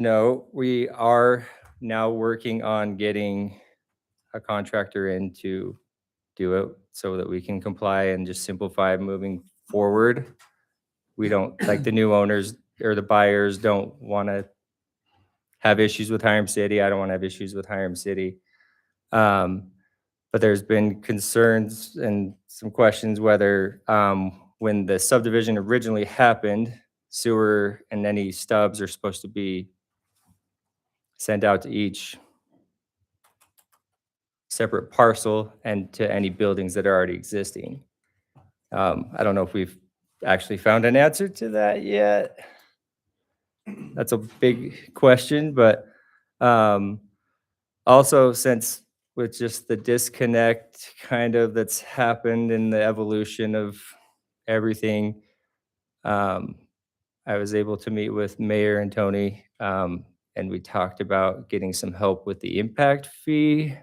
No, we are now working on getting a contractor in to do it so that we can comply and just simplify moving forward. We don't, like the new owners or the buyers don't want to have issues with Hiram City. I don't want to have issues with Hiram City. Um, but there's been concerns and some questions whether when the subdivision originally happened, sewer and any stubs are supposed to be sent out to each separate parcel and to any buildings that are already existing. I don't know if we've actually found an answer to that yet. That's a big question, but also since with just the disconnect kind of that's happened in the evolution of everything, I was able to meet with Mayor and Tony, and we talked about getting some help with the impact fee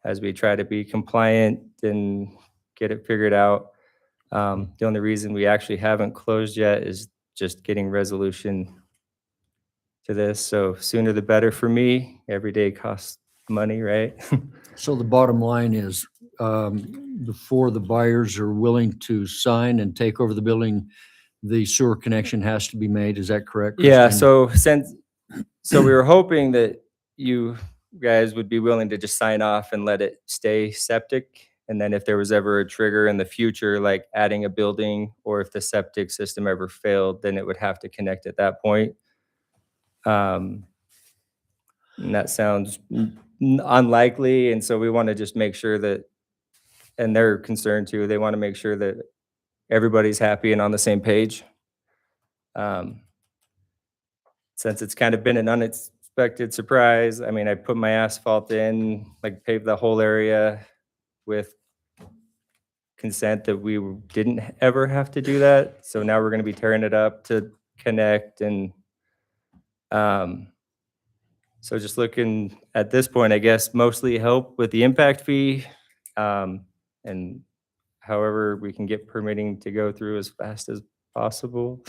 as we try to be compliant and get it figured out. The only reason we actually haven't closed yet is just getting resolution to this. So sooner the better for me. Every day costs money, right? So the bottom line is, before the buyers are willing to sign and take over the building, the sewer connection has to be made. Is that correct, Yeah, Christine? so we were hoping that you guys would be willing to just sign off and let it stay septic. And then if there was ever a trigger in the future, like adding a building, or if the septic system ever failed, then it would have to connect at that point. And that sounds unlikely, and so we want to just make sure that, and they're concerned too, they want to make sure that everybody's happy and on the same page. Um, since it's kind of been an unexpected surprise, I mean, I put my asphalt in, like paved the whole area with consent that we didn't ever have to do that. So now we're going to be tearing it up to connect, and so just looking at this point, I guess mostly help with the impact fee, and however we can get permitting to go through as fast as possible.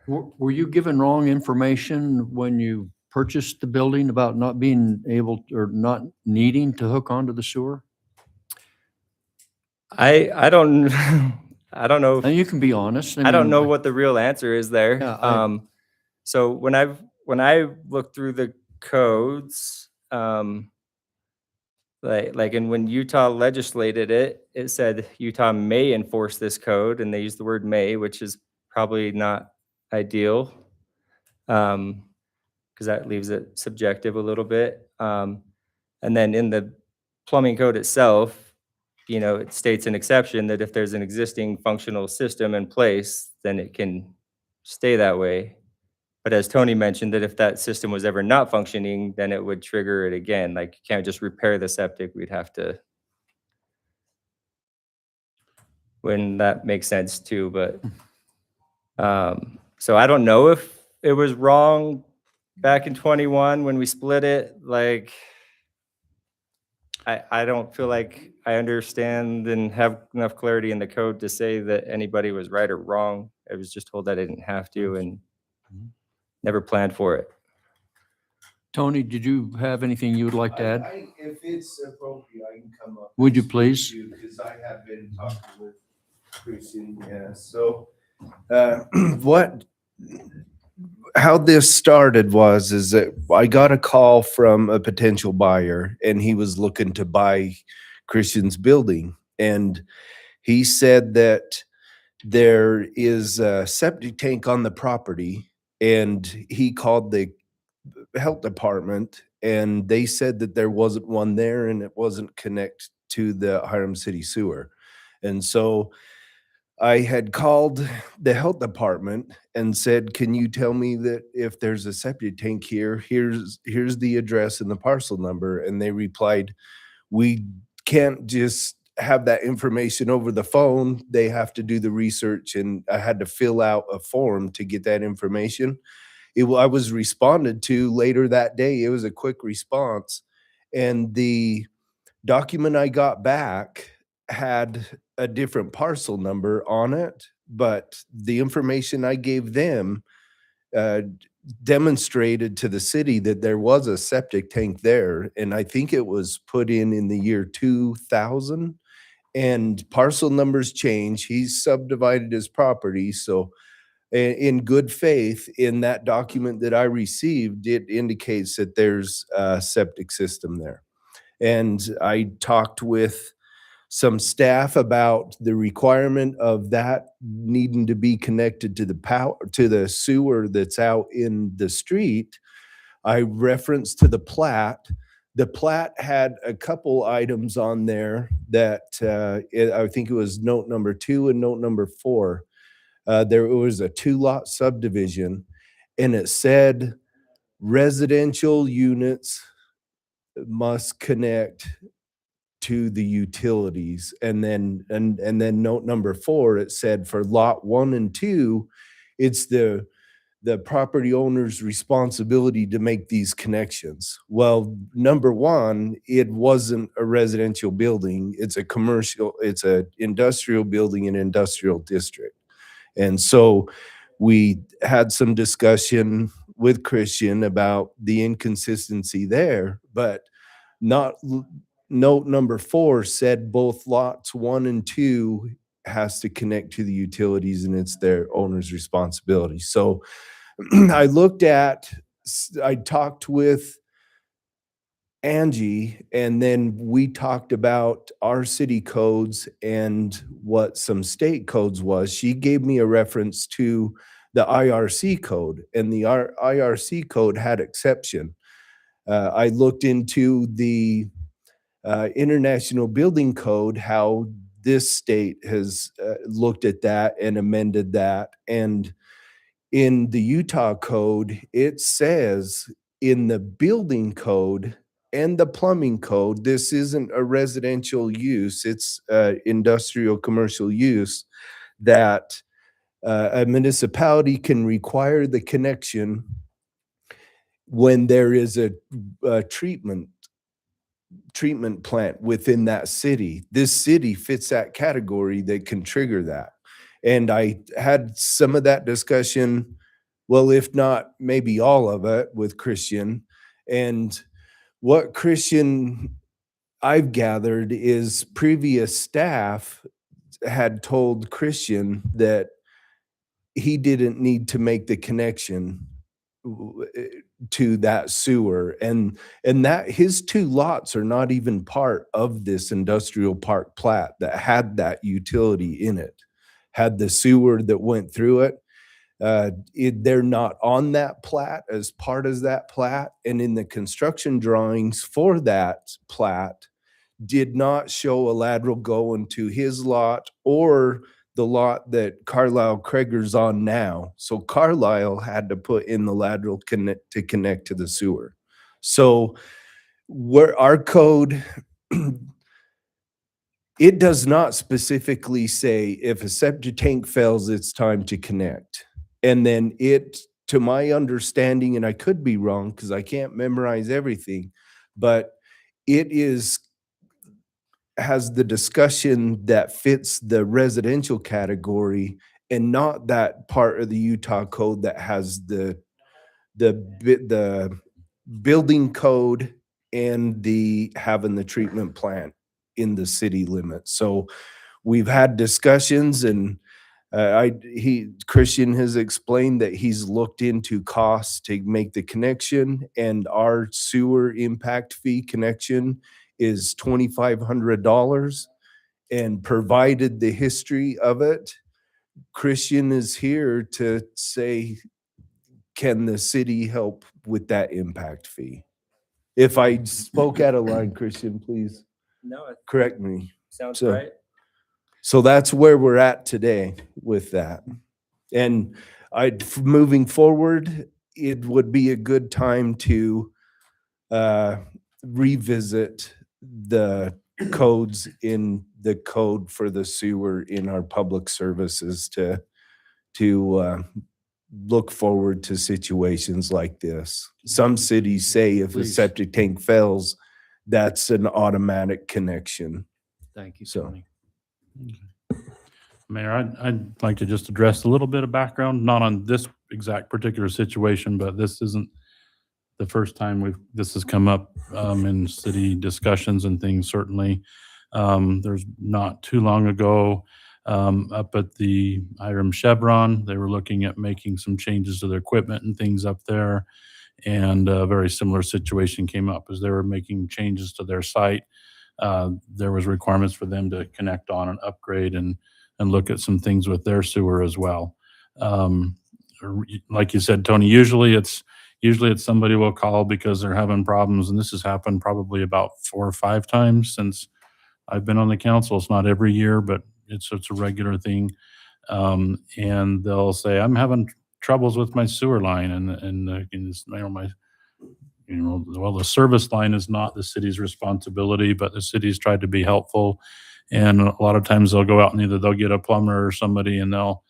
Were you given wrong information when you purchased the building about not being able or not needing to hook onto the sewer? I don't I don't know if, And you can be honest. I don't mean, know what the real answer is there. Yeah, So when I looked through the codes, and when Utah legislated it, it said Utah may enforce this code, and they used the word may, which is probably not ideal, because that leaves it subjective a little bit. And then in the plumbing code itself, it states an exception that if there's an existing functional system in place, then it can stay that way. But as Tony mentioned, that if that system was ever not functioning, then it would trigger it again. Like, you can't just repair the septic. We'd have to, when that makes sense too. But so I don't know if it was wrong back in 21 when we split it. Like, I don't feel like I understand and have enough clarity in the code to say that anybody was right or wrong. I was just told that I didn't have to and never planned for it. Tony, did you have anything you would like to add? If it's appropriate, I can come up. Would you and speak please? to because I have been talking with Christian, yeah, so, how this started is that I got a call from a potential buyer and he was looking to buy Christian's building. And he said that there is a septic tank on the property, and he called the health department and they said that there wasn't one there and it wasn't connected to the Hiram City sewer. And so I had called the health department and said, can you tell me that if there's a septic tank here, here's the address and the parcel number? And they replied, we can't just have that information over the phone. They have to do the research, and I had to fill out a form to get that information. I was responded to later that day. It was a quick response. And the document I got back had a different parcel number on it, but the information I gave them uh, demonstrated to the city that there was a septic tank there, and I think it was put in the year 2000. And parcel numbers change. He's subdivided his property, so in good faith, in that document that I received, it indicates that there's a septic system there. And I talked with some staff about the requirement of that needing to be connected to the power, to the sewer that's out in the street. I referenced to the plat. The plat had a couple items on there that I think it was note number 2 and note number 4. There was a 2-lot subdivision, and it said residential units must connect to the utilities. And then note number 4, it said for lot 1 and 2, it's the property owner's responsibility to make these connections. Well, number 1, it wasn't a residential building. It's a commercial, it's a industrial building in industrial district. And so we had some discussion with Christian about the inconsistency there, but not note number 4 said both lots 1 and 2 has to connect to the utilities and it's their owner's responsibility. So I talked with Angie, and then we talked about our city codes and what some state codes was. She gave me a reference to the IRC code, and the IRC code had exception. I looked into the International Building Code, how this state has looked at that and amended that. And in the Utah code, it says in the building code and the plumbing code, this isn't a residential use, it's industrial commercial use, that a municipality can require the connection when there is a treatment plant within that city. This city fits that category that can trigger that. And I had some of that discussion, well, if not maybe all of it, with Christian. And what Christian, I've gathered, is previous staff had told Christian that he didn't need to make the connection to that sewer, and that his 2 lots are not even part of this industrial park plat that had that utility in it, had the sewer that went through it. They're not on that plat as part of that plat, and in the construction drawings for that plat did not show a lateral going to his lot or the lot that Carlisle Craigor's on now. So Carlisle had to put in the lateral to connect to the sewer. So where our code, it does not specifically say if a septic tank fails, it's time to connect. And then it, to my understanding, and I could be wrong because I can't memorize everything, but it has the discussion that fits the residential category and not that part of the Utah code that has the building code and the having the treatment plant in the city limits. So we've had discussions, and Christian has explained that he's looked into costs to make the connection, and our sewer impact fee connection is $2,500, and provided the history of it, Christian is here to say, can the city help with that impact fee? If I spoke out of line, Christian, please No, it correct me. sounds So- right. So that's where we're at today with that. And moving forward, it would be a good time to revisit the codes in the code for the sewer in our public services to look forward to situations like this. Some cities say if a Please. septic tank fails, that's an automatic connection. Thank you, So- Tony. Mayor, I'd like to just address a little bit of background, not on this exact particular situation, but this isn't the first time this has come up in city discussions and things, certainly. There's not too long ago, up at the Hiram Chevron, they were looking at making some changes to their equipment and things up there. And a very similar situation came up as they were making changes to their site. There was requirements for them to connect on and upgrade and look at some things with their sewer as well. Like you said, Tony, usually it's somebody will call because they're having problems, and this has happened probably about 4 or 5 times since I've been on the council. It's not every year, but it's a regular thing. And they'll say, "I'm having troubles with my sewer line," and well, the service line is not the city's responsibility, but the city's tried to be helpful. And a lot of times they'll go out and either they'll get a plumber or somebody, and they'll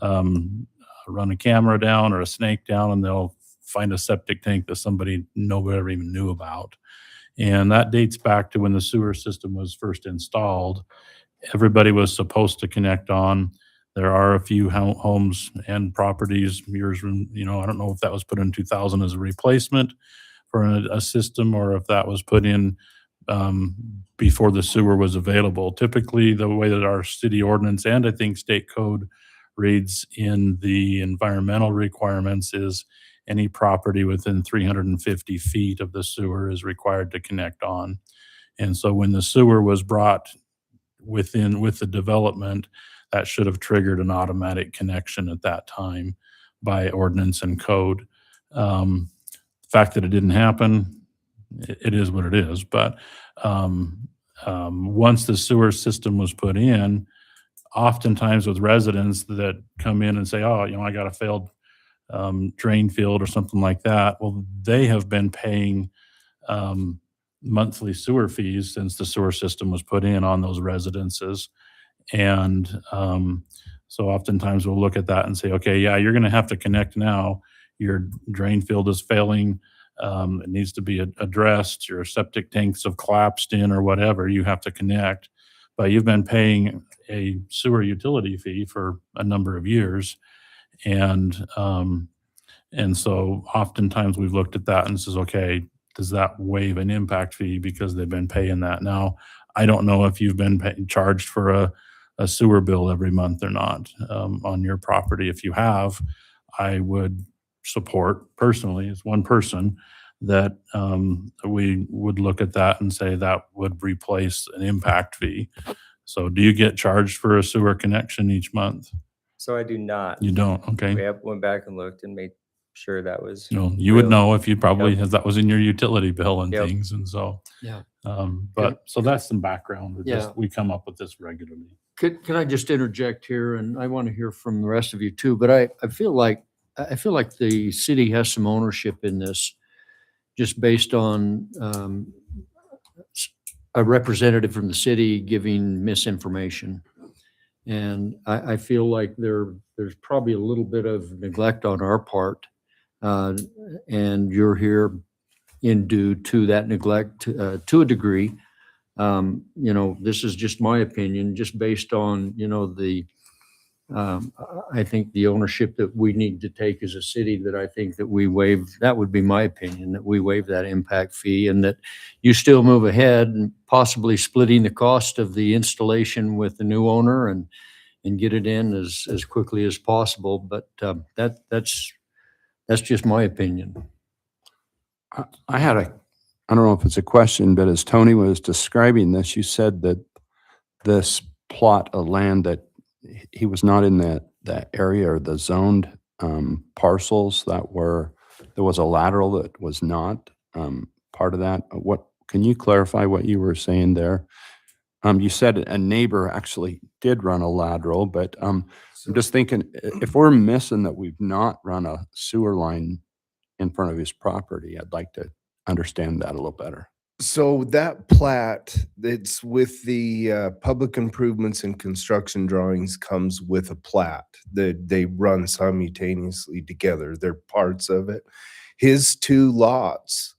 run a camera down or a snake down, and they'll find a septic tank that nobody ever even knew about. And that dates back to when the sewer system was first installed. Everybody was supposed to connect on. There are a few homes and properties, I don't know if that was put in 2000 as a replacement for a system, or if that was put in before the sewer was available. Typically, the way that our city ordinance and I think state code reads in the environmental requirements is any property within 350 feet of the sewer is required to connect on. And so when the sewer was brought with the development, that should have triggered an automatic connection at that time by ordinance and code. The fact that it didn't happen, it is what it is. But once the sewer system was put in, oftentimes with residents that come in and say, "Oh, I got a failed drain field," or something like that. Well, they have been paying monthly sewer fees since the sewer system was put in on those residences. And so oftentimes we'll look at that and say, "Okay, yeah, you're going to have to connect now. Your drain field is failing. It needs to be addressed. Your septic tanks have collapsed in or whatever. You have to connect." But you've been paying a sewer utility fee for a number of years. And so oftentimes we've looked at that and says, "Okay, does that waive an impact fee because they've been paying that?" Now, I don't know if you've been charged for a sewer bill every month or not on your property. If you have, I would support personally, as one person, that we would look at that and say that would replace an impact fee. So do you get charged for a sewer connection each month? So I do not. You don't, okay. We went back and looked and made sure that was. You would real. know if you probably, Yep. that was in your utility bill and Yep. things, and so. Yeah. But, so that's some background. Yeah. We come up with this regularly. Can I just interject here? And I want to hear from the rest of you too, but I feel like the city has some ownership in this, just based on a representative from the city giving misinformation. And I feel like there's probably a little bit of neglect on our part. And you're here in due to that neglect to a degree. This is just my opinion, just based on, I think the ownership that we need to take as a city, that I think that we waive, that would be my opinion, that we waive that impact fee, and that you still move ahead and possibly splitting the cost of the installation with the new owner and get it in as quickly as possible. But that's just my opinion. I don't know if it's a question, but as Tony was describing this, you said that this plot of land that he was not in that area or the zoned parcels there was a lateral that was not part of that. Can you clarify what you were saying there? You said a neighbor actually did run a lateral, but I'm just thinking, if we're missing that we've not run a sewer line in front of his property, I'd like to understand that a little better. So that plat, it's with the public improvements and construction drawings, comes with a plat that they run simultaneously together. They're parts of it. His 2 lots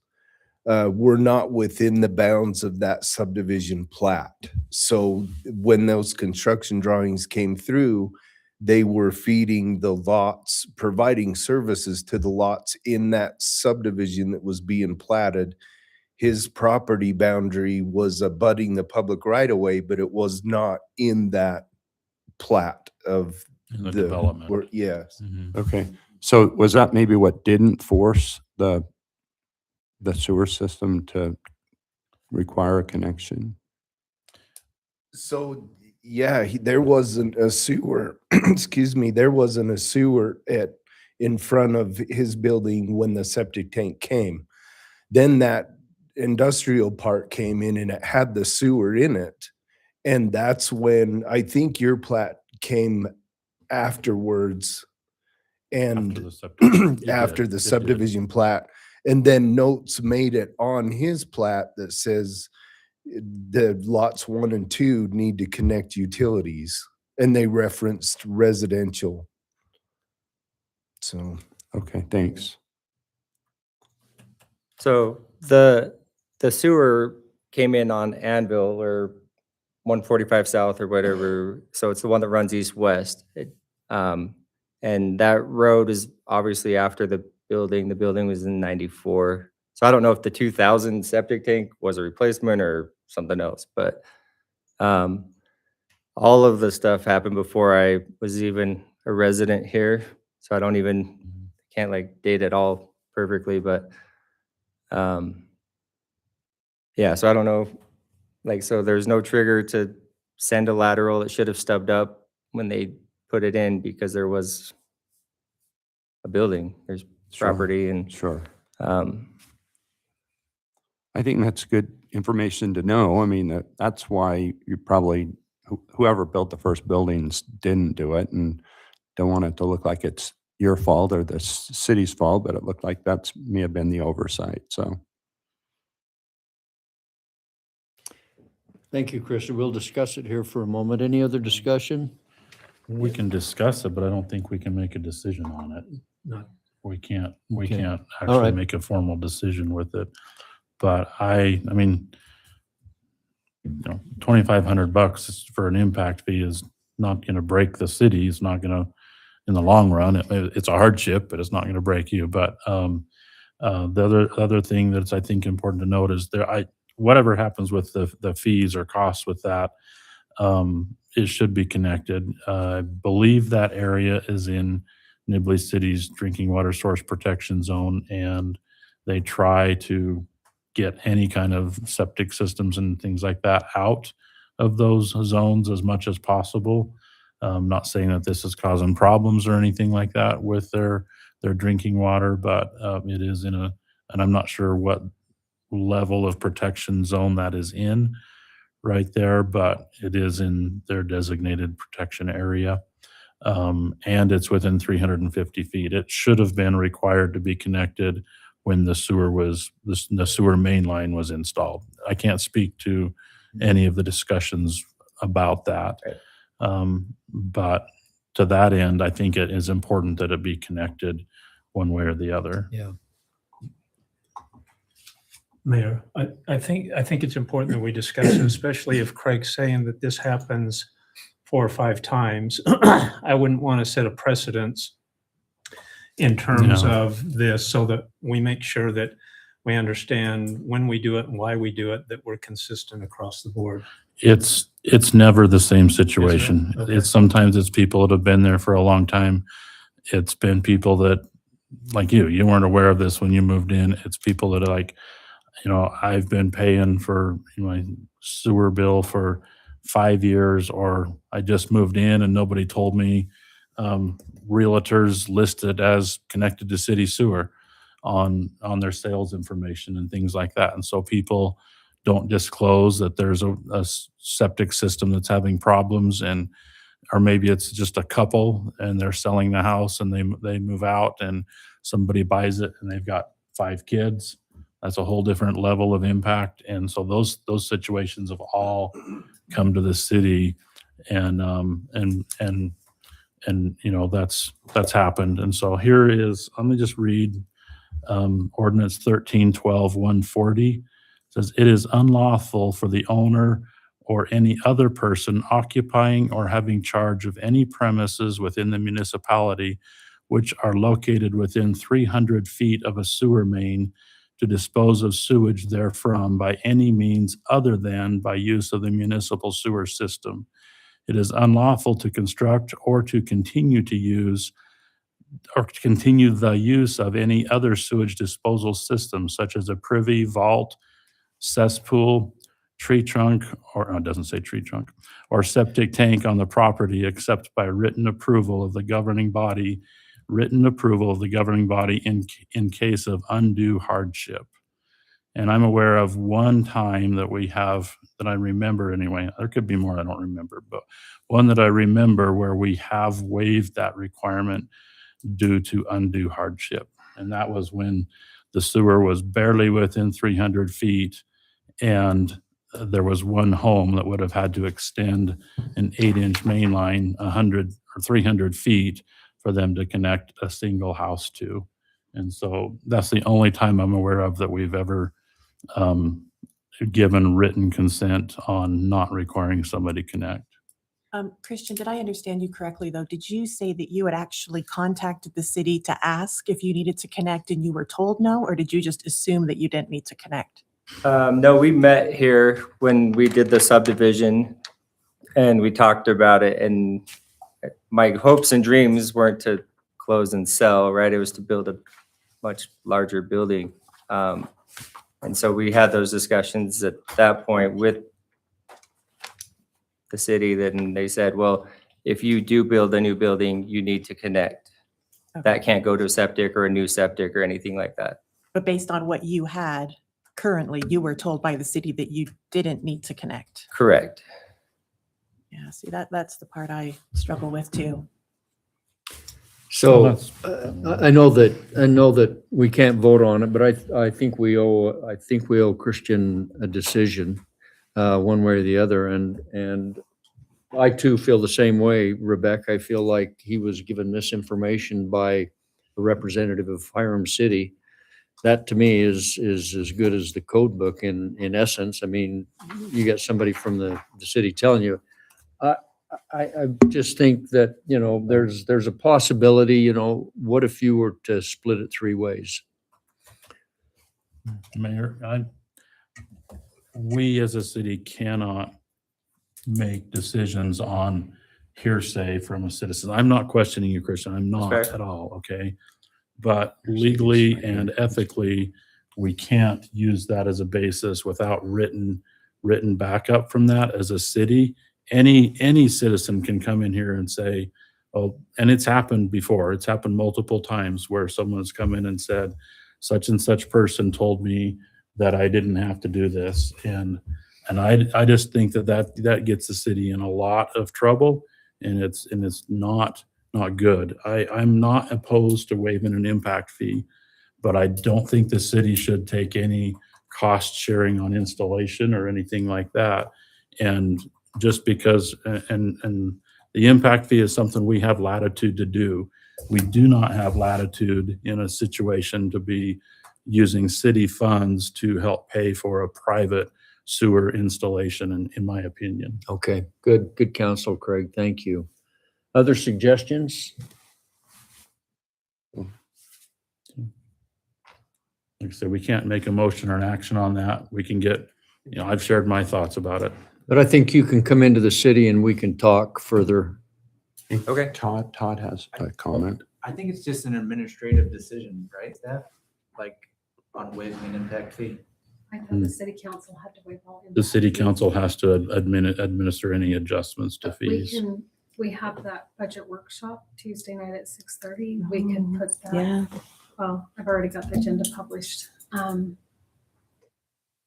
were not within the bounds of that subdivision plat. So when those construction drawings came through, they were feeding the lots, providing services to the lots in that subdivision that was being platted. His property boundary was abutting the public right of way, but it was not in that plat of In the the development. Yes. Mhm. Okay, so was that maybe what didn't force the sewer system to require a connection? So, yeah, there wasn't a sewer, excuse me, there wasn't a sewer in front of his building when the septic tank came. Then that industrial park came in and it had the sewer in it. And that's when I think your plat came afterwards and After the septic. It after did. the It did. subdivision plat. And then notes made it on his plat that says the lots 1 and 2 need to connect utilities, and they referenced residential. So, Okay, thanks. So the sewer came in on Anvil or 145 South or whatever. So it's the one that runs east-west. And that road is obviously after the building. The building was in 94. So I don't know if the 2000 septic tank was a replacement or something else, but all of the stuff happened before I was even a resident here. So I don't even, can't like date it all perfectly, but yeah, so I don't know, like, so there's no trigger to send a lateral. It should have stubbed up when they put it in because there was a building, there's Sure, property and, Sure. um, I think that's good information to know. I mean, that's why you probably, whoever built the first buildings didn't do it and don't want it to look like it's your fault or the city's fault, but it looked like that's may have been the oversight, so. Thank you, Krista. We'll discuss it here for a moment. Any other discussion? We can discuss it, but I don't think we can make a decision on it. No. We can't Okay. actually right. make a formal decision with it. But I mean, $2,500 for an impact fee is not going to break the city. It's not going to, in the long run, it's a hardship, but it's not going to break you. But the other thing that's I think important to note is whatever happens with the fees or costs with that, it should be connected. I believe that area is in Nibley City's drinking water source protection zone, and they try to get any kind of septic systems and things like that out of those zones as much as possible. I'm not saying that this is causing problems or anything like that with their drinking water, but it is and I'm not sure what level of protection zone that is in right there, but it is in their designated protection area. And it's within 350 feet. It should have been required to be connected when the sewer main line was installed. I can't speak to any of the discussions about that. Right. But to that end, I think it is important that it be connected one way or the other. Yeah. Mayor, I think it's important that we discuss it, especially if Craig's saying that this happens 4 or 5 times. I wouldn't want to set a precedence in terms Yeah. of this so that we make sure that we understand when we do it and why we do it, that we're consistent across the board. It's never the same situation. Okay. Sometimes it's people that have been there for a long time. It's been people that, like you weren't aware of this when you moved in. It's people that are like, I've been paying for my sewer bill for 5 years, or I just moved in and nobody told me. Realtors listed as connected to city sewer on their sales information and things like that. And so people don't disclose that there's a septic system that's having problems, or maybe it's just a couple and they're selling the house and they move out and somebody buys it and they've got 5 kids. That's a whole different level of impact. And so those situations have all come to the city, and that's happened. And so here is, let me just read ordinance 1312-140. It says, it is unlawful for the owner or any other person occupying or having charge of any premises within the municipality which are located within 300 feet of a sewer main to dispose of sewage therefrom by any means other than by use of the municipal sewer system. It is unlawful to construct or to continue to use or to continue the use of any other sewage disposal system such as a privy, vault, cesspool, tree trunk, or it doesn't say tree trunk, or septic tank on the property except by written approval of the governing body in case of undue hardship. And I'm aware of one time that we have, that I remember anyway, there could be more I don't remember, but one that I remember where we have waived that requirement due to undue hardship. And that was when the sewer was barely within 300 feet and there was one home that would have had to extend an 8-inch main line 100 or 300 feet for them to connect a single house to. And so that's the only time I'm aware of that we've ever given written consent on not requiring somebody connect. Christian, did I understand you correctly, though? Did you say that you had actually contacted the city to ask if you needed to connect and you were told no, or did you just assume that you didn't need to connect? No, we met here when we did the subdivision and we talked about it, and my hopes and dreams weren't to close and sell, right? It was to build a much larger building. And so we had those discussions at that point with the city, then they said, well, if you do build a new building, you need to connect. Okay. That can't go to a septic or a new septic or anything like that. But based on what you had currently, you were told by the city that you didn't need to connect. Correct. Yeah, see, that's the part I struggle with too. So that's- I know that we can't vote on it, but I think we owe Christian a decision, one way or the other. And I too feel the same way, Rebecca. I feel like he was given misinformation by a representative of Hiram City. That to me is as good as the code book in essence. I mean, you got somebody from the city telling you. I just think that, there's a possibility, what if you were to split it 3 ways? Mayor, we as a city cannot make decisions on hearsay from a citizen. I'm not questioning you, Christian. I'm not That's fair. at all, okay? But legally and ethically, we can't use that as a basis without written backup from that as a city. Any citizen can come in here and say, oh, and it's happened before. It's happened multiple times where someone's come in and said, such and such person told me that I didn't have to do this. And I just think that gets the city in a lot of trouble, and it's not good. I'm not opposed to waiving an impact fee, but I don't think the city should take any cost sharing on installation or anything like that. And just because, and the impact fee is something we have latitude to do. We do not have latitude in a situation to be using city funds to help pay for a private sewer installation, in my opinion. Okay, good counsel, Craig. Thank you. Other suggestions? Like I said, we can't make a motion or an action on that. We can get, I've shared my thoughts about it. But I think you can come into the city and we can talk further. Okay. Todd has a comment. I think it's just an administrative decision, right, Steph? Like on waiving an impact fee. I thought the city council had to waive all. The city impact fees. council has to administer any adjustments to fees. We have that budget workshop Tuesday night at 6:30. We can put that. Yeah. Well, I've already got the agenda published.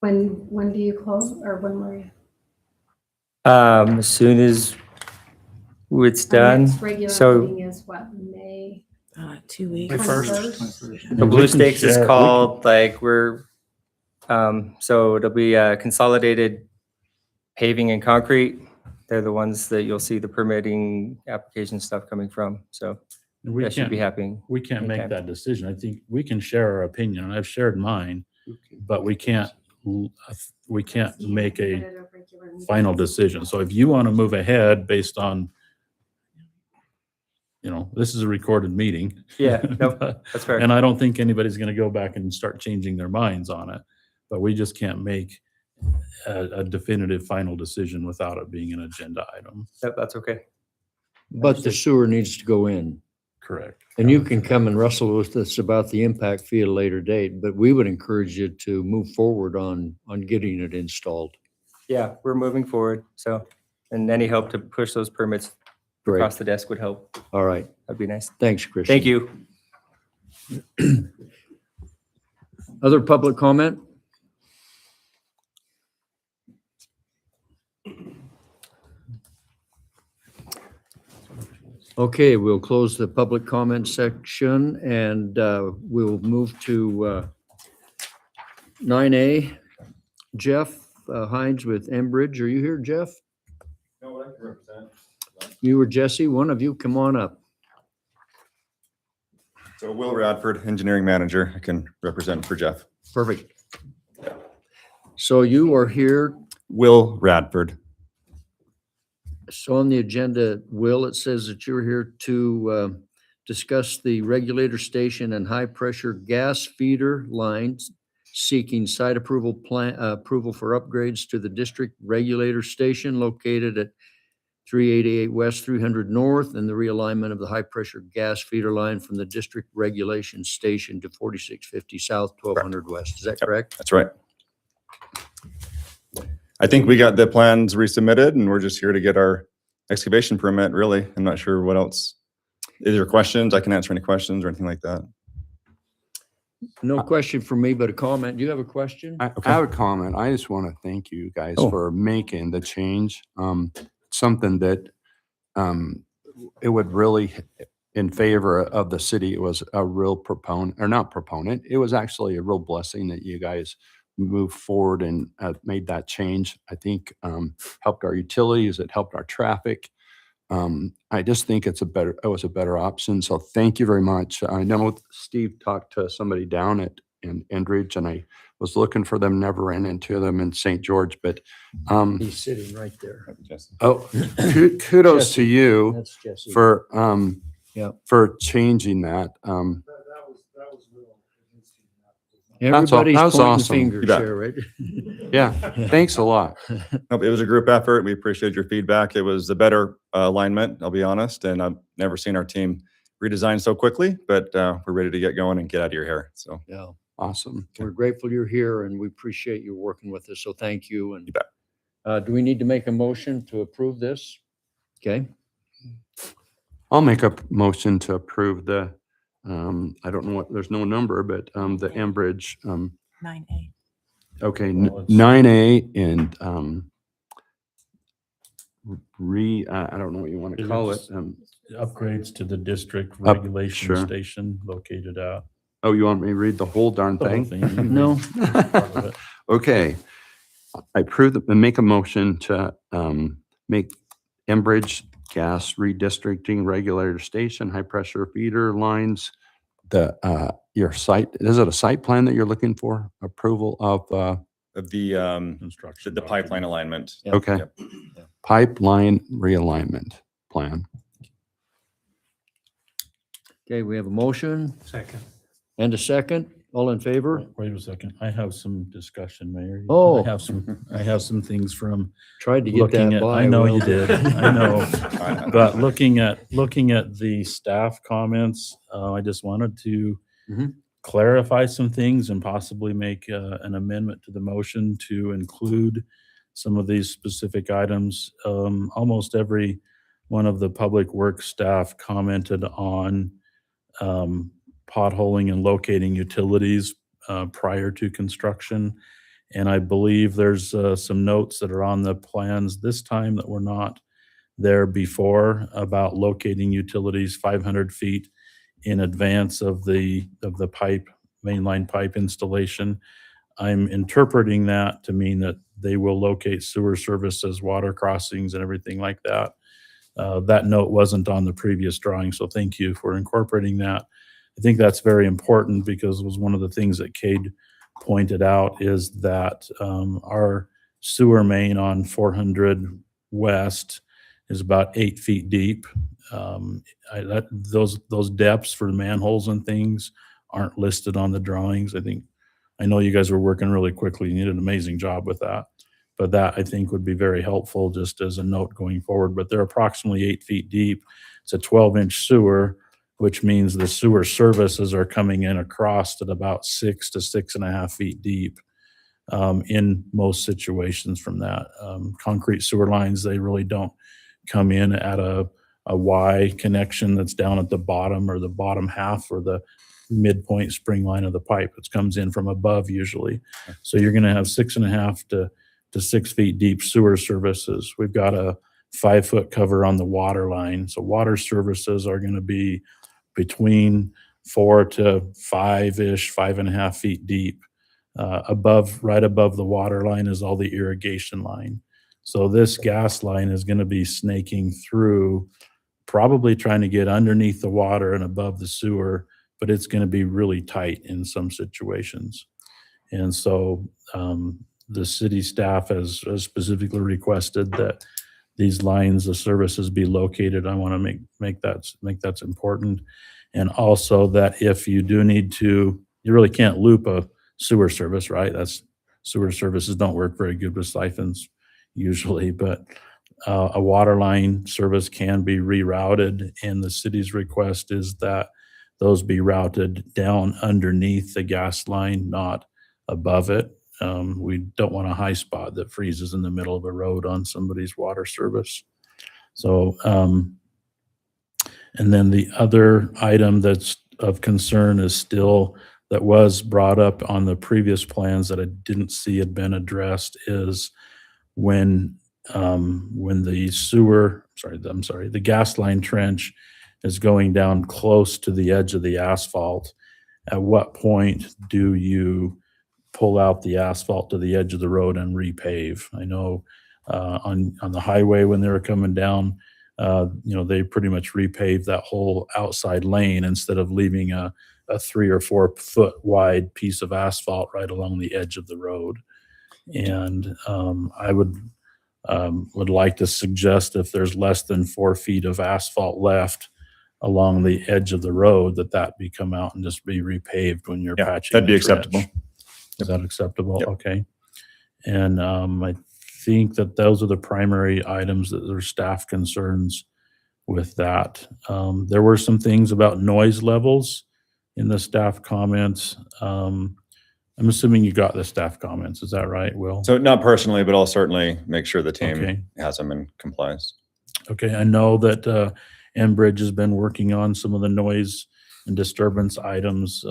When do you close, or when were you? As soon as it's Our done. next regular So meeting is what, May 2 weeks. 21st? the Blue Stakes is called, like so it'll be Consolidated Paving and Concrete. They're the ones that you'll see the permitting application stuff coming from. So We that should be can't, happening. we can't make anytime. that decision. I think we can share our opinion, and I've shared mine, but we can't we can't make a At a regular meeting. final decision. So if you want to move ahead based on, this is a recorded meeting. Yeah, nope, that's fair. And I don't think anybody's going to go back and start changing their minds on it, but we just can't make a definitive final decision without it being an agenda item. That's okay. But the sewer needs to go in. Correct. And you can come and wrestle with us about the impact fee at a later date, but we would encourage you to move forward on getting it installed. Yeah, we're moving forward. So, and any help to push those permits Great. across the desk would help. All right. That'd be nice. Thanks, Christian. Thank you. Other public comment? Okay, we'll close the public comment section and we'll move to 9A. Jeff Hines with Enbridge. Are you here, Jeff? No, I can represent. You or Jesse, one of you, come on up. So Will Radford, engineering manager. I can represent for Jeff. Perfect. So you are here. Will Radford. So on the agenda, Will, it says that you're here to discuss the regulator station and high-pressure gas feeder lines seeking site approval approval for upgrades to the district regulator station located at 388 West, 300 North, and the realignment of the high-pressure gas feeder line from the district regulation station to 4650 South, 1200 West. Is that correct? That's right. I think we got the plans resubmitted and we're just here to get our excavation permit, really. I'm not sure what else. Is there questions? I can answer any questions or anything like that. No question from me, but a comment. Do you have a question? I have a comment. I just want to thank you guys Oh. for making the change. Something that it would really, in favor of the city, it was a real proponent, or not proponent. It was actually a real blessing that you guys moved forward and made that change. I think helped our utilities. It helped our traffic. I just think it was a better option. So thank you very much. I know Steve talked to somebody down at Enbridge, and I was looking for them, never ran into them in St. George, but He's sitting right there. kudos to you That's Jesse. for Yeah. for changing that. Everybody's that was pointing awesome. fingers You bet. here, right? Yeah, thanks a lot. Nope, it was a group effort. We appreciate your feedback. It was a better alignment, I'll be honest, and I've never seen our team redesign so quickly, but we're ready to get going and get out of your hair. So Yeah. Awesome. We're grateful you're here and we appreciate you working with us. So thank you. And You bet. do we need to make a motion to approve this? Okay. I'll make a motion to approve the, I don't know what, there's no number, but the Enbridge, 9A. okay, Well, it's- 9A and I don't know what you want to Is call it. it Upgrades to the district Up- regulation sure. station located at. Oh, you want me to read the whole darn the whole thing? thing. You can No. read part of it. Okay. I approve and make a motion to make Enbridge gas redistricting regulator station, high pressure feeder lines. Your site, is it a site plan that you're looking for? Approval of, of the Construction. the pipeline alignment. Yeah. okay. Yep. Pipeline realignment plan. Okay, we have a motion Second. and a second. All in favor? Wait a second. I have some discussion, Mayor. Oh. I have some things from Tried to get looking that at, by. I know Will. you did. I know. But looking at the staff comments, I just wanted to Mhm. clarify some things and possibly make an amendment to the motion to include some of these specific items. Almost every one of the public works staff commented on potholing and locating utilities prior to construction. And I believe there's some notes that are on the plans this time that were not there before about locating utilities 500 feet in advance of the pipe, mainline pipe installation. I'm interpreting that to mean that they will locate sewer services, water crossings, and everything like that. That note wasn't on the previous drawing, so thank you for incorporating that. I think that's very important because it was one of the things that Cade pointed out is that our sewer main on 400 West is about 8 feet deep. Those depths for manholes and things aren't listed on the drawings. I know you guys were working really quickly. You did an amazing job with that. But that, I think, would be very helpful just as a note going forward. But they're approximately 8 feet deep. It's a 12-inch sewer, which means the sewer services are coming in across at about 6 to 6.5 feet deep in most situations from that. Concrete sewer lines, they really don't come in at a Y connection that's down at the bottom or the bottom half or the midpoint spring line of the pipe. It comes in from above usually. So you're going to have 6.5 to 6 feet deep sewer services. We've got a 5-foot cover on the water line. So water services are going to be between 4 to 5-ish, 5.5 feet deep. Right above the water line is all the irrigation line. So this gas line is going to be snaking through, probably trying to get underneath the water and above the sewer, but it's going to be really tight in some situations. And so the city staff has specifically requested that these lines of services be located. I want to make that's important. And also that if you do need to, you really can't loop a sewer service, right? Sewer services don't work very good with siphons usually, but a water line service can be rerouted, and the city's request is that those be routed down underneath the gas line, not above it. We don't want a high spot that freezes in the middle of a road on somebody's water service. So, and then the other item that's of concern is still, that was brought up on the previous plans that I didn't see had been addressed, is when the gas line trench is going down close to the edge of the asphalt, at what point do you pull out the asphalt to the edge of the road and repave? I know on the highway when they were coming down, they pretty much repaved that whole outside lane instead of leaving a 3 or 4 foot wide piece of asphalt right along the edge of the road. And I would like to suggest if there's less than 4 feet of asphalt left along the edge of the road, that be come out and just be repaved when you're patching. That'd be the trench. acceptable. Is that acceptable? Yep. Okay. And I think that those are the primary items that are staff concerns with that. There were some things about noise levels in the staff comments. I'm assuming you got the staff comments. Is that right, Will? So not personally, but I'll certainly make sure the team Okay. has them and complies. Okay, I know that Enbridge has been working on some of the noise and disturbance items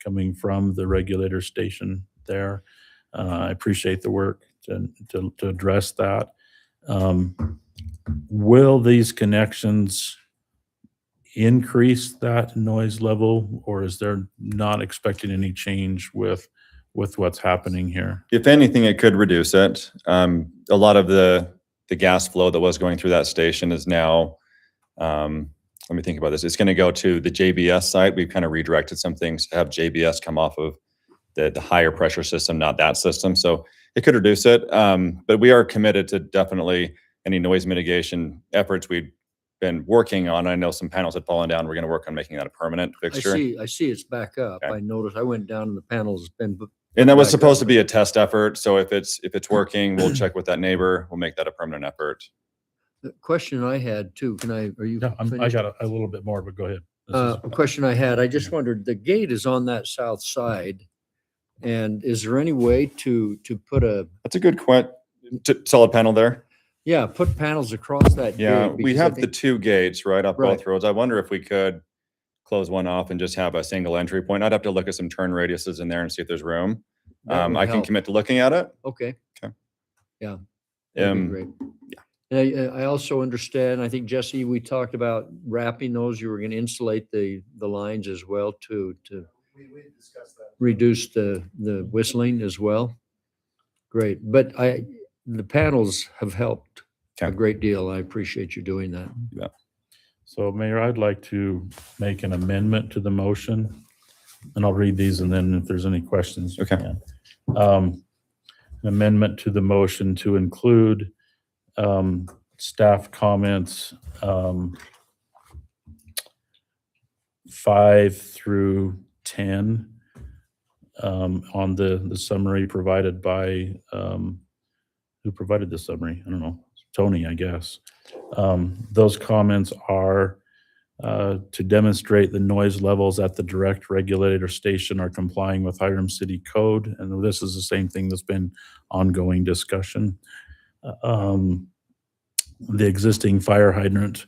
coming from the regulator station there. I appreciate the work to address that. Will these connections increase that noise level, or is there not expecting any change with what's happening here? If anything, it could reduce it. A lot of the gas flow that was going through that station is now, let me think about this. It's going to go to the JBS site. We've kind of redirected some things to have JBS come off of the higher pressure system, not that system. So it could reduce it. But we are committed to definitely any noise mitigation efforts we've been working on. I know some panels had fallen down. We're going to work on making that a permanent fixture. I see it's back up. Okay. I noticed, I went down and the panels been. And that was back supposed to up. be a test effort. So if it's working, we'll check with that neighbor. We'll make that a permanent effort. The question I had too, are you? Yeah, I finished? got a little bit more, but go ahead. This is- A question I had, I just wondered, the gate is on that south side. And is there any way to put That's a good solid panel there. put panels across that gate? Yeah, we because I have the think- 2 gates right off Right. both roads. I wonder if we could close one off and just have a single entry point. I'd have to look at some turn radiuses in there and see if there's room. that would I can help. commit to looking at it. Okay. Okay. Yeah. That'd be great. Yeah. And I also understand, I think Jesse, we talked about wrapping those, you were going to insulate the lines as well to We discussed that. reduce the whistling as well. Great, but the panels have helped a Okay. great deal. I appreciate you doing that. So Mayor, I'd like to make an amendment to the motion and I'll read these, and then if there's any questions. you Okay. can. An amendment to the motion to include staff comments 5 through 10 on the summary provided by, who provided the summary? I don't know, Tony, I guess. Those comments are to demonstrate the noise levels at the direct regulator station are complying with Hiram City Code. And this is the same thing that's been ongoing discussion. The existing fire hydrant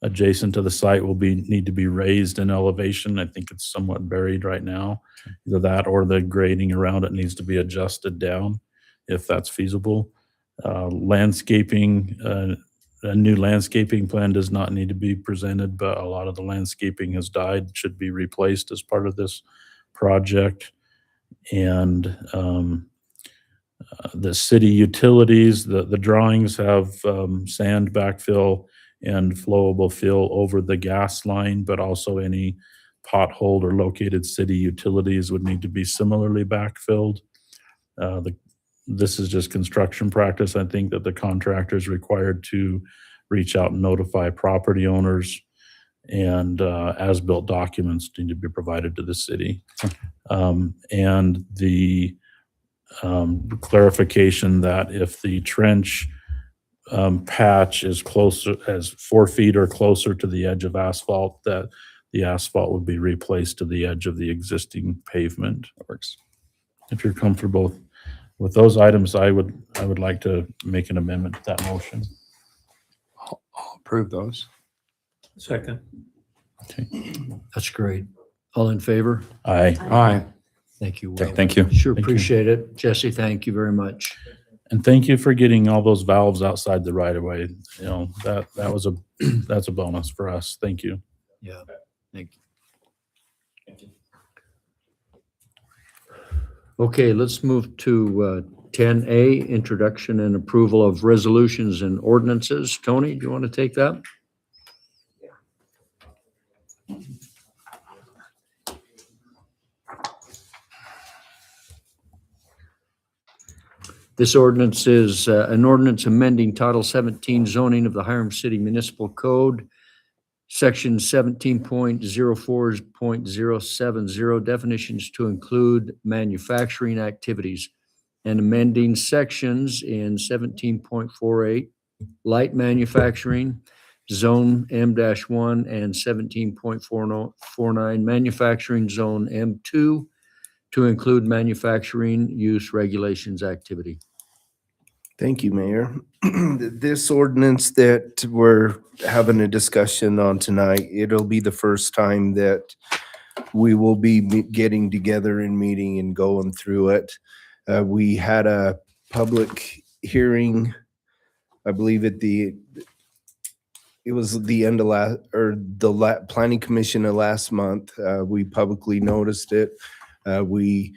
adjacent to the site will need to be raised in elevation. I think it's somewhat buried right now. Either that or the grading around it needs to be adjusted down if that's feasible. Landscaping, a new landscaping plan does not need to be presented, but a lot of the landscaping has died, should be replaced as part of this project. And the city utilities, the drawings have sand backfill and flowable fill over the gas line, but also any pothole or located city utilities would need to be similarly backfilled. This is just construction practice. I think that the contractor is required to reach out and notify property owners, and as-built documents need to be provided to the city. And the clarification that if the trench patch is closer, as 4 feet or closer to the edge of asphalt, that the asphalt would be replaced to the edge of the existing pavement. That works. If you're comfortable with those items, I would like to make an amendment to that motion. I'll approve those. Second. That's great. All in favor? Aye. Aye. Thank you. Okay, Will. thank you. Sure Thank you. appreciate it. Jesse, thank you very much. And thank you for getting all those valves outside the right of way. You know, that was that's a bonus for us. Thank you. Yeah, thank you. Okay, let's move to 10A, introduction and approval of resolutions and ordinances. Tony, do you want to take that? This ordinance is an ordinance amending Title 17 zoning of the Hiram City Municipal Code, Section 17.04.070, definitions to include manufacturing activities, and amending sections in 17.48, light manufacturing, Zone M-1, and 17.49, manufacturing Zone M2, to include manufacturing use regulations activity. Thank you, Mayor. This ordinance that we're having a discussion on tonight, it'll be the first time that we will be getting together and meeting and going through it. We had a public hearing, I believe it was the end of Planning Commission of last month. We publicly noticed it. We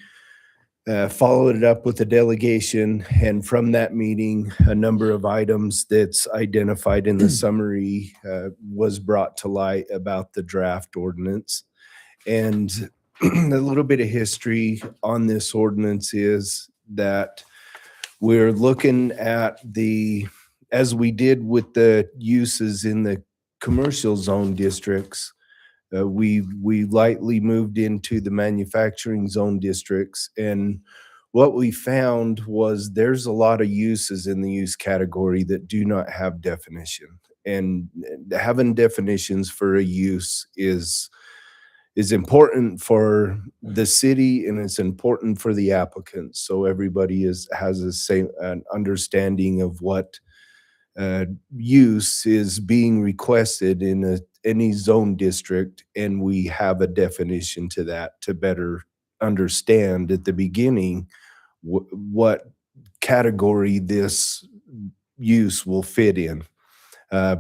followed it up with a delegation, and from that meeting, a number of items that's identified in the summary was brought to light about the draft ordinance. And a little bit of history on this ordinance is that we're looking at as we did with the uses in the commercial zone districts, we lightly moved into the manufacturing zone districts, and what we found was there's a lot of uses in the use category that do not have definition, and having definitions for a use is important for the city, and it's important for the applicants, so everybody has an understanding of what use is being requested in any zone district, and we have a definition to that to better understand at the beginning what category this use will fit in.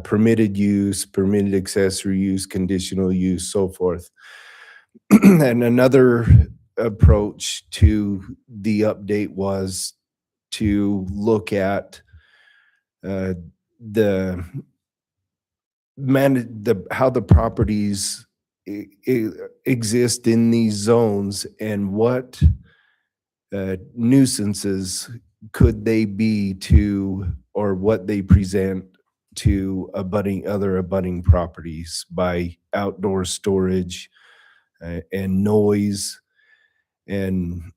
Permitted use, permitted accessory use, conditional use, so forth. And another approach to the update was to look at how the properties exist in these zones and what nuisances could they be to, or what they present to other abutting properties by outdoor storage and noise. And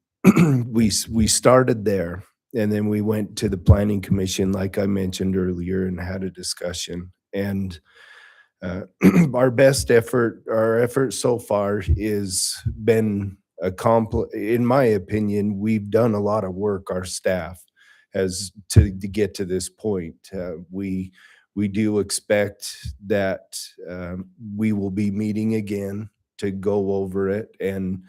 we started there, and then we went to the planning commission, like I mentioned earlier, and had a discussion. And our effort so far is been in my opinion, we've done a lot of work, our staff has, to get to this point. We do expect that we will be meeting again to go over it and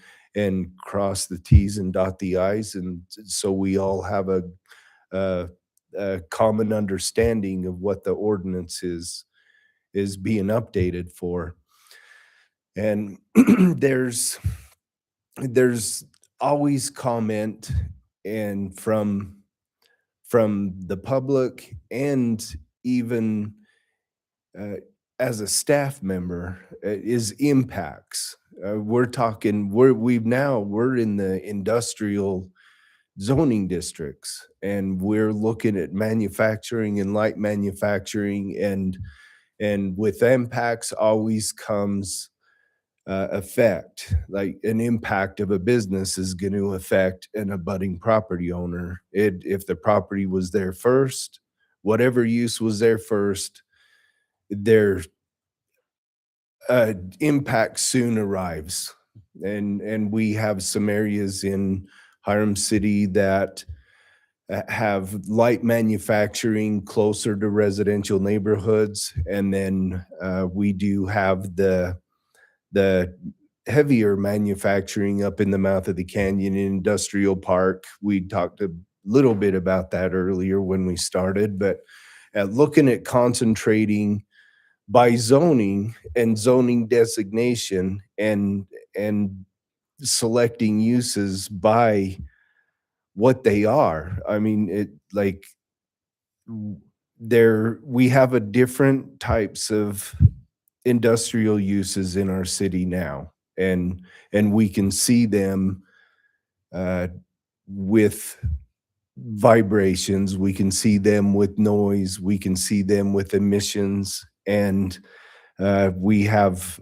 cross the Ts and dot the Is, and so we all have a common understanding of what the ordinance is being updated for. And there's always comment and from the public, and even as a staff member, is impacts. We're in the industrial zoning districts, and we're looking at manufacturing and light manufacturing, and with impacts always comes effect. Like an impact of a business is going to affect an abutting property owner. If the property was there first, whatever use was there first, their impact soon arrives. And we have some areas in Hiram City that have light manufacturing closer to residential neighborhoods, and then we do have the heavier manufacturing up in the mouth of the canyon industrial park. We talked a little bit about that earlier when we started, but looking at concentrating by zoning and zoning designation, and selecting uses by what they are. I mean, we have a different types of industrial uses in our city now, and we can see them with vibrations, we can see them with noise, we can see them with emissions, and we have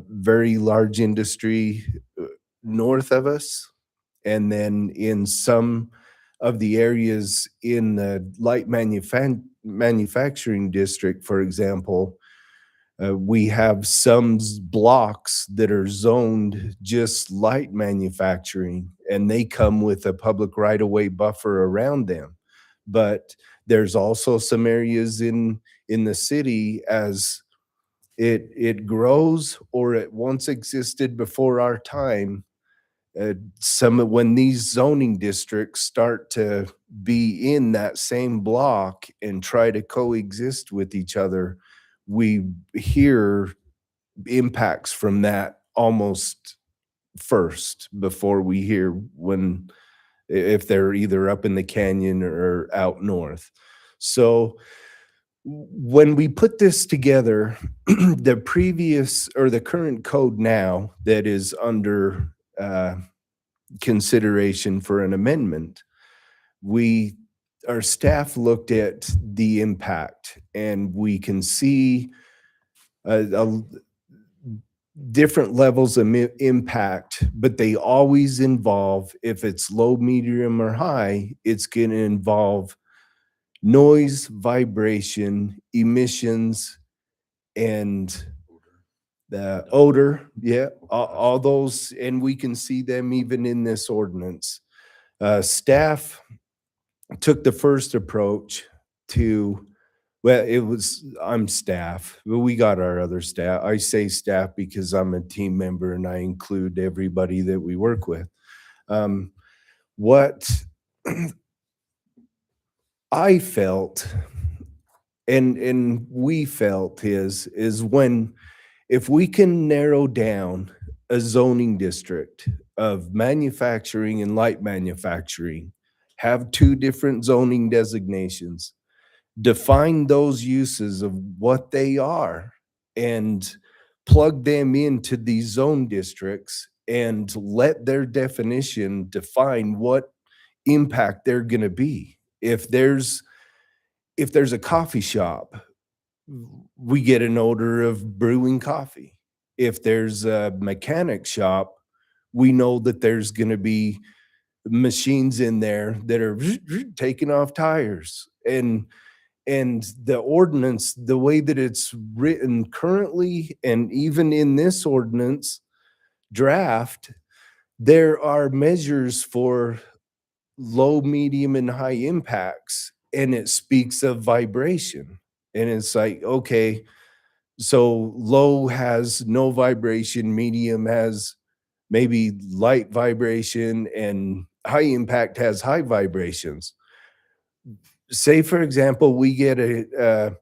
very large industry north of us, and then in some of the areas in the light manufacturing district, for example, we have some blocks that are zoned just light manufacturing, and they come with a public right-of-way buffer around them. But there's also some areas in the city, as it grows, or it once existed before our time, when these zoning districts start to be in that same block and try to coexist with each other, we hear impacts from that almost first, before we hear if they're either up in the canyon or out north. So when we put this together, the current code now that is under consideration for an amendment, our staff looked at the impact, and we can see different levels of impact, but they always involve, if it's low, medium, or high, it's going to involve noise, vibration, emissions, and the odor. Yeah, all those, and we can see them even in this ordinance. Staff took the first approach to, I'm staff, but we got our other staff. I say staff because I'm a team member and I include everybody that we work with. What I felt and we felt is if we can narrow down a zoning district of manufacturing and light manufacturing, have two different zoning designations, define those uses of what they are, and plug them into these zone districts and let their definition define what impact they're going to be. If there's a coffee shop, we get an odor of brewing coffee. If there's a mechanic shop, we know that there's going to be machines in there that are taking off tires. And the ordinance, the way that it's written currently, and even in this ordinance draft, there are measures for low, medium, and high impacts, and it speaks of vibration. And it's like, okay, so low has no vibration, medium has maybe light vibration, and high impact has high vibrations. Say, for example, we get a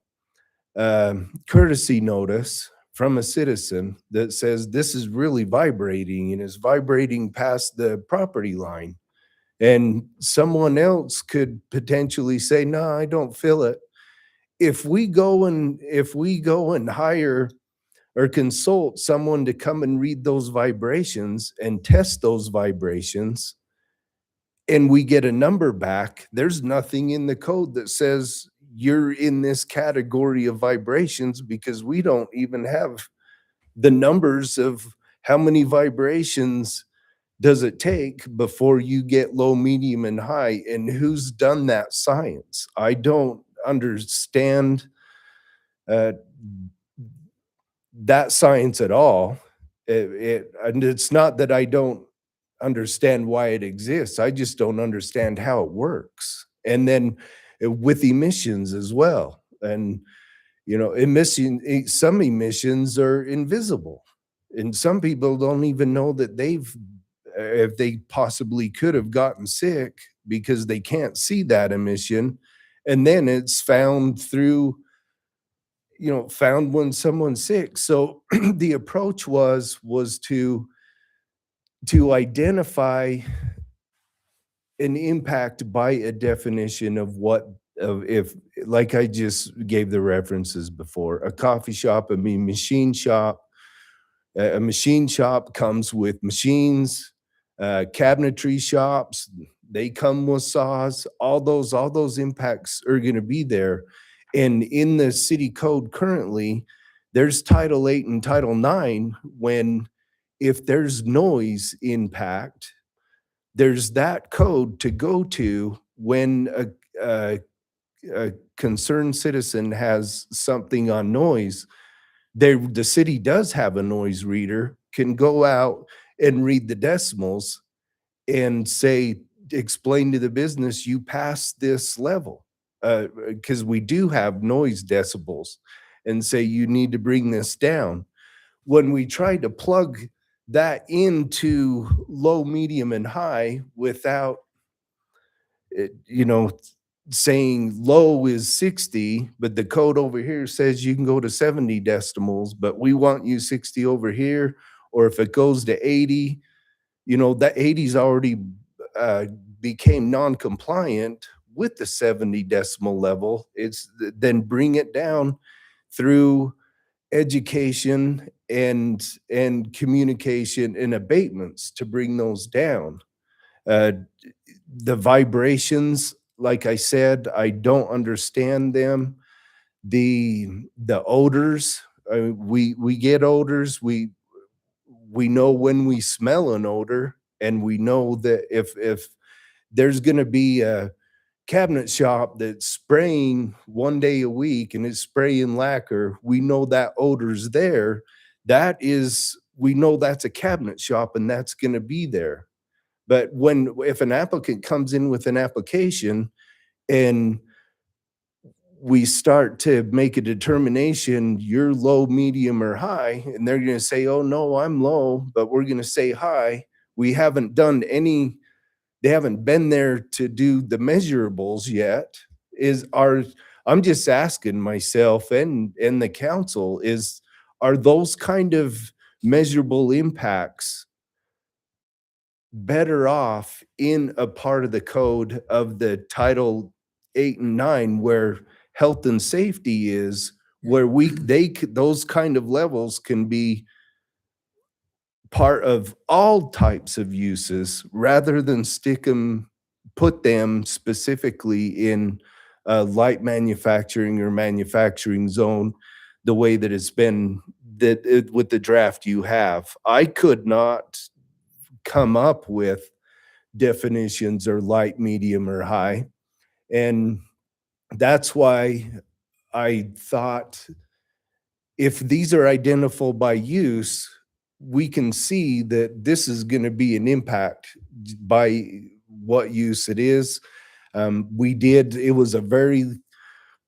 courtesy notice from a citizen that says this is really vibrating and is vibrating past the property line. And someone else could potentially say, no, I don't feel it. If we go and hire or consult someone to come and read those vibrations and test those vibrations, and we get a number back, there's nothing in the code that says you're in this category of vibrations, because we don't even have the numbers of how many vibrations does it take before you get low, medium, and high, and who's done that science. I don't understand that science at all. And it's not that I don't understand why it exists. I just don't understand how it works. And then with emissions as well. And, you know, some emissions are invisible. And some people don't even know that if they possibly could have gotten sick because they can't see that emission. And then it's found found when someone's sick. So the approach was to identify an impact by a definition of if, like I just gave the references before, a coffee shop, machine shop. A machine shop comes with machines, cabinetry shops, they come with saws. All those impacts are going to be there. And in the city code currently, there's Title 8 and Title 9 if there's noise impact, there's that code to go to when a concerned citizen has something on noise. The city does have a noise reader, can go out and read the decimals and explain to the business, you passed this level. Because we do have noise decibels, and say you need to bring this down. When we try to plug that into low, medium, and high without saying low is 60, but the code over here says you can go to 70 decibels, but we want you 60 over here. Or if it goes to 80, that 80's already became non-compliant with the 70 decimal level. It's then bring it down through education and communication and abatements to bring those down. The vibrations, like I said, I don't understand them. The odors, we get odors. We know when we smell an odor, and we know that if there's going to be a cabinet shop that's spraying 1 day a week and is spraying lacquer, we know that odor's there. We know that's a cabinet shop, and that's going to be there. But if an applicant comes in with an application and we start to make a determination, you're low, medium, or high, and they're going to say, oh no, I'm low, but we're going to say high. We haven't done they haven't been there to do the measurables yet. I'm just asking myself and the council are those kind of measurable impacts better off in a part of the code of the Title 8 and 9 where health and safety is, where those kind of levels can be part of all types of uses rather than put them specifically in light manufacturing or manufacturing zone the way that it's been with the draft you have. I could not come up with definitions or light, medium, or high. And that's why I thought if these are identifiable by use, we can see that this is going to be an impact by what use it is. It was a very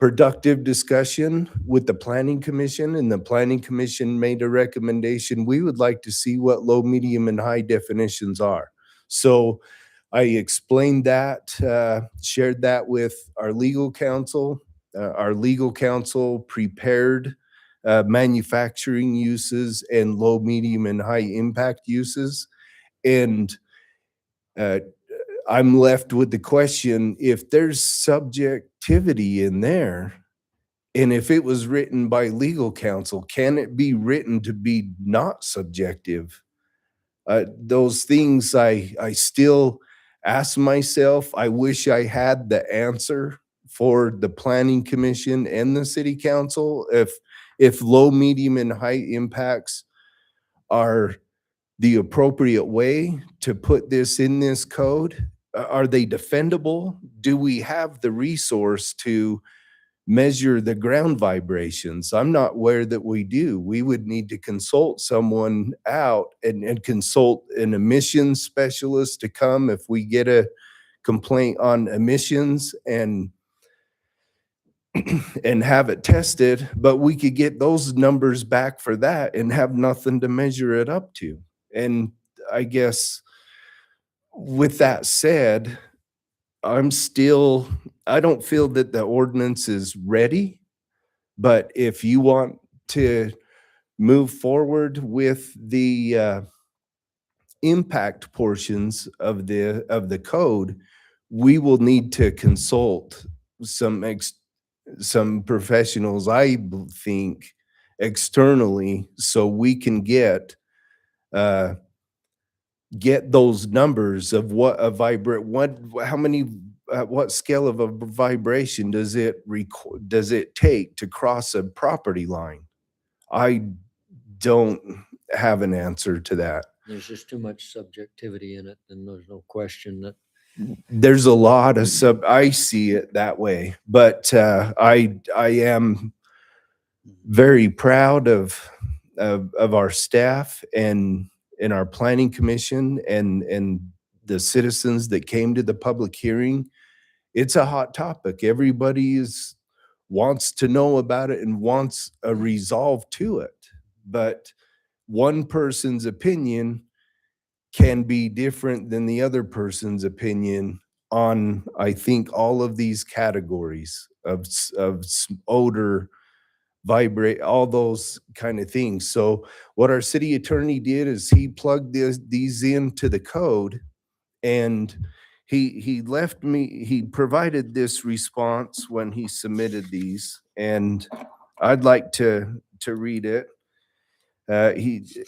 productive discussion with the Planning Commission, and the Planning Commission made a recommendation. We would like to see what low, medium, and high definitions are. So I explained that, shared that with our legal counsel. Our legal counsel prepared manufacturing uses and low, medium, and high impact uses. And I'm left with the question, if there's subjectivity in there, and if it was written by legal counsel, can it be written to be not subjective? Those things I still ask myself. I wish I had the answer for the Planning Commission and the City Council. If low, medium, and high impacts are the appropriate way to put this in this code, are they defendable? Do we have the resource to measure the ground vibrations? I'm not aware that we do. We would need to consult someone out and consult an emissions specialist to come if we get a complaint on emissions and have it tested, but we could get those numbers back for that and have nothing to measure it up to. And I guess with that said, I don't feel that the ordinance is ready, but if you want to move forward with the impact portions of the code, we will need to consult some professionals, I think, externally, so we can get those numbers of what a what scale of a vibration does it take to cross a property line? I don't have an answer to that. There's just too much subjectivity in it, and there's no question that There's a lot of I see it that way, but I am very proud of our staff and our Planning Commission and the citizens that came to the public hearing. It's a hot topic. Everybody wants to know about it and wants a resolve to it. But one person's opinion can be different than the other person's opinion on, I think, all of these categories of odor, vibrate, all those kind of things. So what our city attorney did is he plugged these into the code, and he provided this response when he submitted these, and I'd like to read it.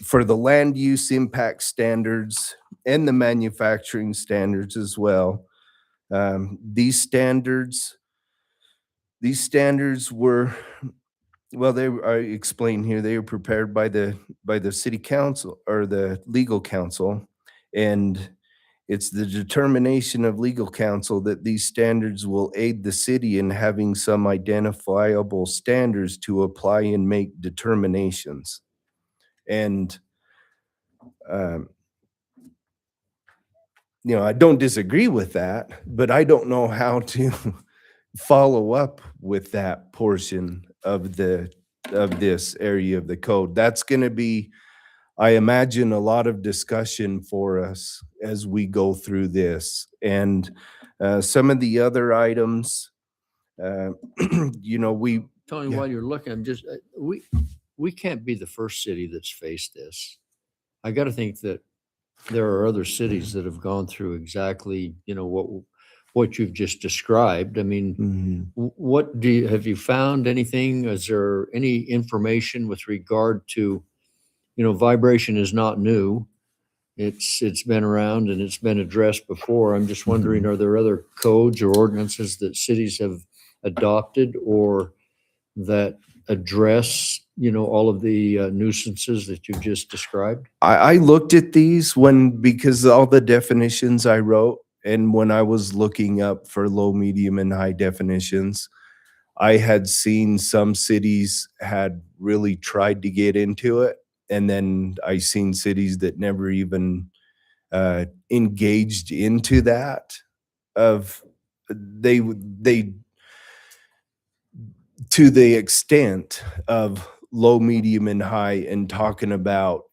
For the land use impact standards and the manufacturing standards as well. These standards were, well, I explain here, they were prepared by the city council or the legal counsel, and it's the determination of legal counsel that these standards will aid the city in having some identifiable standards to apply and make determinations. And, I don't disagree with that, but I don't know how to follow up with that portion of this area of the code. That's going to be, I imagine, a lot of discussion for us as we go through this. And some of the other items, Tony, while you're looking, I'm just, we can't be the first city that's faced this. I got to think that there are other cities that have gone through exactly, what you've just described. I mean, Mhm. what have you found anything? Is there any information with regard to, vibration is not new. It's been around and it's been addressed before. I'm just wondering, are there other codes or ordinances that cities have adopted or that address, all of the nuisances that you've just described? I looked at these because all the definitions I wrote, and when I was looking up for low, medium, and high definitions, I had seen some cities had really tried to get into it, and then I seen cities that never even engaged into that. Of they to the extent of low, medium, and high, and talking about,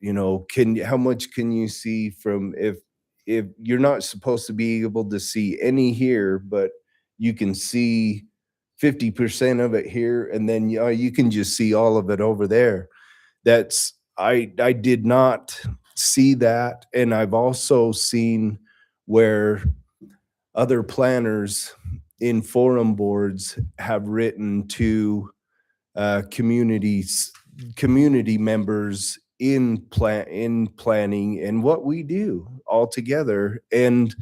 how much can you see from if you're not supposed to be able to see any here, but you can see 50% of it here, and then you can just see all of it over there. I did not see that, and I've also seen where other planners in forum boards have written to community members in planning and what we do all together. And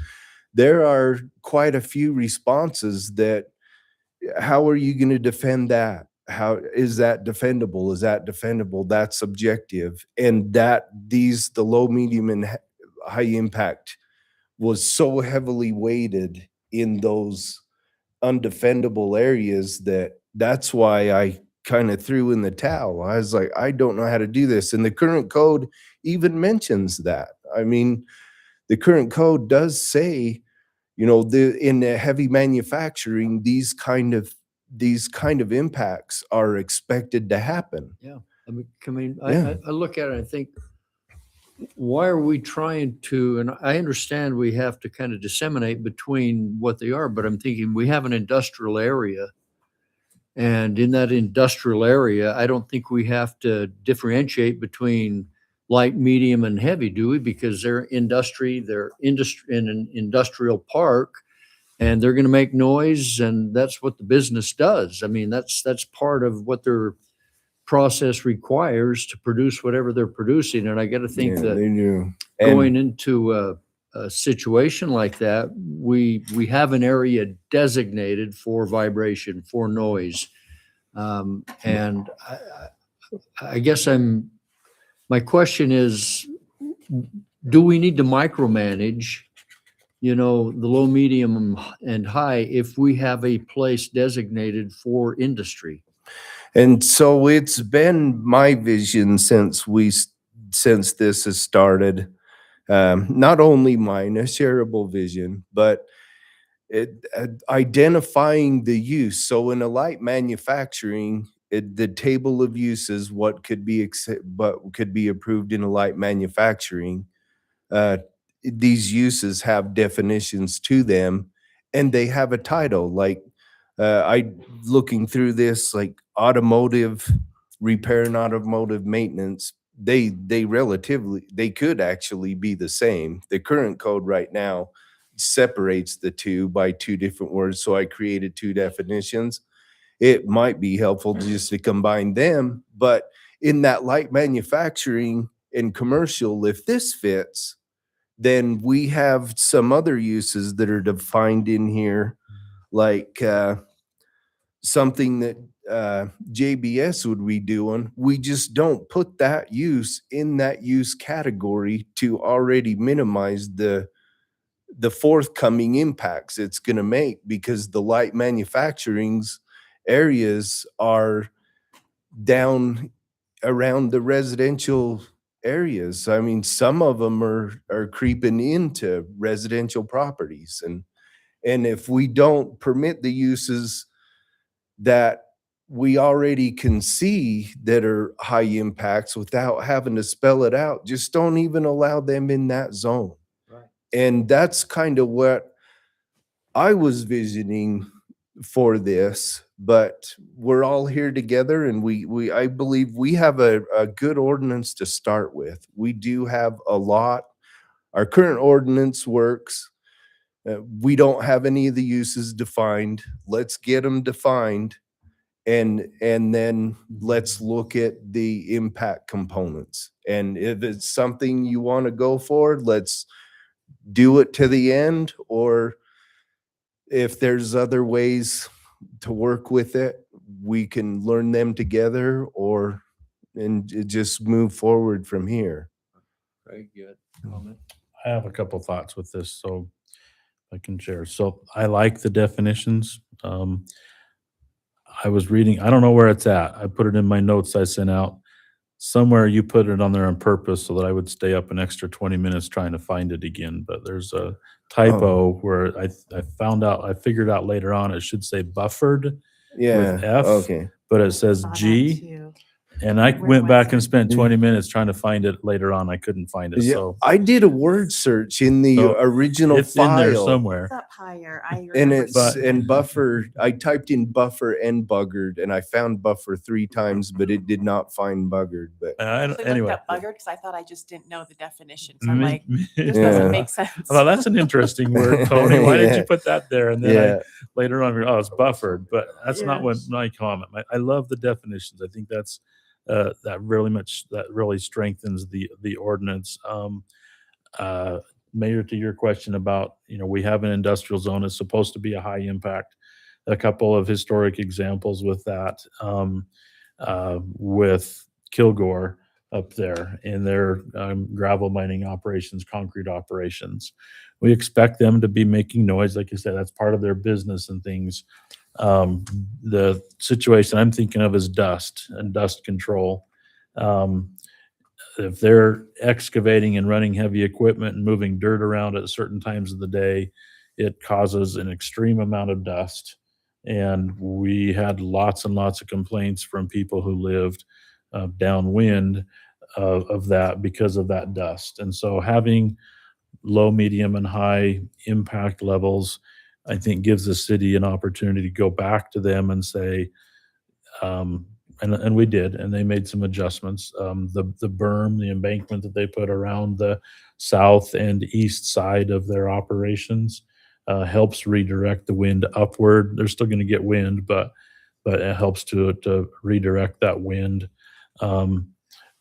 there are quite a few responses that, how are you going to defend that? How is that defendable? Is that defendable? That's subjective. And the low, medium, and high impact was so heavily weighted in those undefendable areas that's why I kind of threw in the towel. I was like, I don't know how to do this. And the current code even mentions that. I mean, the current code does say, in the heavy manufacturing, these kind of impacts are expected to happen. I look at it and I think, why are we trying to, and I understand we have to kind of disseminate between what they are, but I'm thinking we have an industrial area. And in that industrial area, I don't think we have to differentiate between light, medium, and heavy, do we? Because they're in an industrial park, and they're going to make noise, and that's what the business does. I mean, that's part of what their process requires to produce whatever they're producing. And I got to think Yeah, that they do. going into a situation like that, we have an area designated for vibration, for noise. And I guess my question is, do we need to micromanage, the low, medium, and high if we have a place designated for industry? And so it's been my vision since this has started, not only mine, a shareable vision, but identifying the use. So in a light manufacturing, the table of uses, what could be approved in a light manufacturing, these uses have definitions to them, and they have a title. Like looking through this, like automotive repair and automotive maintenance, they could actually be the same. The current code right now separates the two by two different words, so I created two definitions. It might be helpful just to combine them, but in that light manufacturing and commercial, if this fits, then we have some other uses that are defined in here, like something that JBS would be doing. We just don't put that use in that use category to already minimize the forthcoming impacts it's going to make, because the light manufacturing's areas are down around the residential areas. I mean, some of them are creeping into residential properties, and if we don't permit the uses that we already can see that are high impacts without having to spell it out, just don't even allow them in that zone. Right. And that's kind of what I was visioning for this, but we're all here together, and I believe we have a good ordinance to start with. We do have a lot. Our current ordinance works. We don't have any of the uses defined. Let's get them defined. And then let's look at the impact components. And if it's something you want to go for, let's do it to the end. Or if there's other ways to work with it, we can learn them together and just move forward from here. Very good. I have a couple thoughts with this, so I can share. So I like the definitions. I was reading, I don't know where it's at. I put it in my notes I sent out. Somewhere you put it on there on purpose so that I would stay up an extra 20 minutes trying to find it again. But there's a typo where I figured out later on it should say buffered, Yeah. F. Okay. but it says Saw that G. too. And I Where went was back it? and spent 20 minutes trying to find it later on. I couldn't find it. Yeah, So I did a word search in the So, original it's in there file. somewhere. It's up higher. I And remember it's But- and buffer. I typed in buffer and buggered, and I found buffer 3 times, but it did not find buggered. But I I don't- actually anyway. looked up buggered because I thought I just didn't know the definition. So I'm Me- like, this Yeah. doesn't make sense. Well, that's an interesting word, Tony. Why did Yeah. you put that there? And then yeah, later on, oh, it's buffered, but that's not what Yes. my comment. I love the definitions. I think that's that really strengthens the ordinance. Mayor, to your question about, we have an industrial zone. It's supposed to be a high impact. A couple of historic examples with that, with Kilgore up there in their gravel mining operations, concrete operations. We expect them to be making noise. Like you said, that's part of their business and things. The situation I'm thinking of is dust and dust control. If they're excavating and running heavy equipment and moving dirt around at certain times of the day, it causes an extreme amount of dust. And we had lots and lots of complaints from people who lived downwind of that because of that dust. And so having low, medium, and high impact levels, I think, gives the city an opportunity to go back to them and say, and we did, and they made some adjustments. The berm, the embankment that they put around the south and east side of their operations helps redirect the wind upward. They're still going to get wind, but it helps to redirect that wind.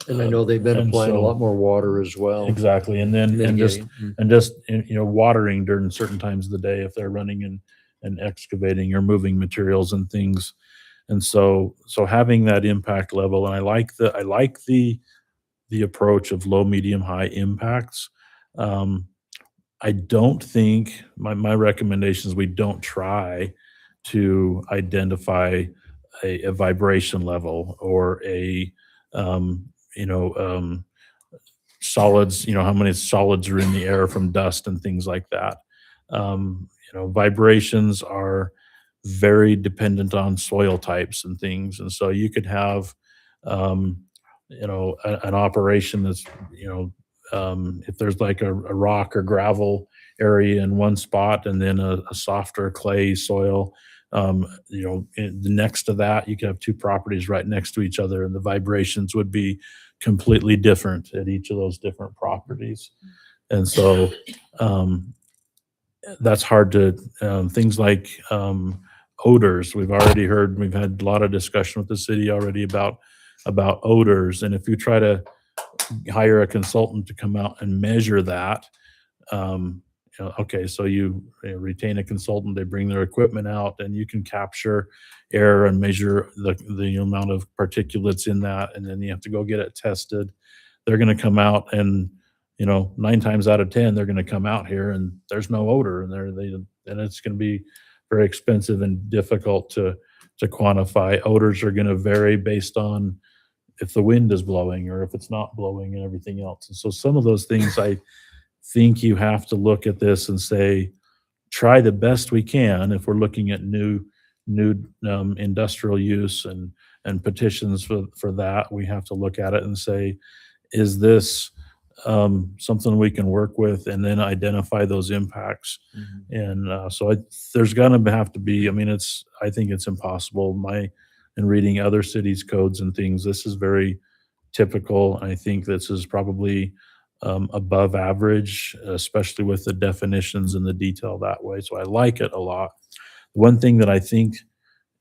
And I know they've been And applying a so- lot more water as well. Exactly, and then mitigating. just watering during certain times of the day if they're running and excavating or moving materials and things. And so having that impact level, and I like the approach of low, medium, high impacts. I don't think my recommendation is we don't try to identify a vibration level or a solids, how many solids are in the air from dust and things like that. Vibrations are very dependent on soil types and things. And so you could have, an operation that's, if there's like a rock or gravel area in one spot and then a softer clay soil, next to that, you could have 2 properties right next to each other and the vibrations would be completely different at each of those different properties. And so that's hard to, things like odors. We've had a lot of discussion with the city already about odors. And if you try to hire a consultant to come out and measure that, okay, so you retain a consultant, they bring their equipment out and you can capture air and measure the amount of particulates in that. And then you have to go get it tested. They're going to come out and, 9 times out of 10, they're going to come out here and there's no odor and and it's going to be very expensive and difficult to quantify. Odors are going to vary based on if the wind is blowing or if it's not blowing and everything else. And so some of those things, I think you have to look at this and say, try the best we can. If we're looking at new industrial use and petitions for that, we have to look at it and say, is this something we can work with, and then identify those impacts. And so there's going to have to be, I think it's impossible. In reading other cities' codes and things, this is very typical. I think this is probably above average, especially with the definitions and the detail that way. So I like it a lot. One thing that I think,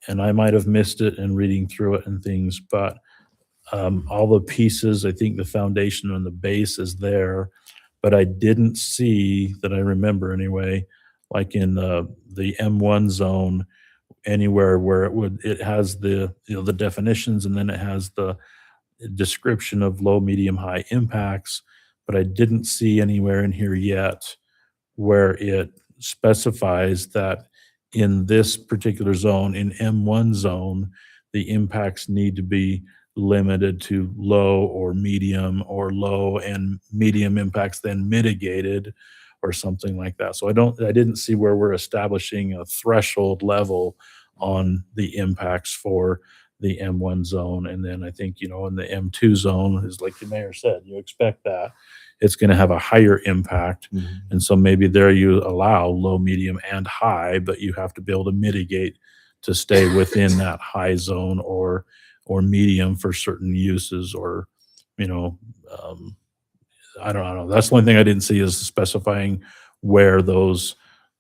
and I might have missed it in reading through it and things, but all the pieces, I think the foundation and the base is there, but I didn't see, that I remember anyway, like in the M1 zone, anywhere where it has the, the definitions, and then it has the description of low, medium, high impacts, but I didn't see anywhere in here yet where it specifies that in this particular zone, in M1 zone, the impacts need to be limited to low or low and medium impacts then mitigated or something like that. So I didn't see where we're establishing a threshold level on the impacts for the M1 zone. And then I think, in the M2 zone, is like the mayor said, you expect that it's going to have a higher impact. And so maybe there you allow low, medium, and high, but you have to be able to mitigate to stay within that high zone or medium for certain uses, or, I don't know. That's the only thing I didn't see, is specifying where those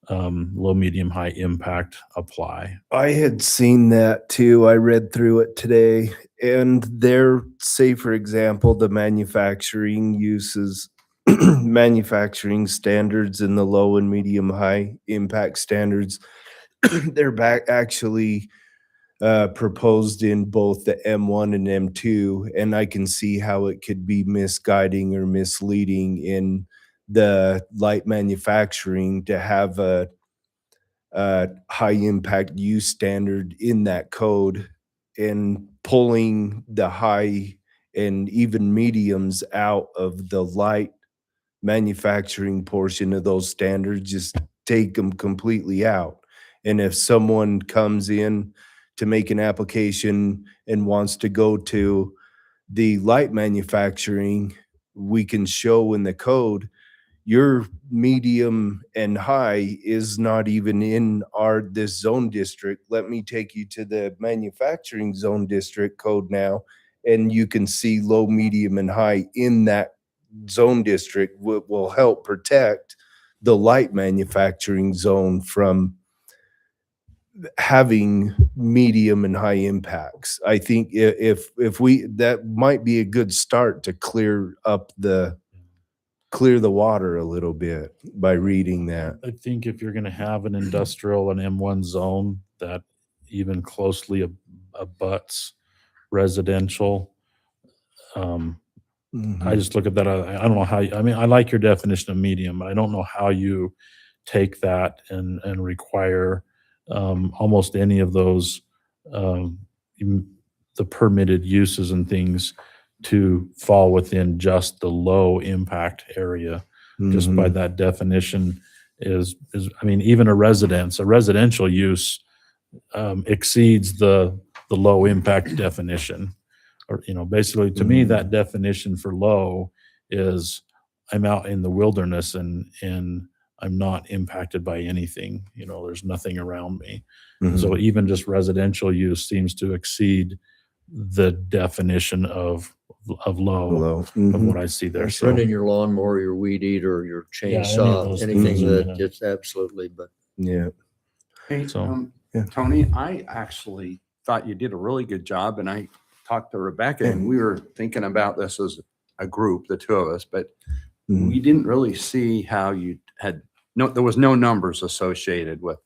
low, medium, high impact apply. I had seen that too. I read through it today, and there, say for example, the manufacturing uses, manufacturing standards and the low and medium high impact standards, they're actually proposed in both the M1 and M2, and I can see how it could be misguiding or misleading in the light manufacturing to have a high impact use standard in that code, and pulling the high and even mediums out of the light manufacturing portion of those standards, just take them completely out. And if someone comes in to make an application and wants to go to the light manufacturing, we can show in the code your medium and high is not even in this zone district. Let me take you to the manufacturing zone district code now, and you can see low, medium, and high in that zone district. Will help protect the light manufacturing zone from having medium and high impacts. I think if we, that might be a good start to clear the water a little bit by reading that. I think if you're going to have an industrial and M1 zone that even closely abuts residential, I just look at that. I don't know how, I like your definition of medium, but I don't know how you take that and require almost any of those, the permitted uses and things to fall within just the low impact area. Just by that definition is even a residential use exceeds the low impact definition. Or, basically to me, that definition for low is I'm out in the wilderness and I'm not impacted by anything. There's nothing around me. So even just residential use seems to exceed the definition of low, of what I see there. So Running your lawnmower, your weed eater, your any of chainsaw, those anything things, that yeah. it's absolutely, but Yeah. Hey, So- Yeah. Tony, I actually thought you did a really good job, and I talked to Rebecca, and we were thinking about this as a group, the two of us, but we didn't really see how you had, there was no numbers associated with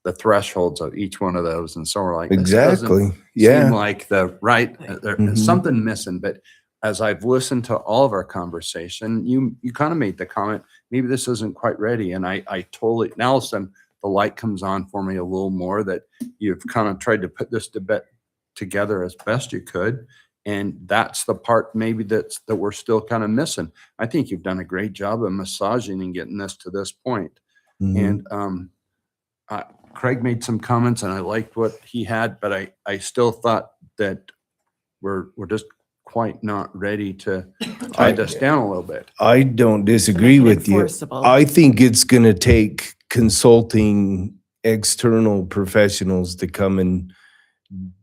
the thresholds of each one of those, and so we're like, this doesn't Exactly. Yeah. seem like the right, there's Mhm. something missing, but as I've listened to all of our conversation, you kind of made the comment, maybe this isn't quite ready. And I totally, now all of a sudden the light comes on for me a little more, that you've kind of tried to put this debate together as best you could. And that's the part maybe that we're still kind of missing. I think you've done a great job of massaging and getting this to this point. And Craig made some comments and I liked what he had, but I still thought that we're just quite not ready to tie this down a little bit. I don't disagree Make it with you. enforceable. I think it's going to take consulting external professionals to come and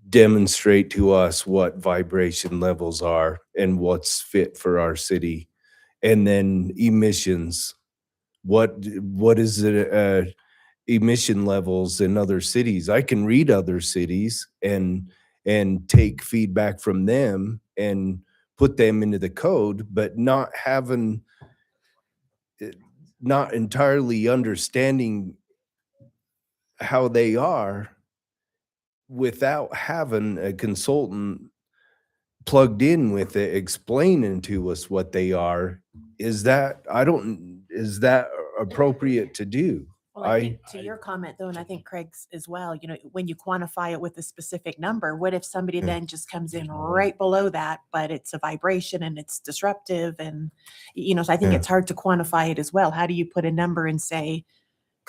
demonstrate to us what vibration levels are and what's fit for our city. And then emissions. What is it, emission levels in other cities? I can read other cities and take feedback from them and put them into the code, but not having, not entirely understanding how they are without having a consultant plugged in with it, explaining to us what they are. Is that appropriate to do? Well, I think to your comment though, and I think Craig's as well, when you quantify it with a specific number, what if somebody then just comes in right below that, but it's a vibration and it's disruptive and, so I think Yeah. it's hard to quantify it as well. How do you put a number and say,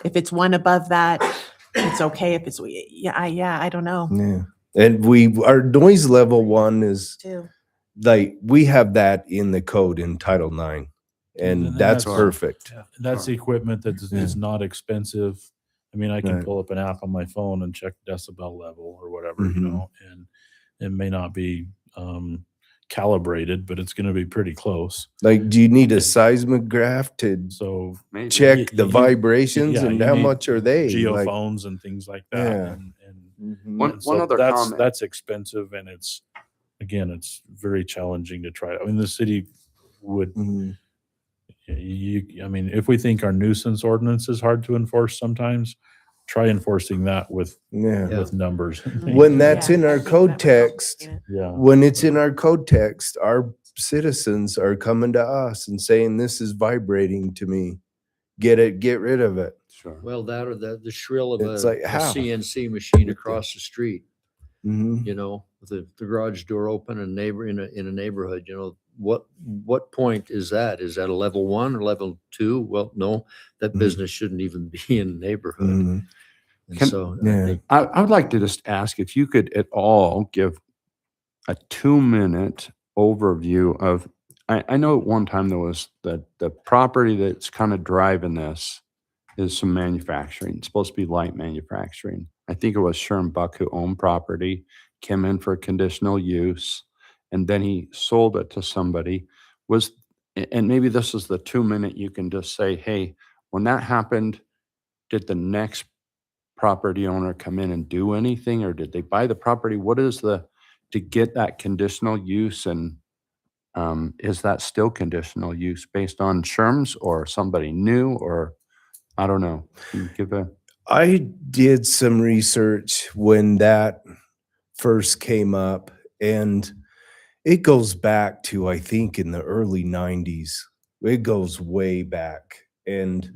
if it's one above that, it's okay. If it's, I don't know Yeah. And our noise level one is too. like, we have that in the code in Title IX, and then that's that's- perfect. That's the equipment that is not expensive. I mean, I can Right. pull up an app on my phone and check decibel level or whatever, Mhm. and it may not be calibrated, but it's going to be pretty close. Like, do you need a seismograph to So Maybe. check the you- vibrations, yeah, and you how need much are they? Like, geophones and things like that. Yeah. And mhm. One so other comment. that's expensive, and it's very challenging to try. I mean, the city would, Mhm. I mean, if we think our nuisance ordinance is hard to enforce sometimes, try enforcing that with Yeah. with numbers. When that's Yeah, in I our think code that would help, text, Yeah. when it's in our code text, our citizens are coming to us and saying, this is vibrating to me. Get rid of it. Sure. Well, that or the shrill of It's a like, how? CNC machine across the street, Mhm. with the garage door open and neighbor in a neighborhood, what point is that? Is that a level 1 or level 2? Well, no, that Mhm. business shouldn't even be in the neighborhood. Mhm. And Can- so I Yeah. think I would like to just ask if you could at all give a 2-minute overview of, I know at one time there was the property that's kind of driving this is some manufacturing. It's supposed to be light manufacturing. I think it was Sherm Buck who owned property, came in for conditional use, and then he sold it to somebody. And maybe this is the 2-minute, you can just say, hey, when that happened, did the next property owner come in and do anything, or did they buy the property? What is to get that conditional use, and is that still conditional use based on Sherm's or somebody new, or I don't know. Can you give a, I did some research when that first came up, and it goes back to, I think, in the early 90s. It goes way back. And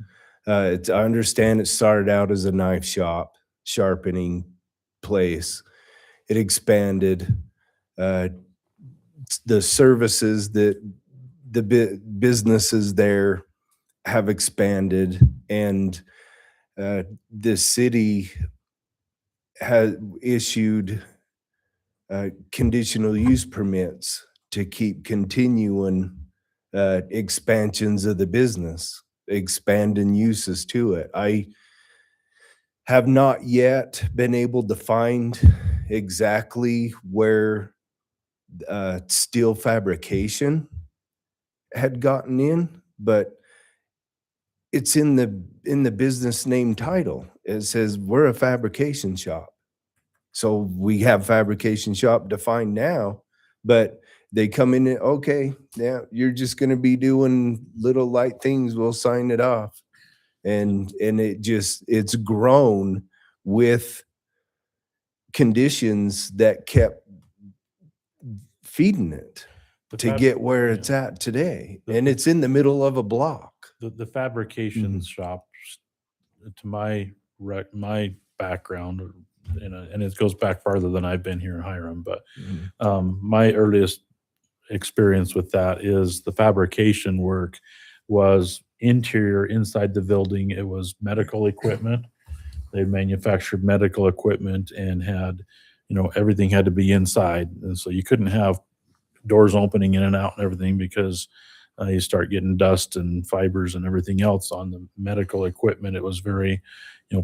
I understand it started out as a knife shop, sharpening place. It expanded. The services that the businesses there have expanded, and the city has issued conditional use permits to keep continuing expansions of the business, expanding uses to it. I have not yet been able to find exactly where steel fabrication had gotten in, but it's in the business name title. It says we're a fabrication shop. So we have fabrication shop defined now, but they come in and, okay, yeah, you're just going to be doing little light things. We'll sign it off. And it's grown with conditions that kept feeding it The to fab- get where yeah. it's at today. The- And it's in the middle of a block. The fabrication shops, to my background, and it goes back farther than I've been here in Hiram, but my earliest experience with that is the fabrication work was interior inside the building. It was medical equipment. They manufactured medical equipment and had, everything had to be inside. And so you couldn't have doors opening in and out and everything because you start getting dust and fibers and everything else on the medical equipment. It was very,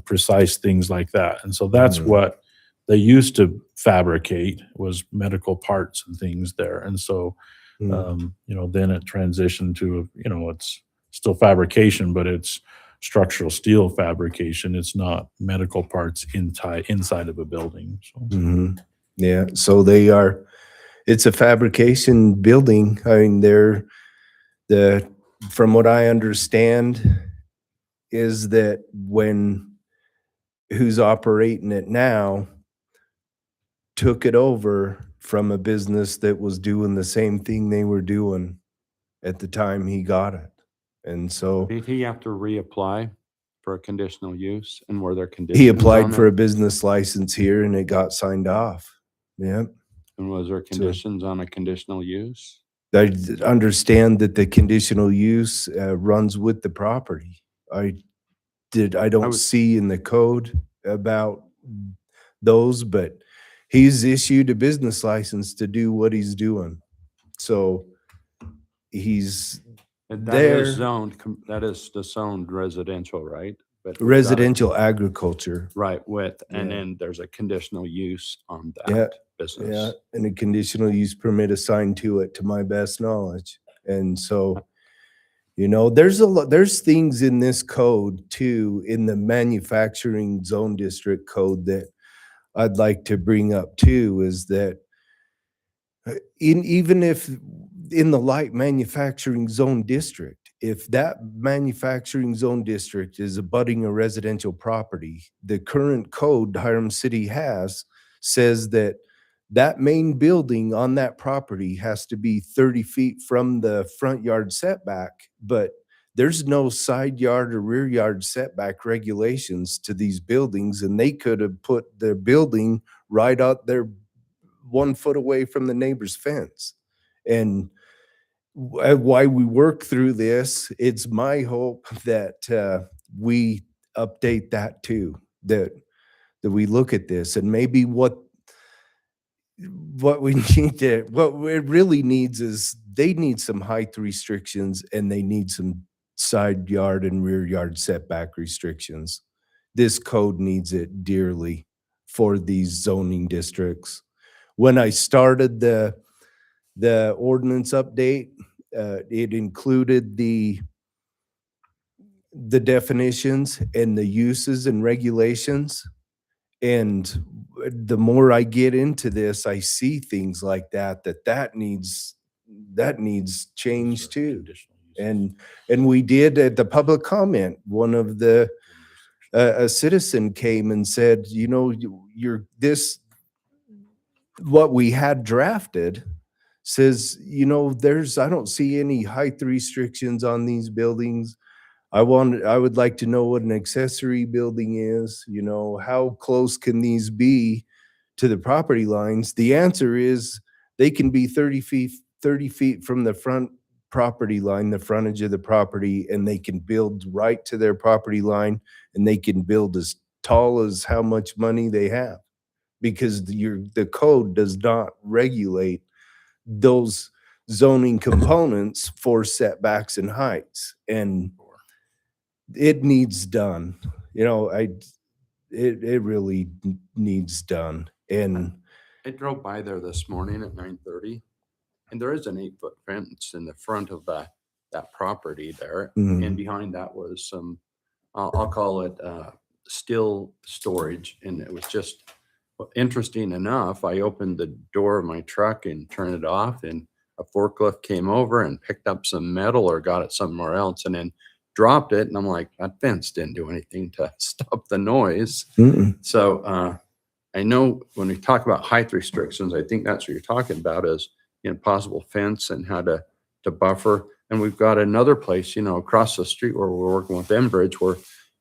precise things like that. And so that's what they used to fabricate, was medical parts and things there. And so Then it transitioned to, it's still fabrication, but it's structural steel fabrication. It's not medical parts inside of a building. So Mhm. Yeah, so it's a fabrication building. I mean, from what I understand is that who's operating it now took it over from a business that was doing the same thing they were doing at the time he got it. And so Did he have to reapply for a conditional use, and were there conditions he on applied for it? a business license here and it got signed off. Yeah. And was there conditions on a conditional use? I understand that the conditional use runs with the property. I don't was- see in the code about those, but he's issued a business license to do what he's doing. So he's And there. that is the zoned residential, right? But we've got it- residential agriculture. Right, and Yeah. then there's a conditional use on Yeah, that Yeah, business. and a conditional use permit assigned to it, to my best knowledge. And so, there's things in this code too, in the manufacturing zone district code that I'd like to bring up too, is that even if in the light manufacturing zone district, if that manufacturing zone district is abutting a residential property, the current code Hiram City has says that that main building on that property has to be 30 feet from the front yard setback, but there's no side yard or rear yard setback regulations to these buildings, and they could have put their building right out there 1 foot away from the neighbor's fence. And why we work through this, it's my hope that we update that too, that we look at this, and maybe what it really needs is they need some height restrictions and they need some side yard and rear yard setback restrictions. This code needs it dearly for these zoning districts. When I started the ordinance update, it included the definitions and the uses and regulations. And the more I get into this, I see things like that needs change too. And we did at the public comment, one of a citizen came and said, what we had drafted says, I don't see any height restrictions on these buildings. I would like to know what an accessory building is, how close can these be to the property lines? The answer is they can be 30 feet from the front property line, the frontage of the property, and they can build right to their property line, and they can build as tall as how much money they have, because the code does not regulate those zoning components for setbacks and heights. And it needs done. It really needs done. And I drove by there this morning at 9:30, and there is an 8-foot fence in the front of that property there. Mhm. And behind that was some, I'll call it steel storage. And it was just interesting enough. I opened the door of my truck and turned it off, and a forklift came over and picked up some metal or got it somewhere else and then dropped it. And I'm like, that fence didn't do anything to stop the noise. Mm-mm. So I know when we talk about height restrictions, I think that's what you're talking about is, possible fence and how to buffer. And we've got another place, across the street where we're working with Enbridge where,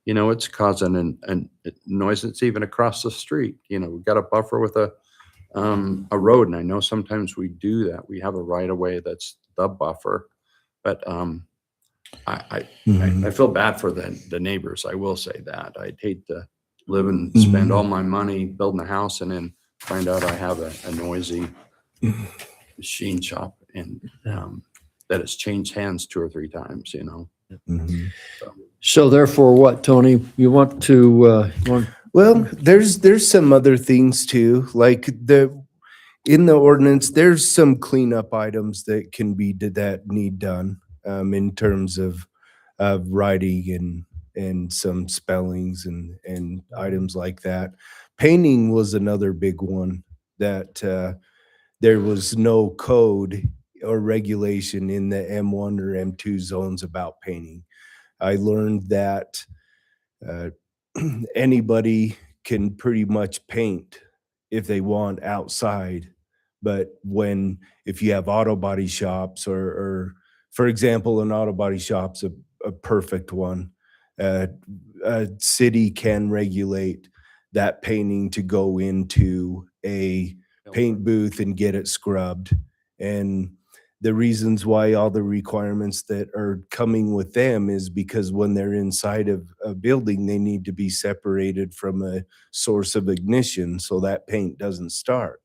it's causing a noise that's even across the street. We've got a buffer with a road. And I know sometimes we do that. We have a right of way that's the buffer, but I feel bad for the neighbors. I will say that. I'd hate to live and spend all my money building a house and then find out I have a noisy machine shop and that has changed hands 2 or 3 times, Mhm. So therefore what, Tony? You want to, Well, there's some other things too, like in the ordinance, there's some cleanup items that can be, that need done, in terms of writing and some spellings and items like that. Painting was another big one that, there was no code or regulation in the M1 or M2 zones about painting. I learned that, anybody can pretty much paint if they want outside. But if you have auto body shops or for example, an auto body shop's a perfect one. A city can regulate that painting to go into a paint booth and get it scrubbed. And the reasons why all the requirements that are coming with them is because when they're inside of a building, they need to be separated from a source of ignition so that paint doesn't start.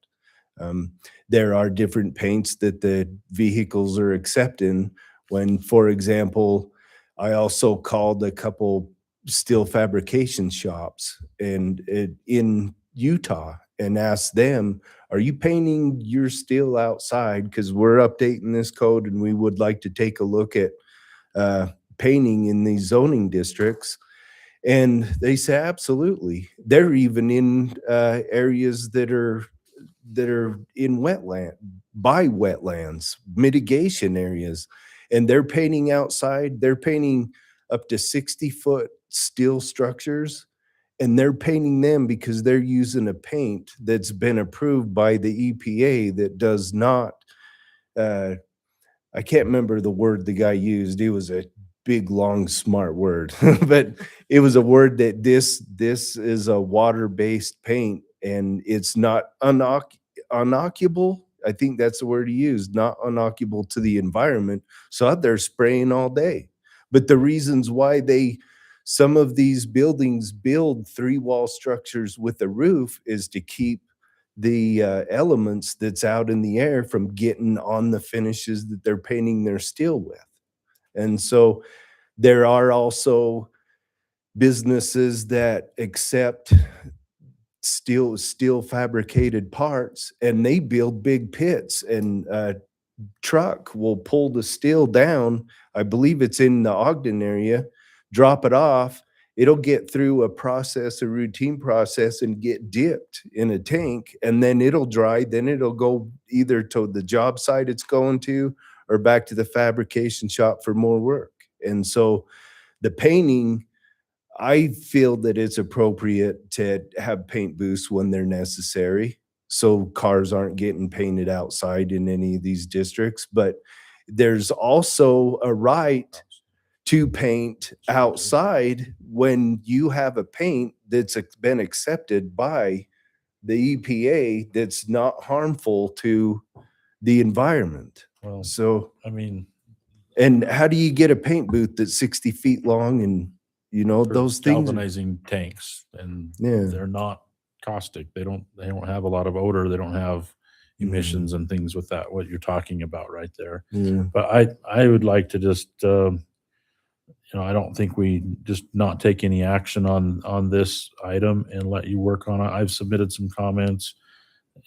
There are different paints that the vehicles are accepting when, for example, I also called a couple steel fabrication shops in Utah and asked them, are you painting your steel outside? Because we're updating this code and we would like to take a look at painting in these zoning districts. And they say, absolutely. They're even in areas that are in wetlands, mitigation areas. And they're painting outside. They're painting up to 60-foot steel structures. And they're painting them because they're using a paint that's been approved by the EPA that does not, I can't remember the word the guy used. It was a big, long, smart word, but it was a word that this is a water-based paint and it's not unoccupable. I think that's the word he used, not unoccupable to the environment. So out there spraying all day. But the reasons why some of these buildings build 3-wall structures with a roof is to keep the elements that's out in the air from getting on the finishes that they're painting their steel with. And so there are also businesses that accept steel fabricated parts and they build big pits, and a truck will pull the steel down. I believe it's in the Ogden area, drop it off. It'll get through a routine process and get dipped in a tank, and then it'll dry. Then it'll go either to the job site it's going to or back to the fabrication shop for more work. And so the painting, I feel that it's appropriate to have paint booths when they're necessary, so cars aren't getting painted outside in any of these districts. But there's also a right to paint outside when you have a paint that's been accepted by the EPA that's not harmful to the environment. Well, So, I mean, and how do you get a paint booth that's 60 feet long and, for those things? galvanizing tanks, and Yeah. they're not caustic. They don't have a lot of odor. They don't have emissions and things with that, what you're talking about right there. Yeah. But I would like to just, I don't think we just not take any action on this item and let you work on it. I've submitted some comments.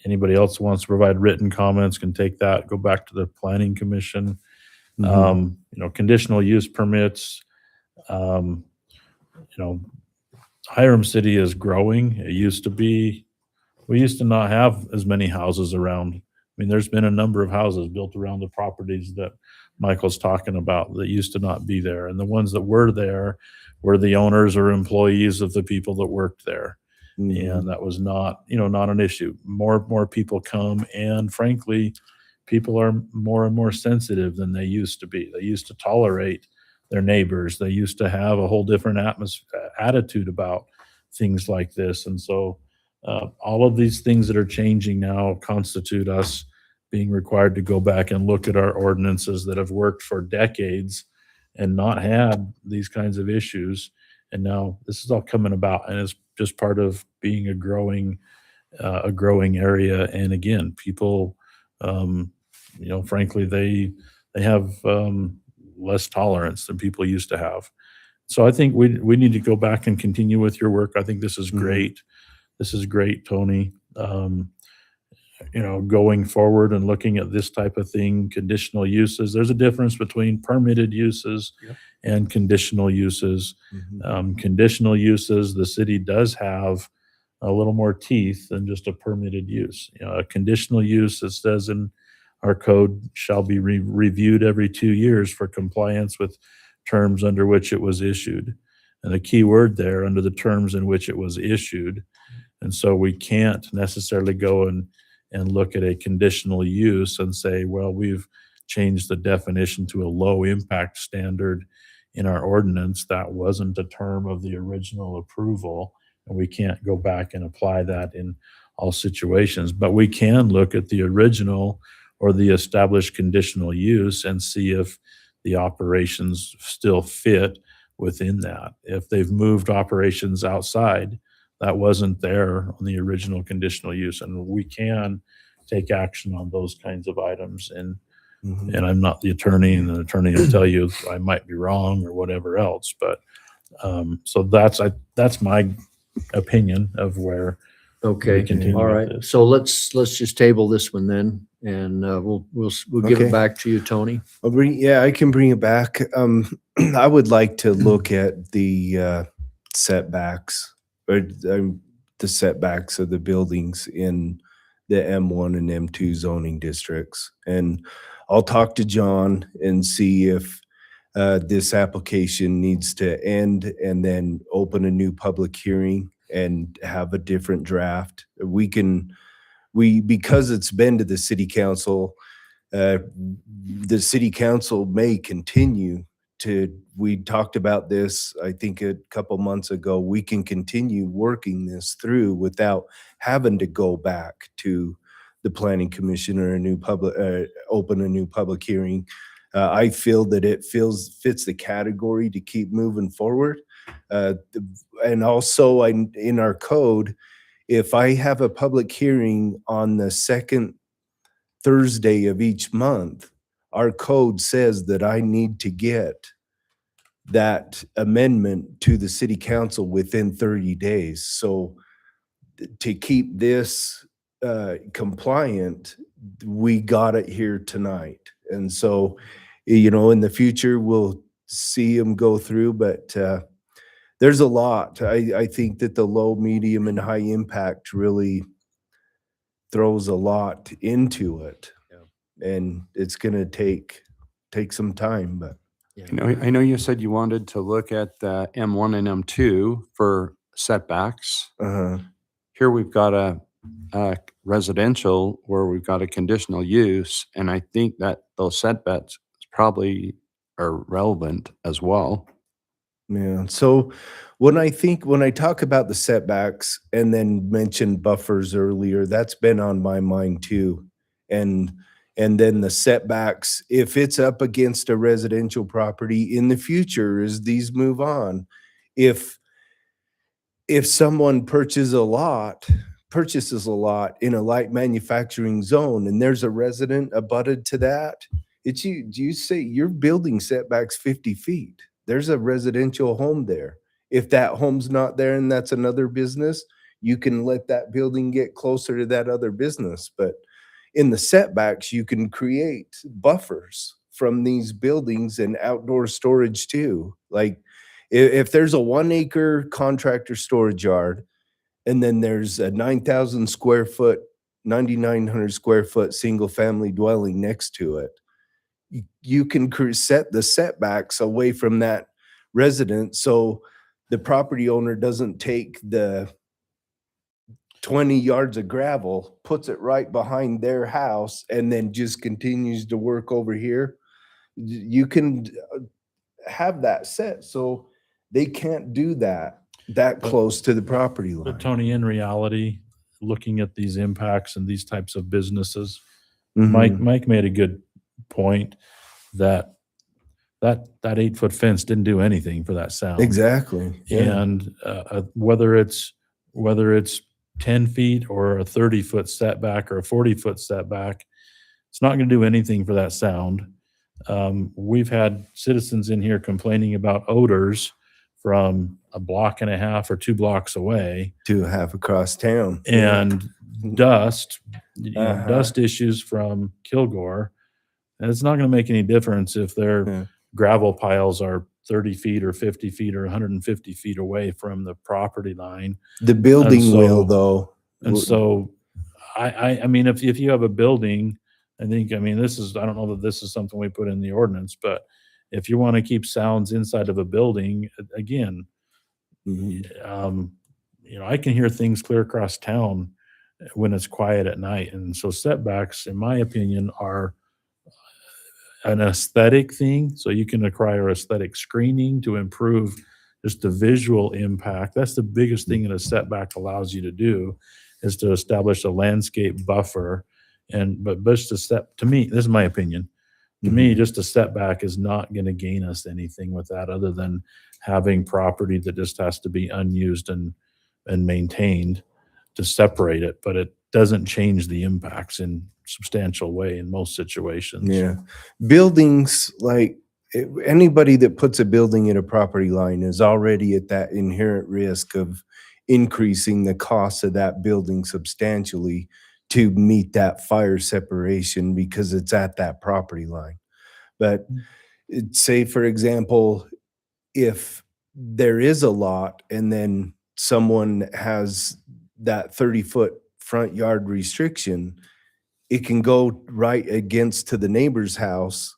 Anybody else who wants to provide written comments can take that, go back to the planning commission. Conditional use permits, Hiram City is growing. We used to not have as many houses around. I mean, there's been a number of houses built around the properties that Michael's talking about that used to not be there. And the ones that were there were the owners or employees of the people that worked there. And that was not an issue. More people come, and frankly, people are more and more sensitive than they used to be. They used to tolerate their neighbors. They used to have a whole different attitude about things like this. And so all of these things that are changing now constitute us being required to go back and look at our ordinances that have worked for decades and not had these kinds of issues. And now this is all coming about, and it's just part of being a growing area. And again, people, frankly, they have less tolerance than people used to have. So I think we need to go back and continue with your work. I think this is great. This is great, Tony. going forward and looking at this type of thing, conditional uses, there's a difference between permitted uses Yep. and conditional uses. Mhm. Conditional uses, the city does have a little more teeth than just a permitted use. A conditional use, it says in our code, shall be reviewed every 2 years for compliance with terms under which it was issued. And the key word there, under the terms in which it was issued. And so we can't necessarily go and look at a conditional use and say, well, we've changed the definition to a low impact standard in our ordinance. That wasn't a term of the original approval, and we can't go back and apply that in all situations. But we can look at the original or the established conditional use and see if the operations still fit within that. If they've moved operations outside, that wasn't there on the original conditional use, and we can take action on those kinds of items. And Mhm. I'm not the attorney, and the attorney will tell you I might be wrong or whatever else. But so that's my opinion of where. Okay, We continue all with right. this. So let's just table this one then, and we'll give Okay. it back to you, Tony. I can bring it back. I would like to look at the setbacks or the setbacks of the buildings in the M1 and M2 zoning districts. And I'll talk to John and see if this application needs to end and then open a new public hearing and have a different draft. Because it's been to the city council, the city council may continue we talked about this, I think a couple months ago, we can continue working this through without having to go back to the planning commission or open a new public hearing. I feel that it fits the category to keep moving forward. And also in our code, if I have a public hearing on the second Thursday of each month, our code says that I need to get that amendment to the city council within 30 days. So to keep this compliant, we got it here tonight. And so, in the future, we'll see them go through, but there's a lot. I think that the low, medium, and high impact really throws a lot into it. And it's going to take some time, but I know you said you wanted to look at the M1 and M2 for setbacks. Here we've got a residential where we've got a conditional use, and I think that those setbacks probably are relevant as well. yeah. So when I talk about the setbacks and then mention buffers earlier, that's been on my mind too. And then the setbacks, if it's up against a residential property in the future, as these move on, if someone purchases a lot in a light manufacturing zone and there's a resident abutted to that, you say your building setback's 50 feet. There's a residential home there. If that home's not there and that's another business, you can let that building get closer to that other business. But in the setbacks, you can create buffers from these buildings and outdoor storage too. Like if there's a 1 acre contractor storage yard, and then there's a 9,000 square foot, 9,900 square foot single family dwelling next to it, you can set the setbacks away from that resident. So the property owner doesn't take the 20 yards of gravel, puts it right behind their house, and then just continues to work over here. You can have that set so they can't do that close to the property line. But Tony, in reality, looking at these impacts and these types of businesses, Mhm. Mike made a good point that 8-foot fence didn't do anything for that sound. Exactly. Yeah. And whether it's 10 feet or a 30-foot setback or a 40-foot setback, it's not going to do anything for that sound. We've had citizens in here complaining about odors from a block and a half or 2 blocks away, To half across town. and dust Uh-huh. dust issues from Kilgore. And it's not going to make any difference if their Yeah. gravel piles are 30 feet or 50 feet or 150 feet away from the property line. The building will so- though. And so I mean, if you have a building, I think, I mean, I don't know that this is something we put in the ordinance, but if you want to keep sounds inside of a building, again, Mhm. I can hear things clear across town when it's quiet at night. And so setbacks, in my opinion, are an aesthetic thing. So you can acquire aesthetic screening to improve just the visual impact. That's the biggest thing that a setback allows you to do, is to establish a landscape buffer. But just a step, to me, this is my opinion. To me, just a setback is not going to gain us anything with that, other than having property that just has to be unused and maintained to separate it. But it doesn't change the impacts in substantial way in most situations. Yeah. Buildings, like anybody that puts a building at a property line is already at that inherent risk of increasing the cost of that building substantially to meet that fire separation because it's at that property line. But say, for example, if there is a lot and then someone has that 30-foot front yard restriction, it can go right against to the neighbor's house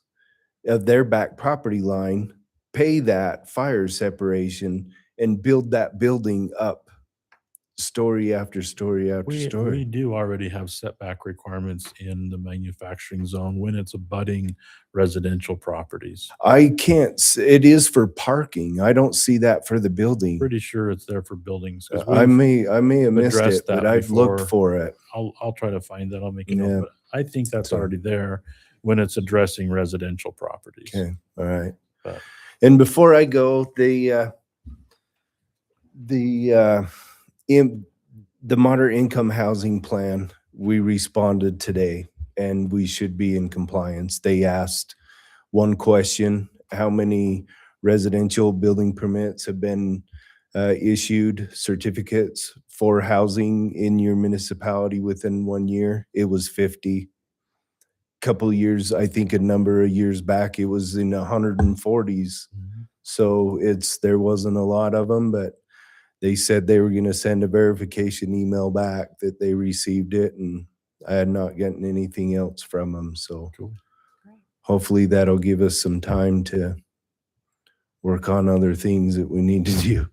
of their back property line, pay that fire separation, and build that building up story after story after We story. do already have setback requirements in the manufacturing zone when it's abutting residential properties. I can't, it is for parking. I don't see that for the building. Pretty sure it's there for buildings. 'Cause I we've- may have missed addressed it, but that I've looked before. for it. I'll try to find that. I'll make a Yeah. note, but I think that's So- already there when it's addressing residential properties. Okay, all right. But- And before I go, the moderate income housing plan, we responded today and we should be in compliance. They asked one question: how many residential building permits have been issued, certificates for housing in your municipality within 1 year? It was 50. Couple years, I think a number of years back, it was in the 140s. So there wasn't a lot of them, but they said they were going to send a verification email back that they received it, and I had not gotten anything else from them. So Cool. hopefully that'll give us some time to work on other things that we need to do.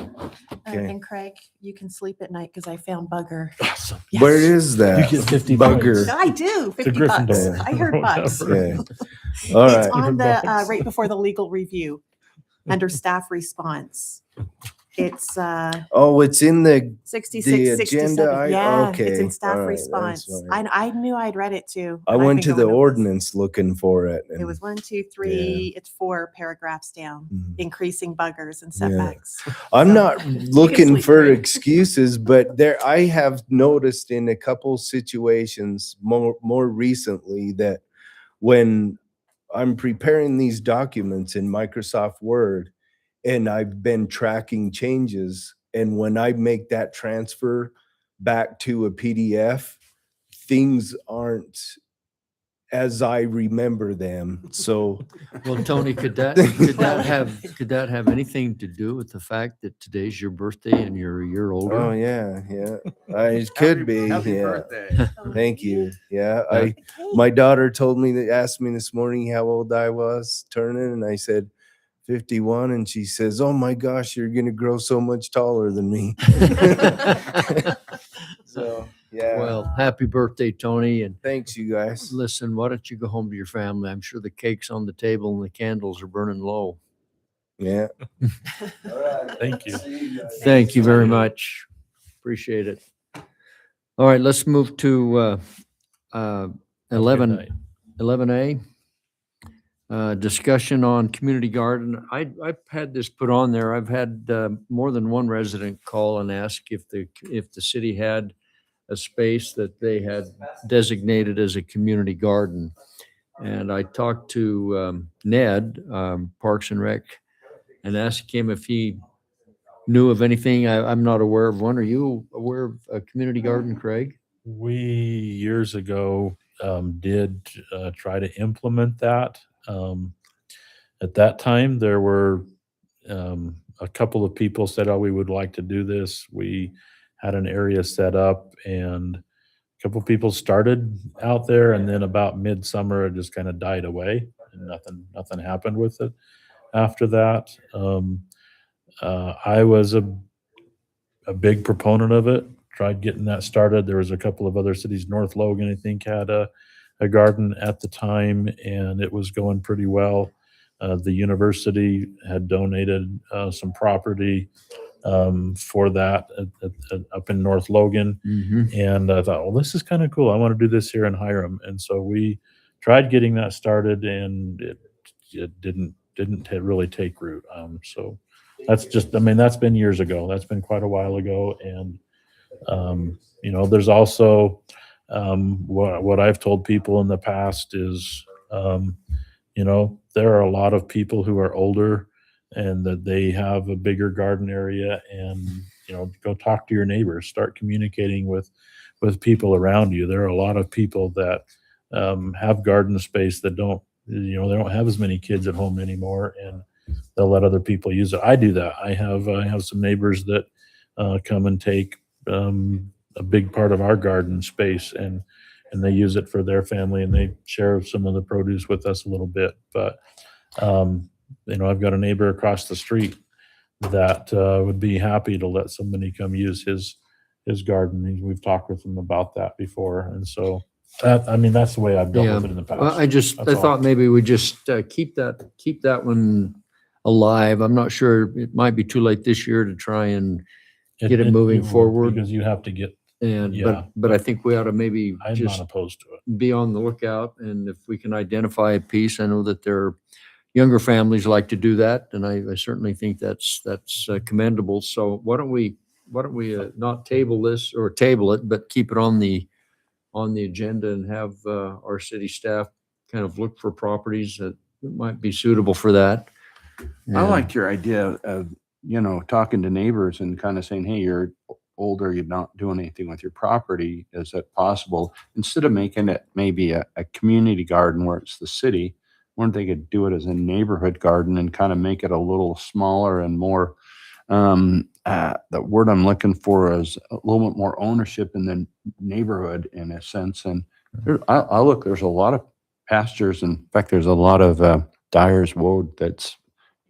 Okay. And Craig, you can sleep at night because I found Bugger. Awesome. Yes. Where is that? You get 50 Bugger. bucks. I do, 50 Gryffindor bucks. I heard or bucks. whatever. Okay. All It's right. on the, Bucks. right before the legal review, under staff response. It's Oh, it's in the 66, agenda 67. Yeah, it's okay, in staff all right, that's response. fine. I knew I'd read it too. I and I've went been to the going over this. ordinance looking for it. It was 1, 2, 3, it's 4 paragraphs down, Mhm. increasing buggers and Yeah. setbacks. I'm So, not looking sleep for great. excuses, but I have noticed in a couple situations more recently that when I'm preparing these documents in Microsoft Word and I've been tracking changes, and when I make that transfer back to a PDF, things aren't as I remember them. So Well, Tony, could that have anything to do with the fact that today's your birthday and you're a year older? oh yeah, it could be. Happy Yeah. birthday. Thank you. Yeah, Yeah. my daughter told me that asked me this morning how old I was turning, and I said 51, and she says, "Oh my gosh, you're gonna grow so much taller than me." So yeah. Well, happy birthday, Tony, and Thanks, you guys. listen, why don't you go home to your family? I'm sure the cake's on the table and the candles are burning low. Yeah. Thank you. Thank you very much. Appreciate it. All right, let's move to 11A. Discussion on community garden. I've had this put on there. I've had more than one resident call and ask if the city had a space that they had designated as a community garden. And I talked to Ned, Parks and Rec, and asked him if he knew of anything. I'm not aware of one. Are you aware of a community garden, Craig? We years ago did try to implement that. At that time, there were a couple of people said, "Oh, we would like to do this." We had an area set up, and a couple people started out there, and then about midsummer, it just kind of died away, and nothing happened with it after that. I was a big proponent of it. Tried getting that started. There was a couple of other cities. North Logan, I think, had a garden at the time, and it was going pretty well. The university had donated some property for that up in North Logan, and I thought, well, this is kind of cool. I want to do this here in Hiram, and so we tried getting that started, and it didn't really take root. So that's just, I mean, that's been years ago. That's been quite a while ago, and you know, there's also what I've told people in the past is, you know, there are a lot of people who are older and that they have a bigger garden area, and you know, go talk to your neighbors, start communicating with people around you. There are a lot of people that have garden space that don't, you know, they don't have as many kids at home anymore, and they'll let other people use it. I do that. I have some neighbors that come and take a big part of our garden space, and they use it for their family, and they share some of the produce with us a little bit. But you know, I've got a neighbor across the street that would be happy to let somebody come use his garden. We've talked with him about that before, and so I mean, that's the way I've dealt Yeah. with it in the past. Well, I That's all. thought maybe we just keep that one alive. I'm not sure, it might be too late this year to try and get it moving will, forward. because you have to get. And, Yeah, but I think we ought to maybe I'm just not opposed to it. be on the lookout, and if we can identify a piece, I know that there are younger families like to do that, and I certainly think that's commendable. So why don't we not table this, or table it, but keep it on the agenda, and have our city staff kind of look for properties that might be suitable for that. I And- liked your idea of, you know, talking to neighbors and kind of saying, hey, you're older, you're not doing anything with your property. Is it possible, instead of making it maybe a community garden where it's the city, wouldn't they could do it as a neighborhood garden and kind of make it a little smaller and more, the word I'm looking for is a little bit more ownership in the neighborhood in a sense. And I look, there's a lot of pastures. In fact, there's a lot of Dyer's Wood that's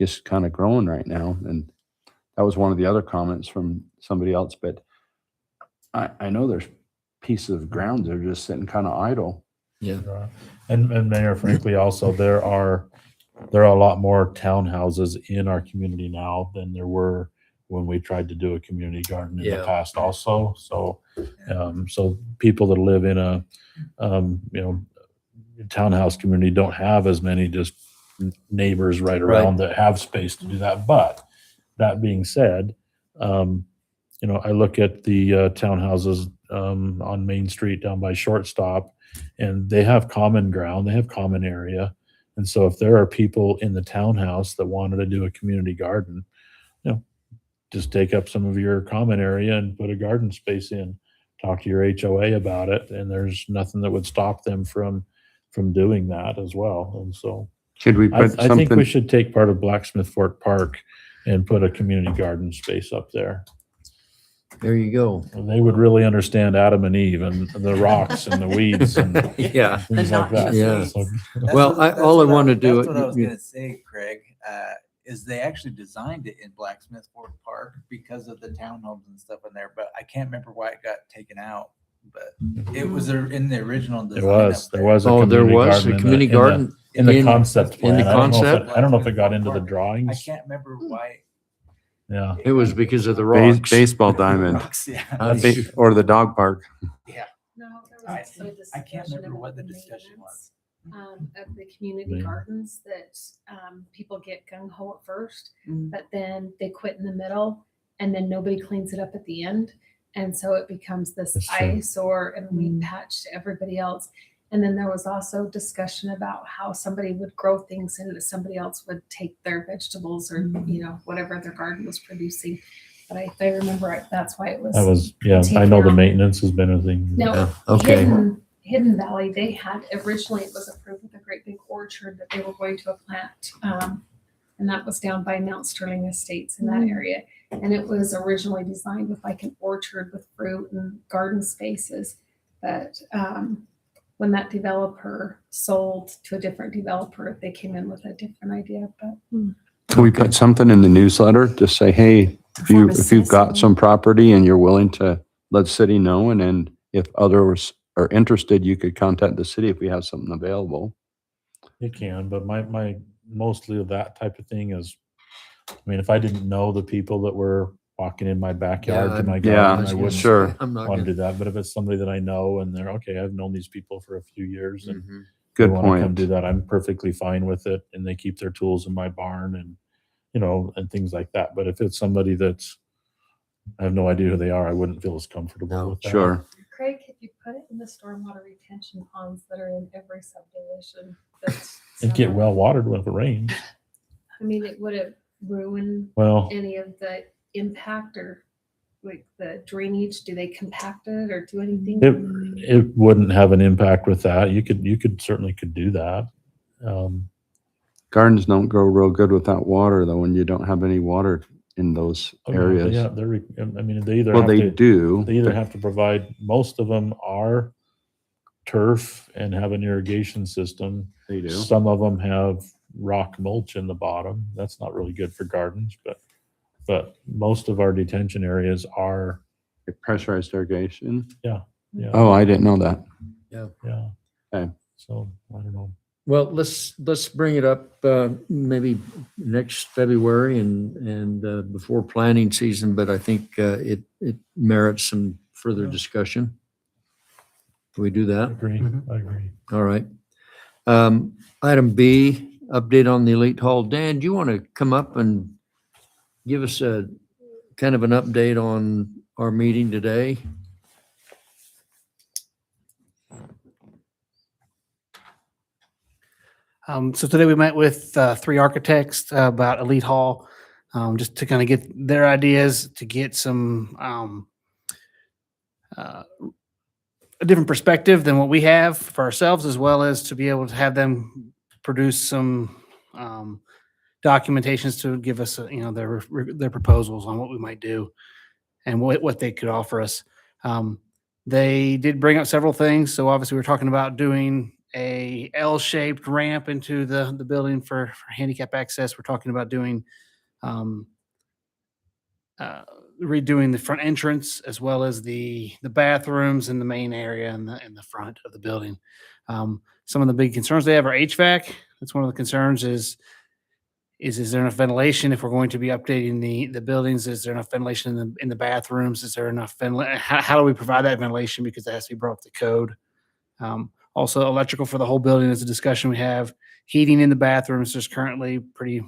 just kind of growing right now. And that was one of the other comments from somebody else, but I know there's pieces of ground that are just sitting kind of idle. Yeah. And Mayor, frankly, also there are a lot more townhouses in our community now than there were when we tried to do a community garden in Yeah. the past also. So, so people that live in a, you know, townhouse community don't have as many just neighbors right around that have space to do that. But that being said, you know, I look at the townhouses on Main Street down by Shortstop, and they have common ground, they have common area. And so if there are people in the townhouse that wanted to do a community garden, you know, just take up some of your common area and put a garden space in, talk to your HOA about it, and there's nothing that would stop them from doing that as well. And so Should we I put think we something, should take part of Blacksmith Fork Park and put a community garden space up there. There you go. They would really understand Adam and Eve and the rocks and the weeds and Yeah. things like that. Yeah. So, Well, all I want to do. That's what I was gonna say, Craig, is they actually designed it in Blacksmith Fork Park because of the townhomes and stuff in there, but I can't remember why it got taken out. But it was in the original design. there was a Oh, there community was garden a in community the, garden in the concept plan. in the I don't know if concept? I don't know if it got into the I drawings. can't remember why. Yeah. It was because of the rocks. baseball diamond Rocks, yeah. or the dog park? No, there I- was also I can't discussion remember what about the the discussion was. maintenance, of the community Maybe. gardens that, people get gung ho at first, Mm. but then they quit in the middle, and then nobody cleans it up at the end. And so it becomes this That's true. eyesore and weed patch to everybody else. And then there was also discussion about how somebody would grow things and somebody else would take their vegetables or, you know, whatever their garden was producing But if I remember right, that's why it was. That was, yeah, I know the maintenance has been a thing. No, Yeah, okay. Hidden Valley, they had, originally it was approved with a great big orchard that they were going to plant. And that was down by Mount Sterling Estates in that area. And it was originally designed with like an orchard with fruit and garden spaces. But when that developer sold to a different developer, they came in with a different idea. But Can we put something in the newsletter to say, hey, Perform if you've got assessment. some property and you're willing to let the city know, and then if others are interested, you could contact the city if we have something available. It can, but my mostly of that type of thing is, I mean, if I didn't know the people that were walking in my backyard to my Yeah, garden, I wouldn't sure. I'm not want to gonna, do that. But if it's somebody that I know and they're okay, I've known these people for a few years and they Good want to come point. do that, I'm perfectly fine with it. And they keep their tools in my barn and, you know, and things like that. But if it's somebody that's, I have no idea who they are, I wouldn't feel as comfortable No, with that. Sure. Craig, could you put it in the stormwater retention ponds that are in every subdivision? That's And get summer? well watered when it rains. I mean, it would have ruined Well, any of the impact or like the drainage. Do they compact it or do anything? it wouldn't have an impact with that. You could certainly could do that. Gardens don't grow real good without water, though, when you don't have any water in those Oh, yeah, areas. Yeah, I mean, they either Well, have they to, do. they either but have to provide, most of them are turf and have an irrigation system. They do. Some of them have rock mulch in the bottom. That's not really good for gardens, but most of our detention areas are, Pressurized irrigation. yeah. Oh, I didn't know that. Yeah. Okay. So, I don't know. well, let's bring it up, maybe next February and before planting season, but I think, it merits some further Yeah. discussion. Can we do I that? agree, I agree. All right. Item B, update on the Elite Hall. Dan, do you want to come up and give us a kind of an update on our meeting today? So today we met with 3 architects about Elite Hall, just to kind of get their ideas, to get some a different perspective than what we have for ourselves, as well as to be able to have them produce some documentations to give us, their proposals on what we might do and what they could offer us. They did bring up several things. So obviously we're talking about doing a L-shaped ramp into the building for handicap access. We're talking about doing redoing the front entrance as well as the bathrooms in the main area in the front of the building. Some of the big concerns they have are HVAC. That's one of the concerns is there enough ventilation if we're going to be updating the buildings? Is there enough ventilation in the bathrooms? Is there enough how do we provide that ventilation, because that has to be brought up to code? Also, electrical for the whole building is a discussion we have. Heating in the bathrooms, there's currently pretty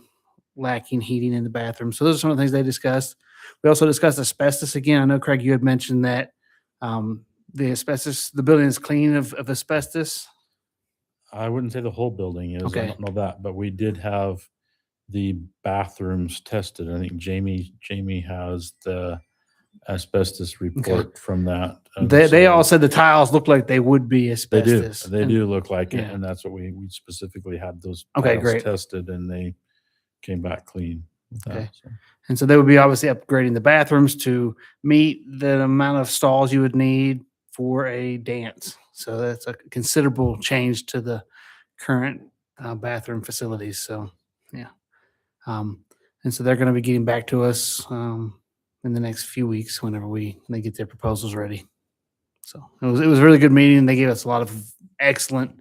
lacking heating in the bathroom. So those are some of the things they discussed. We also discussed asbestos again. I know, Craig, you had mentioned that the building is clean of asbestos. I wouldn't say the whole building is, I Okay. don't know that, but we did have the bathrooms tested. I think Jamie has the asbestos report from that. They so all said the tiles look like they would be They asbestos. do, they do look like it, Yeah. and that's what we specifically had those Okay, tiles great. tested, and they came back clean with that, Okay. so. And so they would be obviously upgrading the bathrooms to meet the amount of stalls you would need for a dance. So that's a considerable change to the current bathroom facilities. So, yeah. And so they're going to be getting back to us in the next few weeks whenever they get their proposals ready. So it was a really good meeting. They gave us a lot of excellent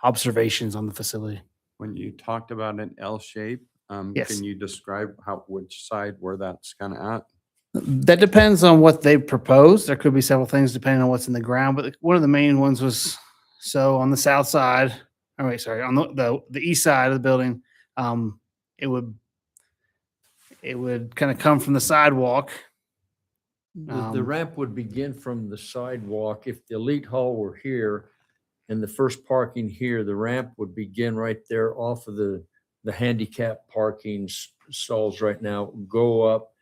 observations on the facility. When you talked about an L shape, Yes. can you describe which side where that's kind of at? That depends on what they propose. There could be several things depending on what's in the ground, but one of the main ones was, so on the south side, on the east side of the building, it would kind of come from the sidewalk. The ramp would begin from the sidewalk. If the Elite Hall were here and the first parking here, the ramp would begin right there off of the handicap parking stalls right now, go up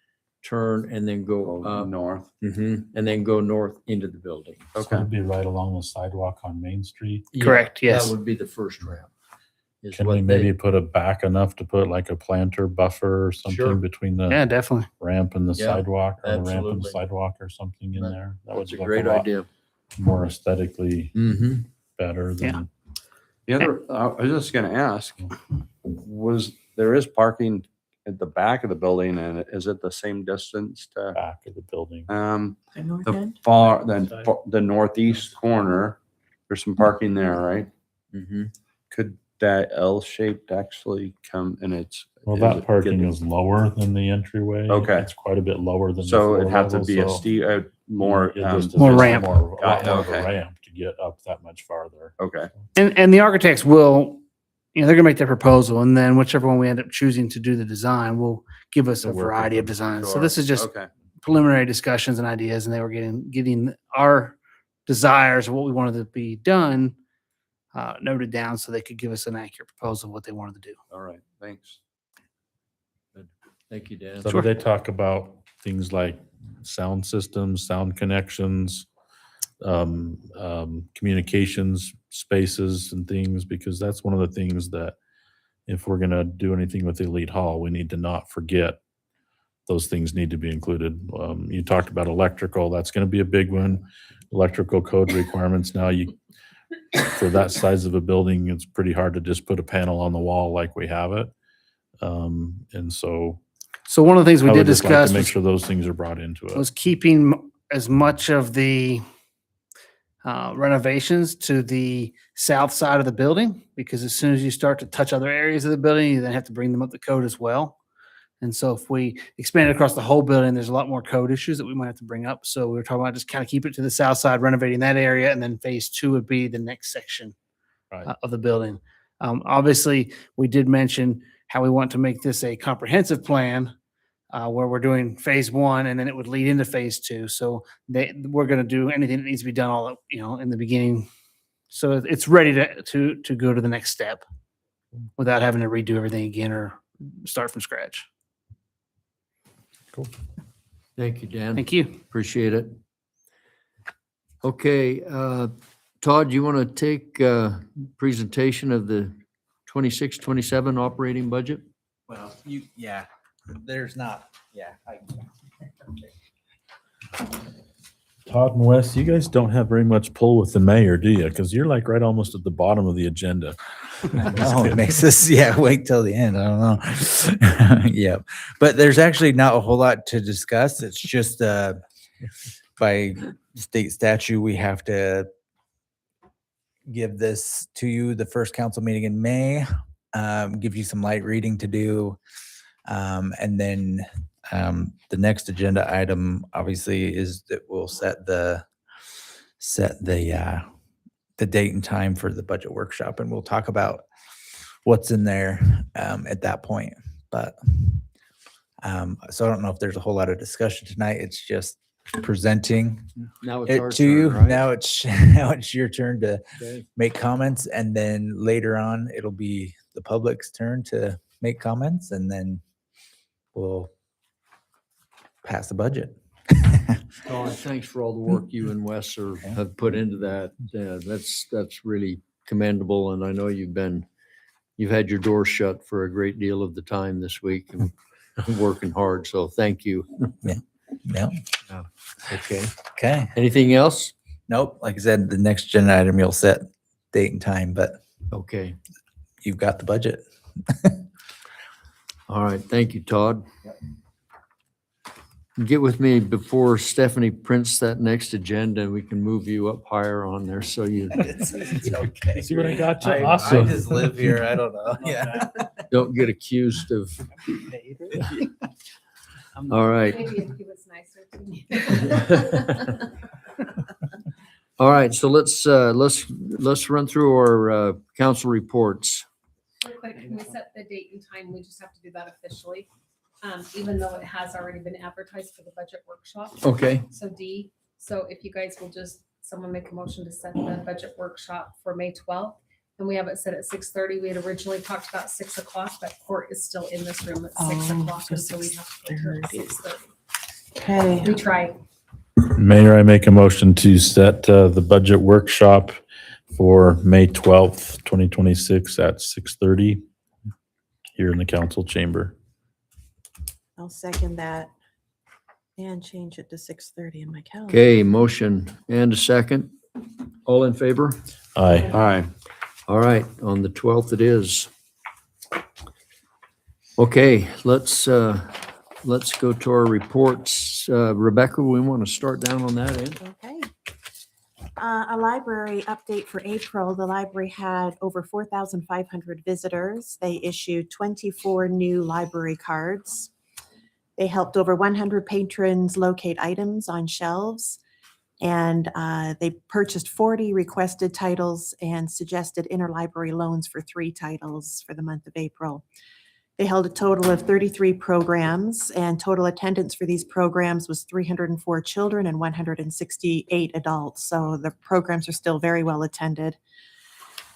turn and then go Go up. north. And then go north into the building. So it'd be right along the sidewalk on Main Street. Correct, yes. That would be the first ramp. is Can what we they- maybe put it back enough to put like a planter buffer or Sure. something between the Yeah, definitely. ramp and the Yeah, sidewalk, or the ramp and absolutely. the sidewalk or something in That- there? That would That's a look great lot idea. more aesthetically Mm-hmm. better than. The other, I was just gonna ask, there is parking at the back of the building, and is it the same distance to, Back of the building. The north the end? the northeast corner? There's some parking there, right? Mm-hmm. Could that L-shaped actually come and it's? Well, is that it parking getting- is lower than the entryway. Okay. It's quite a bit lower than. the So floor it'd have to level, be a so steep, more, it just More is ramp. A lot more of Okay. a ramp to get up that much farther. okay. And the architects will, they're gonna make their proposal, and then whichever one we end up choosing to do the design will give us a To work with variety of them. designs. So Sure. this is just Okay. preliminary discussions and ideas, and they were getting our desires of what we wanted to be done noted down so they could give us an accurate proposal of what they wanted to do. All right. Thanks. Thank you, Dan. So they talk about things like sound systems, sound connections, communications spaces and things, because that's one of the things that if we're gonna do anything with Elite Hall, we need to not forget those things need to be included. You talked about electrical, that's gonna be a big one. Electrical code requirements now, for that size of a building, it's pretty hard to just put a panel on the wall like we have it. And so So one of the things we I did would just like discuss to make was sure those things are brought into it. was keeping as much of the renovations to the south side of the building, because as soon as you start to touch other areas of the building, you then have to bring them up the code as well. And so if we expand it across the whole building, there's a lot more code issues that we might have to bring up. So we were talking about just kind of keep it to the south side, renovating that area, and then phase two would be the next section Right. of the building. Obviously, we did mention how we want to make this a comprehensive plan where we're doing phase one, and then it would lead into phase two. So we're going to do anything that needs to be done all in the beginning, so it's ready to go to the next step without having to redo everything again or start from scratch. Cool. Thank you, Dan. Thank you. Appreciate it. Okay, Todd, you want to take presentation of the 26-27 operating budget? Well, there's not, Todd and Wes, you guys don't have very much pull with the mayor, do you? Because you're like right almost at the bottom of the agenda. no, it makes us, wait till the end. I don't know. Yeah. But there's actually not a whole lot to discuss. It's just, by state statute, we have to give this to you the first council meeting in May, give you some light reading to do. And then the next agenda item obviously is that we'll set the date and time for the budget workshop, and we'll talk about what's in there at that point. But so I don't know if there's a whole lot of discussion tonight. It's just presenting Now it's our it to you. turn, right? Now it's your turn to Okay. make comments, and then later on it'll be the public's turn to make comments, and then we'll pass the budget. Todd, thanks for all the work you and Wes have put into that. That's really commendable, and I know you've had your doors shut for a great deal of the time this week and working hard, so thank you. Yeah. Okay. Okay. Anything else? Nope. Like I said, the next agenda item, you'll set date and time, but Okay. you've got the budget. All right. Thank you, Todd. Get with me before Stephanie prints that next agenda, and we can move you up higher on there so you It's okay. See what I got you? I Awesome. just live here. I don't know. Yeah. don't get accused of. All right. Maybe if he was nicer to me. All right. So let's run through our council reports. Real quick, can we set the date and time? We just have to do that officially, even though it has already been advertised for the budget workshop. Okay. So D, so if you guys will someone make a motion to set the budget workshop for May 12th. And we have it set at 6:30. We had originally talked about 6 o'clock, but court is still in this room at 6 Oh, o'clock, so so we have to go to 6:30. 6:30. Okay. We tried. Mayor, I make a motion to set the budget workshop for May 12th, 2026 at 6:30 here in the council chamber. I'll second that and change it to 6:30 in my calendar. Okay, motion and a second. All in favor? Aye. Aye. All right, on the 12th it is. Okay, let's go to our reports. Rebecca, we want to start down on that end? Okay. A library update for April. The library had over 4,500 visitors. They issued 24 new library cards. They helped over 100 patrons locate items on shelves. And they purchased 40 requested titles and suggested interlibrary loans for 3 titles for the month of April. They held a total of 33 programs, and total attendance for these programs was 304 children and 168 adults. So the programs are still very well attended.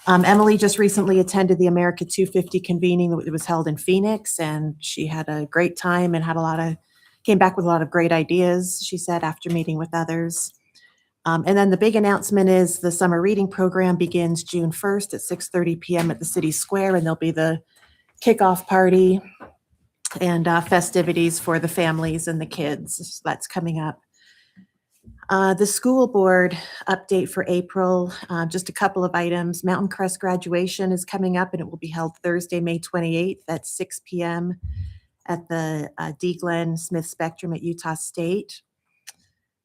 Emily just recently attended the America 250 convening that was held in Phoenix, and she had a great time and came back with a lot of great ideas, she said, after meeting with others. And then the big announcement is the summer reading program begins June 1st at 6:30 p.m. at the City Square, and there'll be the kickoff party and festivities for the families and the kids. So that's coming up. The school board update for April, just a couple of items. Mountain Crest graduation is coming up, and it will be held Thursday, May 28th at 6 p.m. at the D. Glenn Smith Spectrum at Utah State.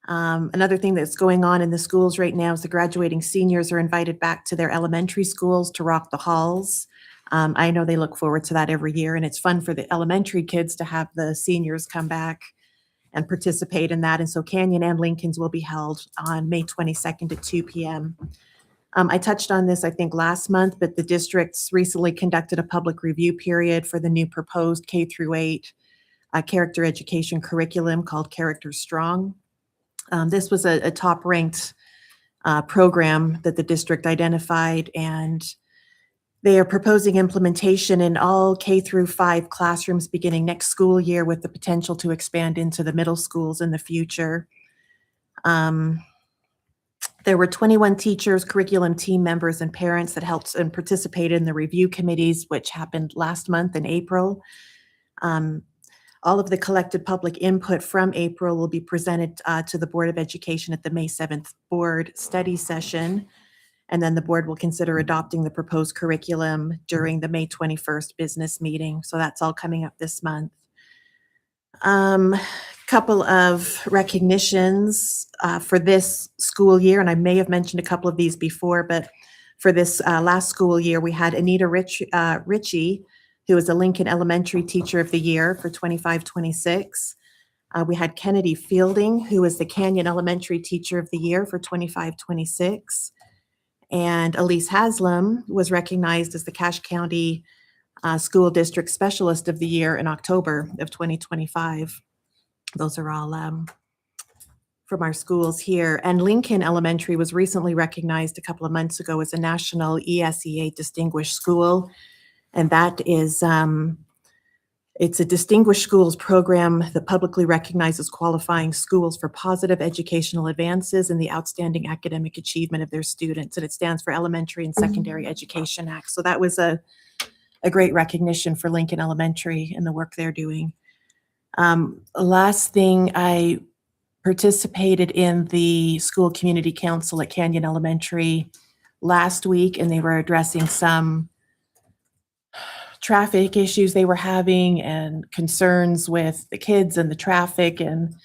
Another thing that's going on in the schools right now is the graduating seniors are invited back to their elementary schools to rock the halls. I know they look forward to that every year, and it's fun for the elementary kids to have the seniors come back and participate in that. And so Canyon and Lincoln's will be held on May 22nd at 2 p.m. I touched on this, I think, last month, but the districts recently conducted a public review period for the new proposed K through 8 character education curriculum called Character Strong. This was a top-ranked program that the district identified, and they are proposing implementation in all K through 5 classrooms beginning next school year, with the potential to expand into the middle schools in the future. There were 21 teachers, curriculum team members, and parents that helped and participated in the review committees, which happened last month in April. All of the collected public input from April will be presented to the Board of Education at the May 7th board study session. And then the board will consider adopting the proposed curriculum during the May 21st business meeting. So that's all coming up this month. Couple of recognitions for this school year, and I may have mentioned a couple of these before, but for this last school year, we had Anita Ritchie, who is a Lincoln Elementary Teacher of the Year for 25-26. We had Kennedy Fielding, who is the Canyon Elementary Teacher of the Year for 25-26. And Elise Haslam was recognized as the Cache County School District Specialist of the Year in October of 2025. Those are all from our schools here. And Lincoln Elementary was recently recognized a couple of months ago as a National ESEA Distinguished School. And that is, it's a Distinguished Schools program that publicly recognizes qualifying schools for positive educational advances and the outstanding academic achievement of their students. And it stands for Elementary and Secondary Education Act. So that was a great recognition for Lincoln Elementary and the work they're doing. Last thing, I participated in the school community council at Canyon Elementary last week, and they were addressing some traffic issues they were having and concerns with the kids and the traffic and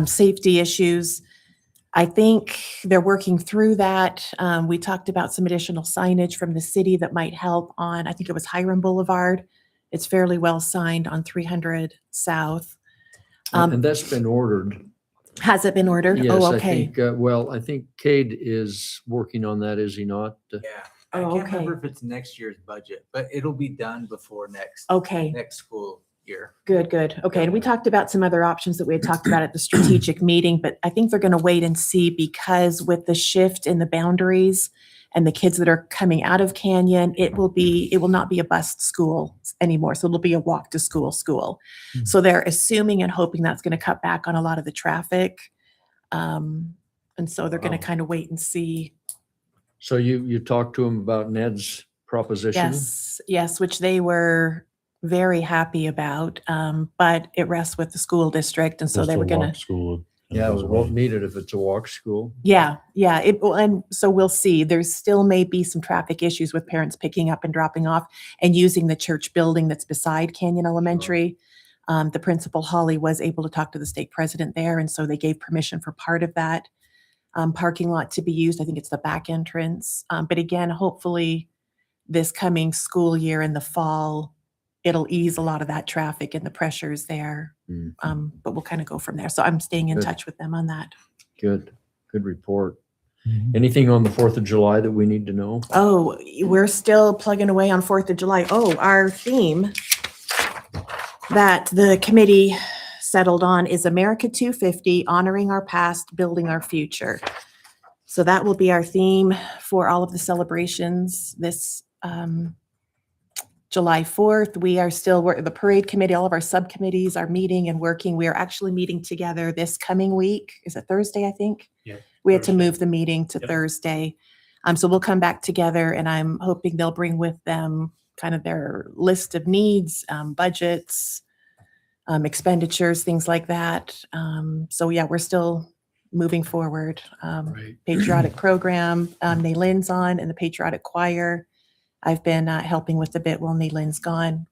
safety issues. I think they're working through that. We talked about some additional signage from the city that might help on, I think it was Hiram Boulevard. It's fairly well signed on 300 South. And that's been ordered. Has it been ordered? Yes, Oh, I okay. think, well, I think Cade is working on that, is he not? Yeah. I Oh, can't remember okay. if it's next year's budget, but it'll be done before next Okay. next school year. Good, good. Okay, and we talked about some other options that we had talked about at the strategic meeting, but I think they're going to wait and see because with the shift in the boundaries and the kids that are coming out of Canyon, it will not be a bus school anymore. So it'll be a walk to school. Mhm. So they're assuming and hoping that's going to cut back on a lot of the traffic. And so they're going Wow. to kind of wait and see. So you talked to them about Ned's proposition? Yes, which they were very happy about. But it rests with the school district. And so Just they a were going walk to, School. Yeah, we won't need it if it's a walk school. yeah. And so we'll see. There's still may be some traffic issues with parents picking up and dropping off and using the church building that's beside Canyon Elementary. The principal, Holly, was able to talk to the state president there. And so they gave permission for part of that parking lot to be used. I think it's the back entrance. But again, hopefully this coming school year in the fall, it'll ease a lot of that traffic and the pressures there. Mhm. But we'll kind of go from there. So I'm staying in Good. touch with them on that. Good report. Anything on the 4th of July that we need to know? Oh, we're still plugging away on 4th of July. Oh, our theme that the committee settled on is America 250, honoring our past, building our future. So that will be our theme for all of the celebrations this July 4th. We are still, the parade committee, all of our subcommittees are meeting and working. We are actually meeting together this coming week. Is it Thursday, I think? Yeah, We had to Thursday. move the meeting to Yep. Thursday. So we'll come back together and I'm hoping they'll bring with them kind of their list of needs, budgets, expenditures, things like that. So yeah, we're still moving forward. Right. Patriotic program, Naylin's on and the patriotic choir. I've been helping with the bit while Naylin's gone.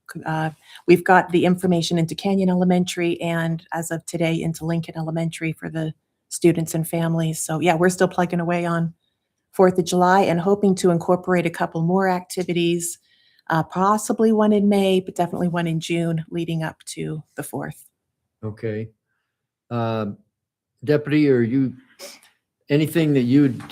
We've got the information into Canyon Elementary and as of today into Lincoln Elementary for the students and families. So yeah, we're still plugging away on 4th of July and hoping to incorporate a couple more activities, possibly one in May, but definitely one in June leading up to the 4th. Okay. Deputy, are you, anything that you'd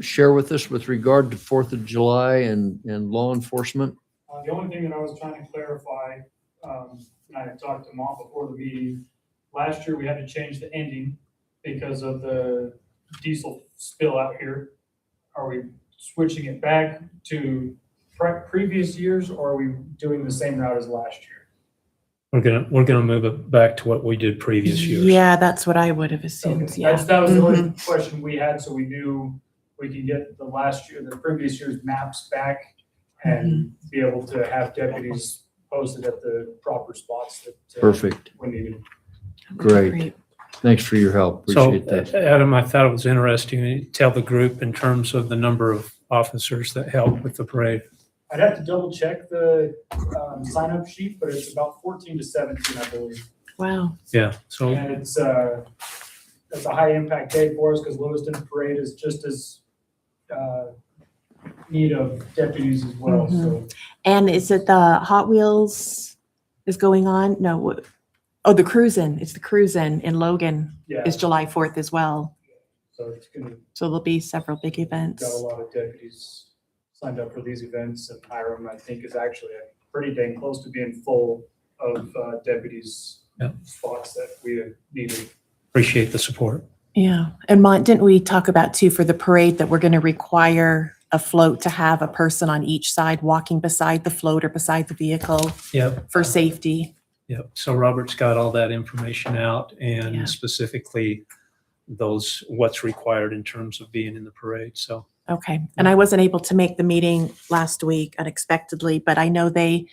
share with us with regard to 4th of July and law enforcement? The only thing that I was trying to clarify, and I had talked to Mom before the meeting, last year we had to change the ending because of the diesel spill out here. Are we switching it back to previous years or are we doing the same route as last year? We're gonna move it back to what we did previous years. Yeah, that's what I would have assumed. Okay, Yeah. that was the only question we had, so we knew we can get the previous year's maps back and be able to have deputies posted at the proper spots that Perfect. we needed. Great. Thanks for your help. So Appreciate that. Adam, I thought it was interesting to tell the group in terms of the number of officers that helped with the parade. I'd have to double check the sign-up sheet, but it's about 14 to 17, I believe. Wow. Yeah, so And it's a high impact day for us because Lewiston Parade is just as need of deputies as well. So And is it the Hot Wheels is going on? No. Oh, the Cruisin'. It's the Cruisin' in Logan yeah, is July 4th as well. so it's gonna So there'll be several big events. got a lot of deputies signed up for these events, and Hiram, I think, is actually pretty dang close to being full of deputies Yeah. spots that we needed. appreciate the support. Yeah. And Mont, didn't we talk about too for the parade that we're going to require a float to have a person on each side walking beside the float or beside the vehicle Yep. for safety? Yep. So Robert's got all that information out Yeah. and specifically what's required in terms of being in the parade. So Okay. And I wasn't able to make the meeting last week unexpectedly, but I know they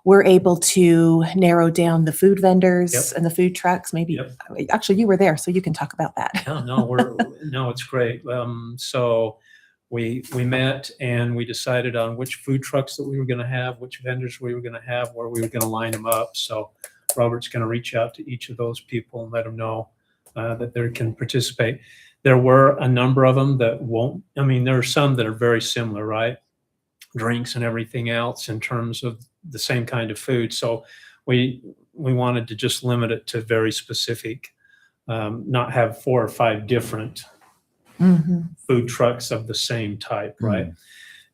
were able to narrow down the food vendors Yep. and the food trucks. Maybe, Yep. actually, you were there, so you can talk about that. no, it's great. So we met and we decided on which food trucks that we were going to have, which vendors we were going to have, where we were going to line them up. So Robert's going to reach out to each of those people and let them know that they can participate. There were a number of them that won't. I mean, there are some that are very similar, right? Drinks and everything else in terms of the same kind of food. So we wanted to just limit it to very specific, not have 4 or 5 different Mhm. food trucks of the same type, right?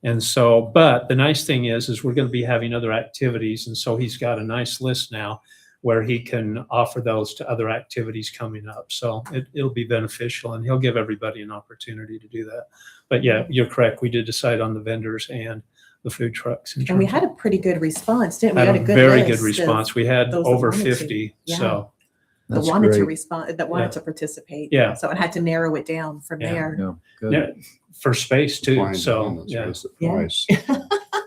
And so, but the nice thing is we're going to be having other activities. And so he's got a nice list now where he can offer those to other activities coming up. So it'll be beneficial, and he'll give everybody an opportunity to do that. But yeah, you're correct. We did decide on the vendors and the food trucks. And we had a pretty good response, didn't we? had Had a a good very list good of response. We had those that over wanted to. 50. Yeah. So That That's wanted to great. respond, that Yeah. wanted to participate. Yeah. So it had to narrow it down from Yeah. there. Yeah, good. yeah, for space too. Fine, So that's yeah. worth the Yeah. price.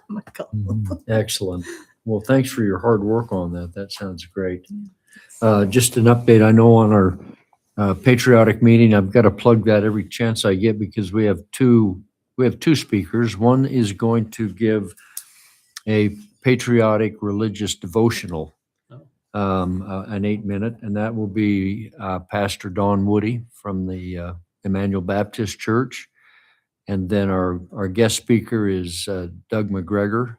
Michael. Mhm. Excellent. Well, thanks for your hard work on that. That sounds great. Just an update, I know on our patriotic meeting, I've got to plug that every chance I get because we have two speakers. One is going to give a patriotic religious devotional, an 8-minute, and that will be Pastor Don Woody from the Emmanuel Baptist Church. And then our guest speaker is Doug McGregor,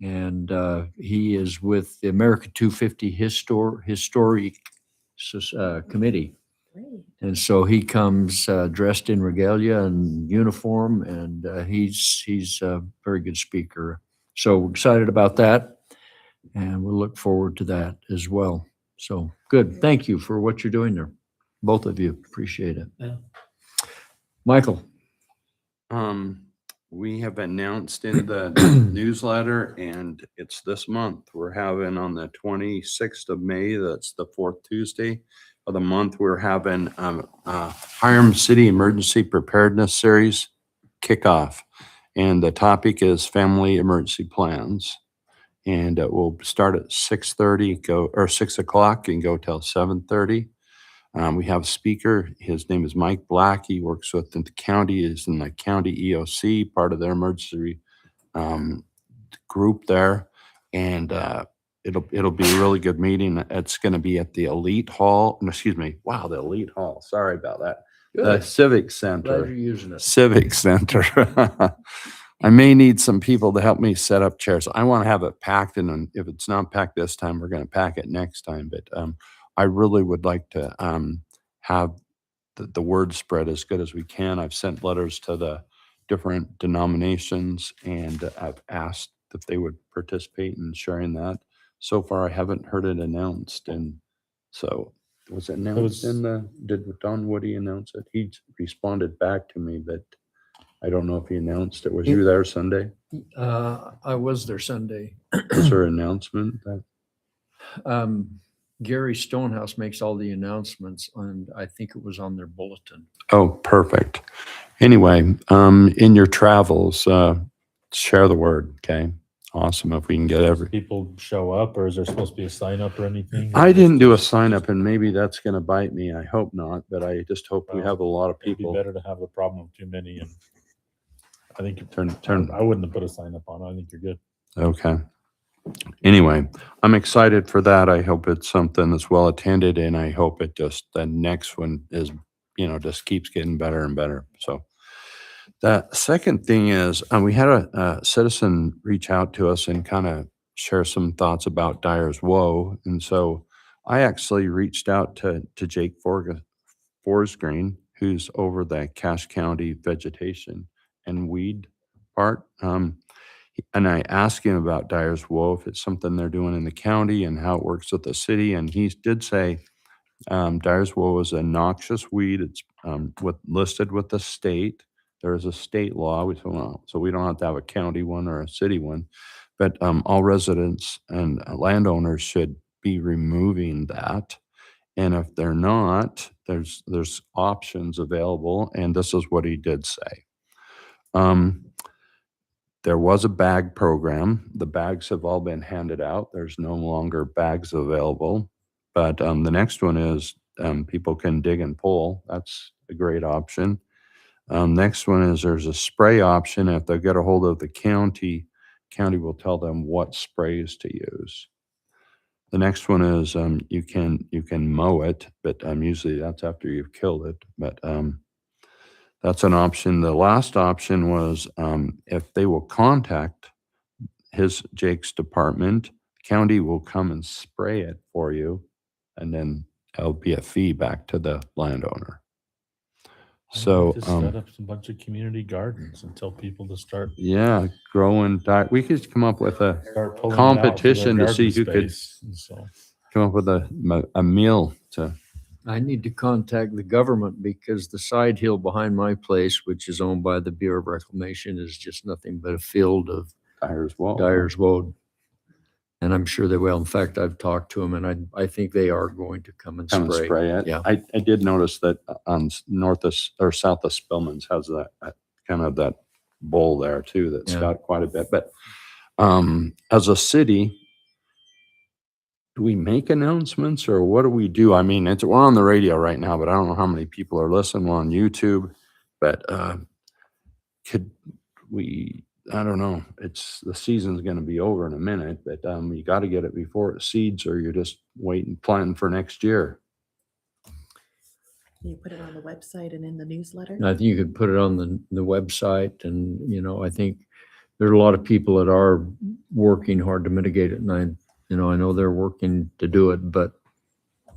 and he is with the America 250 Historic Committee. Great. And so he comes dressed in regalia and uniform, and he's a very good speaker. So we're excited about that, and we'll look forward to that as well. So good. Thank you for what you're doing there. Both of you. Appreciate it. Yeah. Michael. We have announced in the newsletter, and it's this month. We're having on the 26th of May, that's the fourth Tuesday of the month, we're having Hiram City Emergency Preparedness Series kickoff. And the topic is family emergency plans. And it will start at 6 o'clock and go till 7:30. We have a speaker. His name is Mike Black. He works with the county, is in the county EOC, part of their emergency group there. And it'll be a really good meeting. It's going to be at the Elite Hall. No, excuse me. Wow, the Elite Hall. Sorry about that. The Civic Glad Center. you're using it. Civic Center. I may need some people to help me set up chairs. I want to have it packed, and if it's not packed this time, we're going to pack it next time. But I really would like to have the word spread as good as we can. I've sent letters to the different denominations, and I've asked if they would participate in sharing that. So far, I haven't heard it announced, and so was it announced did Don Woody announce it? He responded back to me, but I don't know if he announced it. Was you there Sunday? I was there Sunday. Was there an announcement that? Gary Stonehouse makes all the announcements, and I think it was on their bulletin. Oh, perfect. Anyway, in your travels, share the word, okay? Awesome, if we can get People show up, or is there supposed to be a sign up or anything? I didn't do a sign up, and maybe that's gonna bite me. I hope not, but I just hope we have a lot of It'd be people. better to have a problem with too many, and I think Turn. I wouldn't have put a sign up on. I think you're good. Okay. Anyway, I'm excited for that. I hope it's something that's well attended, and I hope it just, the next one is, just keeps getting better and better. So the second thing is, we had a citizen reach out to us and kind of share some thoughts about Dyer's Woe. And so I actually reached out to Jake Forsgreen, who's over the Cache County vegetation and weed part. And I asked him about Dyer's Woe, if it's something they're doing in the county and how it works with the city. And he did say Dyer's Woe is a noxious weed. It's listed with the state. There is a state law, so we don't have to have a county one or a city one. But all residents and landowners should be removing that. And if they're not, there's options available. And this is what he did say. There was a bag program. The bags have all been handed out. There's no longer bags available. But the next one is people can dig and pull. That's a great option. Next one is there's a spray option. If they get a hold of the county will tell them what sprays to use. The next one is you can mow it, but usually that's after you've killed it. But that's an option. The last option was if they will contact Jake's department, the county will come and spray it for you, and then it'll be a fee back to the landowner. So, Just set up a bunch of community gardens and tell people to start yeah, growing, we could come up with a, start pulling it out for their competition to see garden who could space. And so, come up with a meal to, I need to contact the government because the side hill behind my place, which is owned by the Bureau of Reclamation, is just nothing but a field of Dyer's Wall. Dyer's Wood. And I'm sure they will. In fact, I've talked to them and I think they are going to come and Come and spray. spray it. Yeah. I did notice that on north of, or south of Spillman's has that kind of that bowl there too, that's Yeah. got quite a bit. But as a city, do we make announcements or what do we do? I mean, we're on the radio right now, but I don't know how many people are listening. We're on YouTube, but could we, I don't know. The season's going to be over in a minute, but you got to get it before it seeds or you're just waiting, planting for next year. You put it on the website and in the newsletter? And I think you could put it on the website and, I think there are a lot of people that are working hard to mitigate it. And I know they're working to do it, but,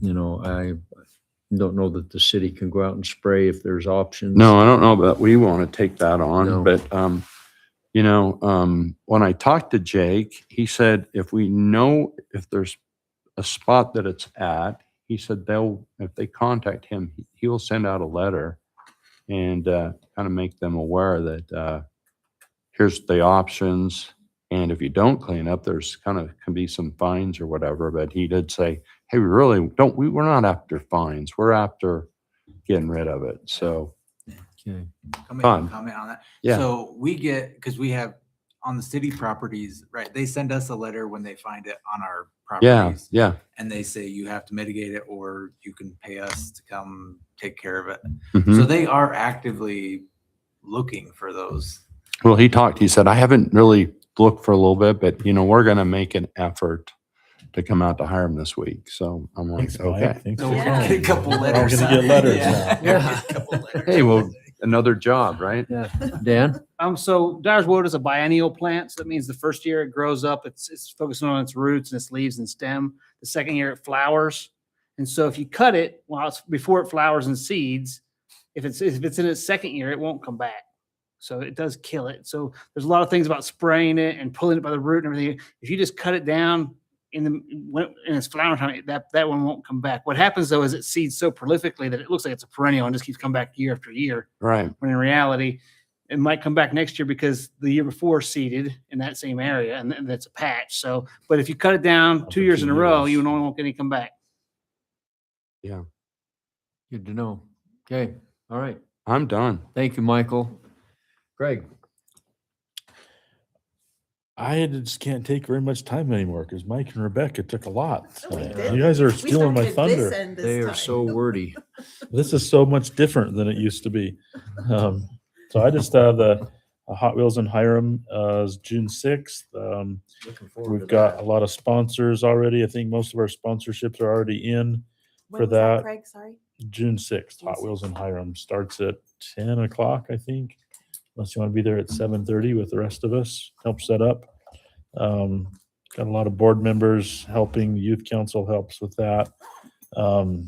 I don't know that the city can go out and spray if there's options. No, I don't know, but we want to take that on. No. But, when I talked to Jake, he said, if we know if there's a spot that it's at, he said if they contact him, he will send out a letter and kind of make them aware that here's the options. And if you don't clean up, there's can be some fines or whatever. But he did say, hey, we're not after fines. We're after getting rid of it. So, Okay. Comment Fun. comment on that. Yeah. So we get, because we have on the city properties, right? They send us a letter when they find it on our yeah, properties. yeah. And they say you have to mitigate it or you can pay us to come take care of it. Mhm. So they are actively looking for those. Well, he said, I haven't really looked for a little bit, but we're going to make an effort to come out to Hiram this week. So I'm like, thanks, Mike. okay. Thanks So for we're calling. gonna get a couple We're all letters. gonna get letters Yeah. now. Yeah. A couple letters. Hey, well, another job, right? Yeah. Dan? So Dyer's Wood is a biennial plant. So that means the first year it grows up, it's focusing on its roots and its leaves and stem. The second year it flowers. And so if you cut it before it flowers and seeds, if it's in its second year, it won't come back. So it does kill it. So there's a lot of things about spraying it and pulling it by the root and everything. If you just cut it down in its flower time, that one won't come back. What happens though is it seeds so prolifically that it looks like it's a perennial and just keeps coming back year after year. Right. When in reality, it might come back next year because the year before seeded in that same area and that's a patch. So, but if you cut it down 2 years in a row, you won't get any come back. Yeah. Good to know. Okay. All right. I'm done. Thank you, Michael. Greg? I just can't take very much time anymore because Mike and Rebecca took a lot. Oh, we tonight. did. You guys are We stealing my started this thunder. end this They are time. so wordy. This is so much different than it used to be. So I just the Hot Wheels in Hiram is June 6th. Looking forward We've to got that. a lot of sponsors already. I think most of our sponsorships are already in. When for was that, that. Craig, sorry? June 6th, June Hot Wheels 6th. in Hiram starts at 10 o'clock, I think. Unless you want to be there at 7:30 with the rest of us, help set up. Got a lot of board members helping. The youth council helps with that. So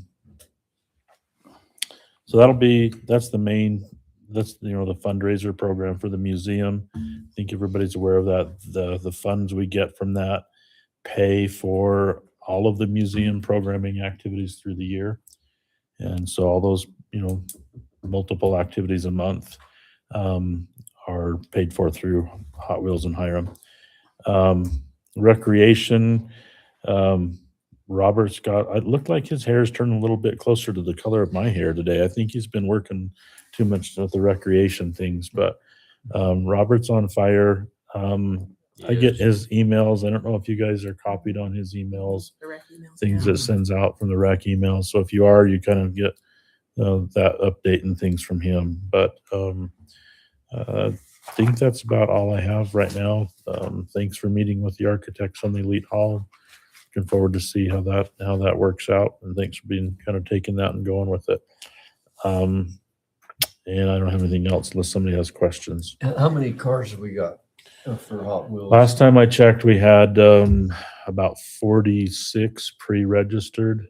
that's the main, the fundraiser program for the museum. I think everybody's aware of that. The funds we get from that pay for all of the museum programming activities through the year. And so all those, multiple activities a month are paid for through Hot Wheels and Hiram. Recreation, Robert's it looked like his hair's turned a little bit closer to the color of my hair today. I think he's been working too much with the recreation things, but Robert's on fire. I get his emails. I don't know if you guys are copied on his emails, The rec emails, things yeah. that sends out from the rec emails. So if you are, you kind of get that update and things from him. But I think that's about all I have right now. Thanks for meeting with the architects on the Elite Hall. Looking forward to see how that works out. And thanks for being kind of taking that and going with it. And I don't have anything else unless somebody has questions. How many cars have we got for Hot Wheels? Last time I checked, we had about 46 pre-registered.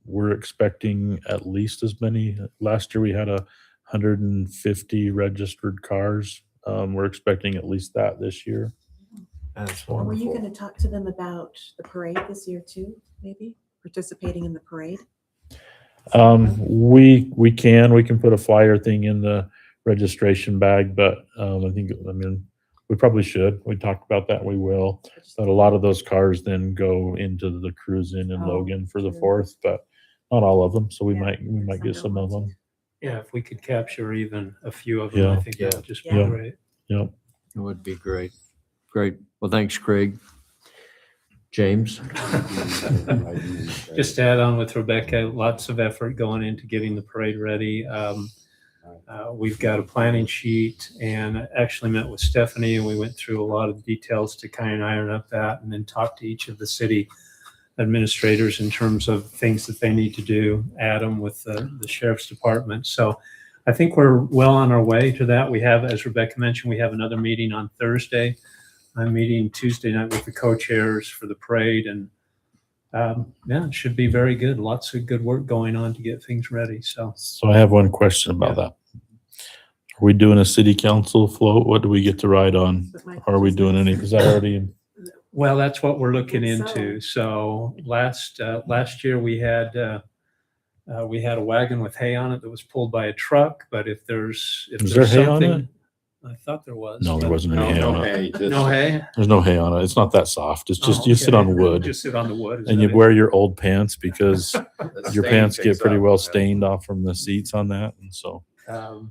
we're expecting at least as many. Last year we had 150 registered cars. We're expecting at least that this year. That's Were you wonderful. going to talk to them about the parade this year too, maybe? Participating in the parade? We can put a flyer thing in the registration bag, but we probably should. We talked about that. We will. But a lot of those cars then go into the cruise-in in Oh, Logan for the true. 4th, but not all of them. So we Yeah, might get some of them. Yeah, if we could capture even a few of them, I Yeah. think that would just be Yeah. great. Yep. It would be great. Great. Well, thanks, Craig. James? Just to add on with Rebecca, lots of effort going into getting the parade ready. We've got a planning sheet and I actually met with Stephanie and we went through a lot of details to kind of iron up that and then talk to each of the city administrators in terms of things that they need to do, Adam with the sheriff's department. So I think we're well on our way to that. We have, as Rebecca mentioned, we have another meeting on Thursday. I'm meeting Tuesday night with the co-chairs for the parade and yeah, it should be very good. Lots of good work going on to get things ready. So So I have one question about that. Are we doing a city council float? What do we get to ride on? Are we doing any? Is that already? well, that's what we're looking think so. into. So last year we had a wagon with hay on it that was pulled by a truck. But if there's Is there hay on something, I thought there was. No, there but- wasn't any hay on it. No hay. There's no hay on it. It's not that soft. It's just Oh, you sit okay. on wood Just sit on the wood. is and that you it? wear your old pants because your pants get pretty well stained off from the seats on that. And so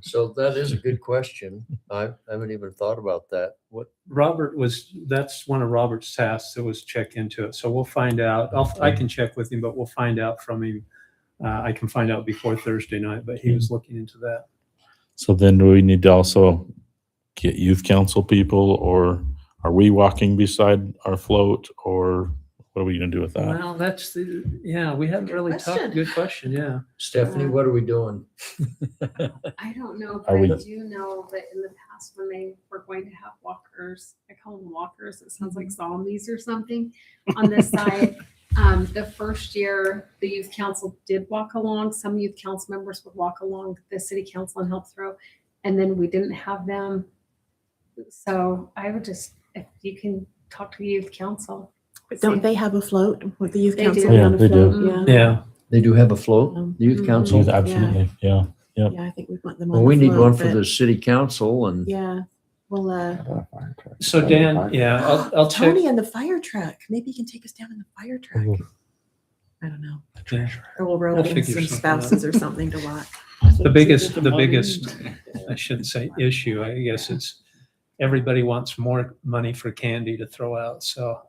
So that is a good question. I haven't even thought about that. What, That's one of Robert's tasks that was check into it. So we'll find out. I can check with him, but we'll find out from him. I can find out before Thursday night, but he was looking into that. So then do we need to also get youth council people, or are we walking beside our float, or what are we gonna do with that? Well, we haven't really talked. question. Good question, yeah. Stephanie, what are we doing? I don't know, Are but we- I do know that in the past when they were going to have walkers, I call them walkers, it sounds like zombies or something on this side. The first year, the youth council did walk along. Some youth council members would walk along the city council and help throw. And then we didn't have them. So I would just, if you can talk to the youth council. Don't they have a float with the youth They council? do. Yeah, on a they do. float? Yeah. Yeah. They do have a float, the youth Mhm. council? Absolutely, yeah. Yep. Yeah, I think we want them on Well, the we need float, one for but- the city council and Yeah, well, So Dan, yeah, I'll check. Tony and the fire truck, maybe he can take us down in the fire truck. I don't know. Yeah. Or we'll rope in figure some something out. spouses or something to walk. The biggest, I shouldn't say issue, I guess it's everybody wants more money for candy to throw out, so.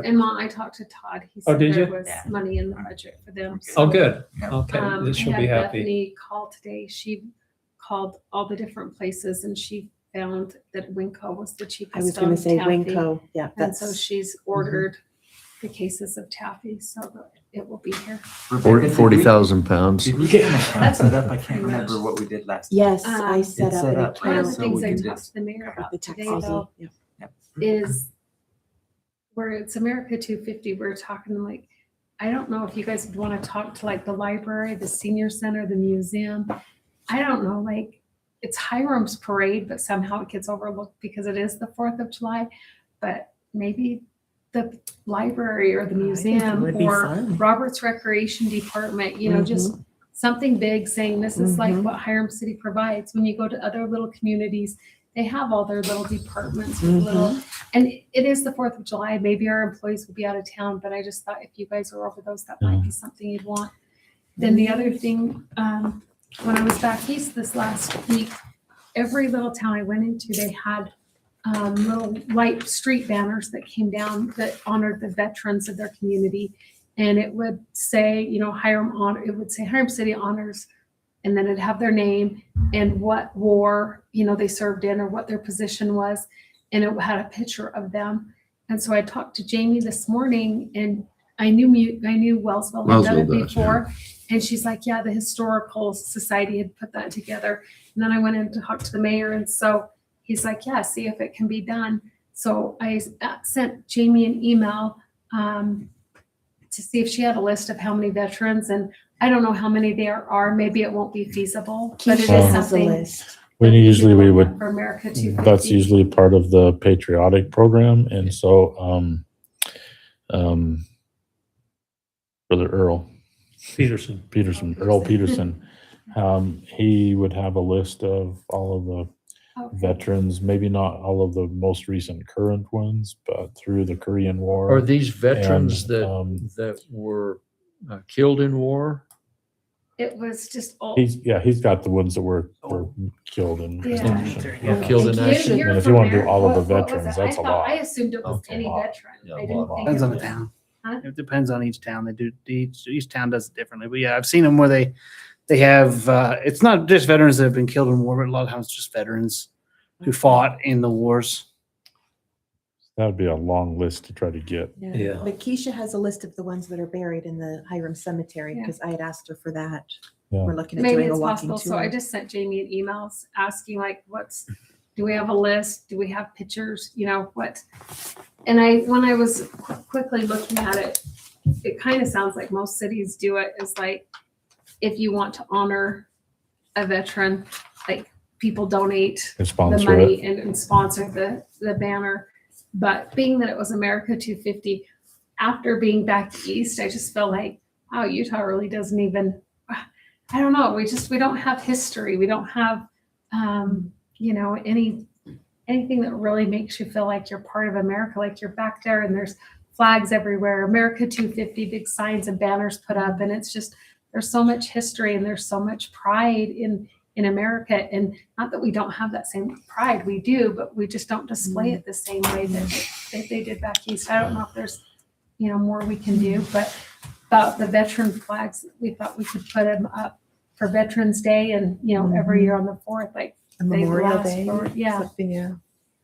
And Ma, I talked to Todd. He Oh, said did there you? was money in the budget for them. Oh, so, good. Okay, I then she'll be had happy. Bethany call today. She called all the different places and she found that Winco was the cheapest. I was gonna on say taffy. Winco, yeah, And so that's, she's ordered the cases of taffy, so that it will be here. 40,000 pounds. Did we get an account That's set up? I can't pretty remember much- what we did last. yes, I Um, set It's up set an up, One of right? the account So things we I can talked just- to the mayor with about the today tax though yeah. is where it's America 250, we're talking like, I don't know if you guys would want to talk to like the library, the senior center, the museum. I don't know, like it's Hiram's parade, but somehow it gets overlooked because it is the 4th of July. But maybe the library or the I think it museum would be or fun. Robert's Recreation Department, you know, just something big saying this is like Mhm. what Hiram City provides. When you go to other little communities, they have all their little departments with little, and it is the 4th of July. Maybe our employees will be out of town, but I just thought if you guys were over those, that might be something you'd want. Then the other thing, when I was back east this last week, every little town I went into, they had little white street banners that came down that honored the veterans of their community. And it would say, you know, it would say Hiram City honors, and then it'd have their name and what war, you know, they served in or what their position was. And it had a picture of them. And so I talked to Jamie this morning and I knew Wellsville had done it Wellsville does, before. And she's like, yeah, the Historical Society had put that together. And then I went in to talk to the mayor. And so he's like, yeah, see if it can be done. So I sent Jamie an email to see if she had a list of how many veterans, and I don't know how many there are. Maybe it won't be feasible, but it is Keisha has a something. list. We would, For America 250. that's usually part of the patriotic program. And so, Brother Earl Peterson. Earl Peterson, he would have a list of all of the Okay. veterans, maybe not all of the most recent current ones, but through the Korean War. Are these veterans And, that were killed in war? It was just old. He's got the ones that were killed in Yeah. action. Or killed in Thank you. action? You're And if you from wanna do there. all of the What was veterans, it? that's a I lot. assumed it was Okay. any Lot. veteran. Yeah, I a didn't lot. think Depends it on the was- town. Huh? It depends on each town. They do, each town does it differently. But yeah, I've seen them where they have, it's not just veterans that have been killed in war, but a lot of times just veterans who fought in the wars. That would be a long list to try to get. Yeah. But Keisha has a list of the ones that are buried in the Hiram Cemetery, Yeah. because I had asked her for that. Yeah. We're looking at Maybe doing a it's walking possible. So I tour. just sent Jamie an emails asking like, do we have a list? Do we have pictures? You know, what? And when I was quickly looking at it, it kind of sounds like most cities do it is like, if you want to honor a veteran, like people donate And the sponsor money it. and sponsor the banner. But being that it was America 250, after being back east, I just feel like, wow, Utah really doesn't even, I don't know. We don't have history. We don't have, anything that really makes you feel like you're part of America, like you're back there and there's flags everywhere, America 250, big signs and banners put up. And it's just, there's so much history and there's so much pride in America. And not that we don't have that same pride, we do, but we just don't display it the same way that they did back east. I don't know if there's, more we can do, but about the veteran flags, we thought we could put them up for Veterans Day and, every year on the 4th, like, A they Memorial last Day. for- yeah. Something, yeah.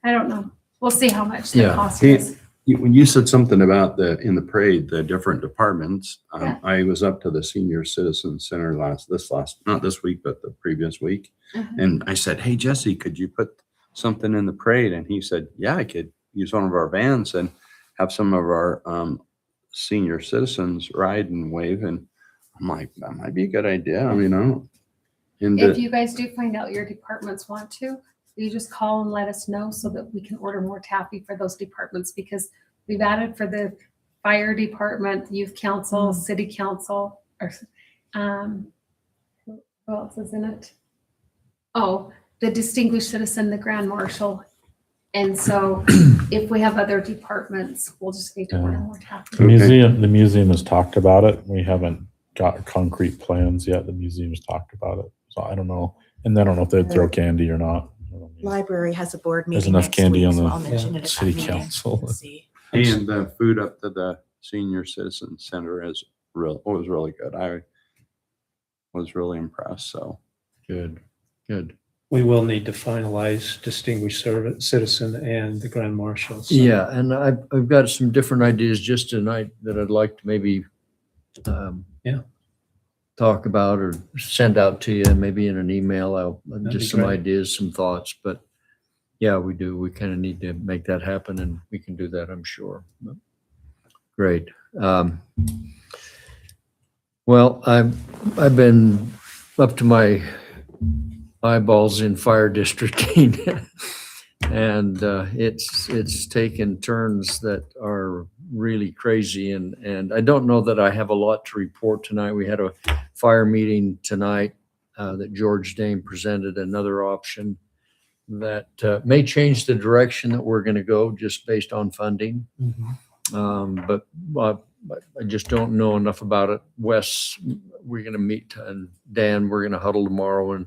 I don't know. We'll see how much the Yeah. cost He- is. When you said something about in the parade, the different departments, Yeah. I was up to the Senior Citizen Center not this week, but the previous week. Mhm. And I said, hey, Jesse, could you put something in the parade? And he said, yeah, I could use one of our vans and have some of our senior citizens ride and wave. And I'm like, that might be a good idea. I mean, I don't. And If you guys do find out your departments want to, you just call and let us know so that we can order more taffy for those departments, because we've added for the fire department, youth council, city council, or who else is in it? Oh, the distinguished citizen, the grand marshal. And so if we have other departments, we'll just need to order more taffy. The museum has talked about it. We haven't got concrete plans yet. The museum's talked about it. So I don't know. And I don't know if they'd throw candy or not. I don't know. Library has a board There's meeting enough next candy week, on so the I'll mention it at that city meeting. council. We'll see. And the food up to the Senior Citizen Center was really good. I was really impressed. So Good, good. We will need to finalize distinguished citizen and the grand marshal. so- Yeah, and I've got some different ideas just tonight that I'd like to maybe Yeah. talk about or send out to you, maybe in an email. That'd Just be some great. ideas, some thoughts, but yeah, we do. We kind of need to make that happen, and we can do that, I'm sure. But great. Well, I've been up to my eyeballs in fire districting. And it's taken turns that are really crazy. And I don't know that I have a lot to report tonight. We had a fire meeting tonight that George Dane presented another option that may change the direction that we're going to go just based on funding. But I just don't know enough about it. Wes, we're going to meet, and Dan, we're going to huddle tomorrow and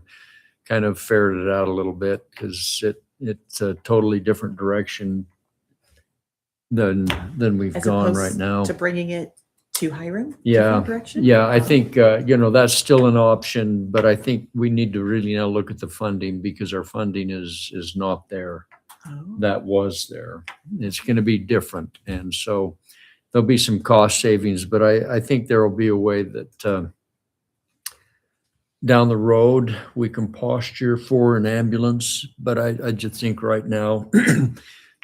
kind of ferret it out a little bit, because it's a totally different direction than we've As gone opposed right now. To bringing it to Hiram? Yeah, different direction? Yeah, I think, that's still an option, but I think we need to really now look at the funding, because our funding is not there. Oh. That was there. It's going to be different. And so there'll be some cost savings, but I think there will be a way that down the road, we can posture for an ambulance. But I just think right now,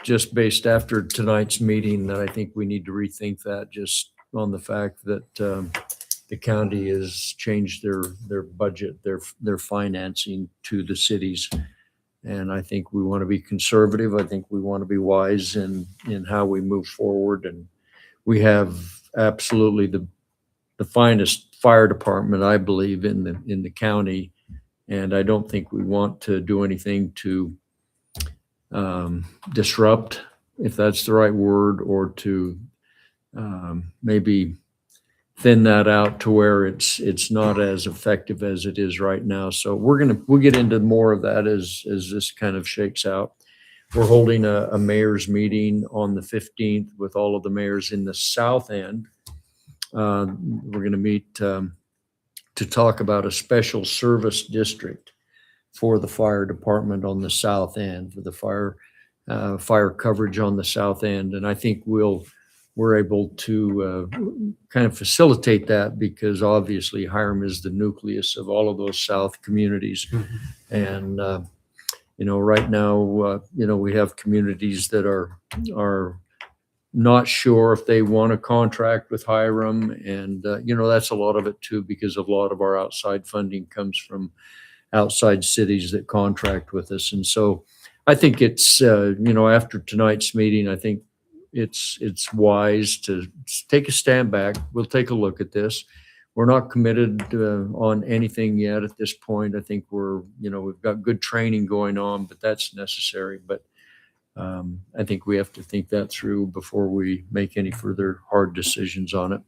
just based after tonight's meeting, that I think we need to rethink that just on the fact that the county has changed their budget, their financing to the cities. And I think we want to be conservative. I think we want to be wise in how we move forward. And we have absolutely the finest fire department, I believe, in the county. And I don't think we want to do anything to disrupt, if that's the right word, or to maybe thin that out to where it's not as effective as it is right now. So we'll get into more of that as this kind of shakes out. We're holding a mayor's meeting on the 15th with all of the mayors in the South End. We're going to meet to talk about a special service district for the fire department on the South End, for the fire coverage on the South End. And I think we're able to kind of facilitate that, because obviously Hiram is the nucleus of all of those South communities. And, right now, we have communities that are not sure if they want to contract with Hiram. And, that's a lot of it too, because a lot of our outside funding comes from outside cities that contract with us. And so I think it's, after tonight's meeting, I think it's wise to take a stand back. We'll take a look at this. We're not committed on anything yet at this point. I think we've got good training going on, but that's necessary. But I think we have to think that through before we make any further hard decisions on it.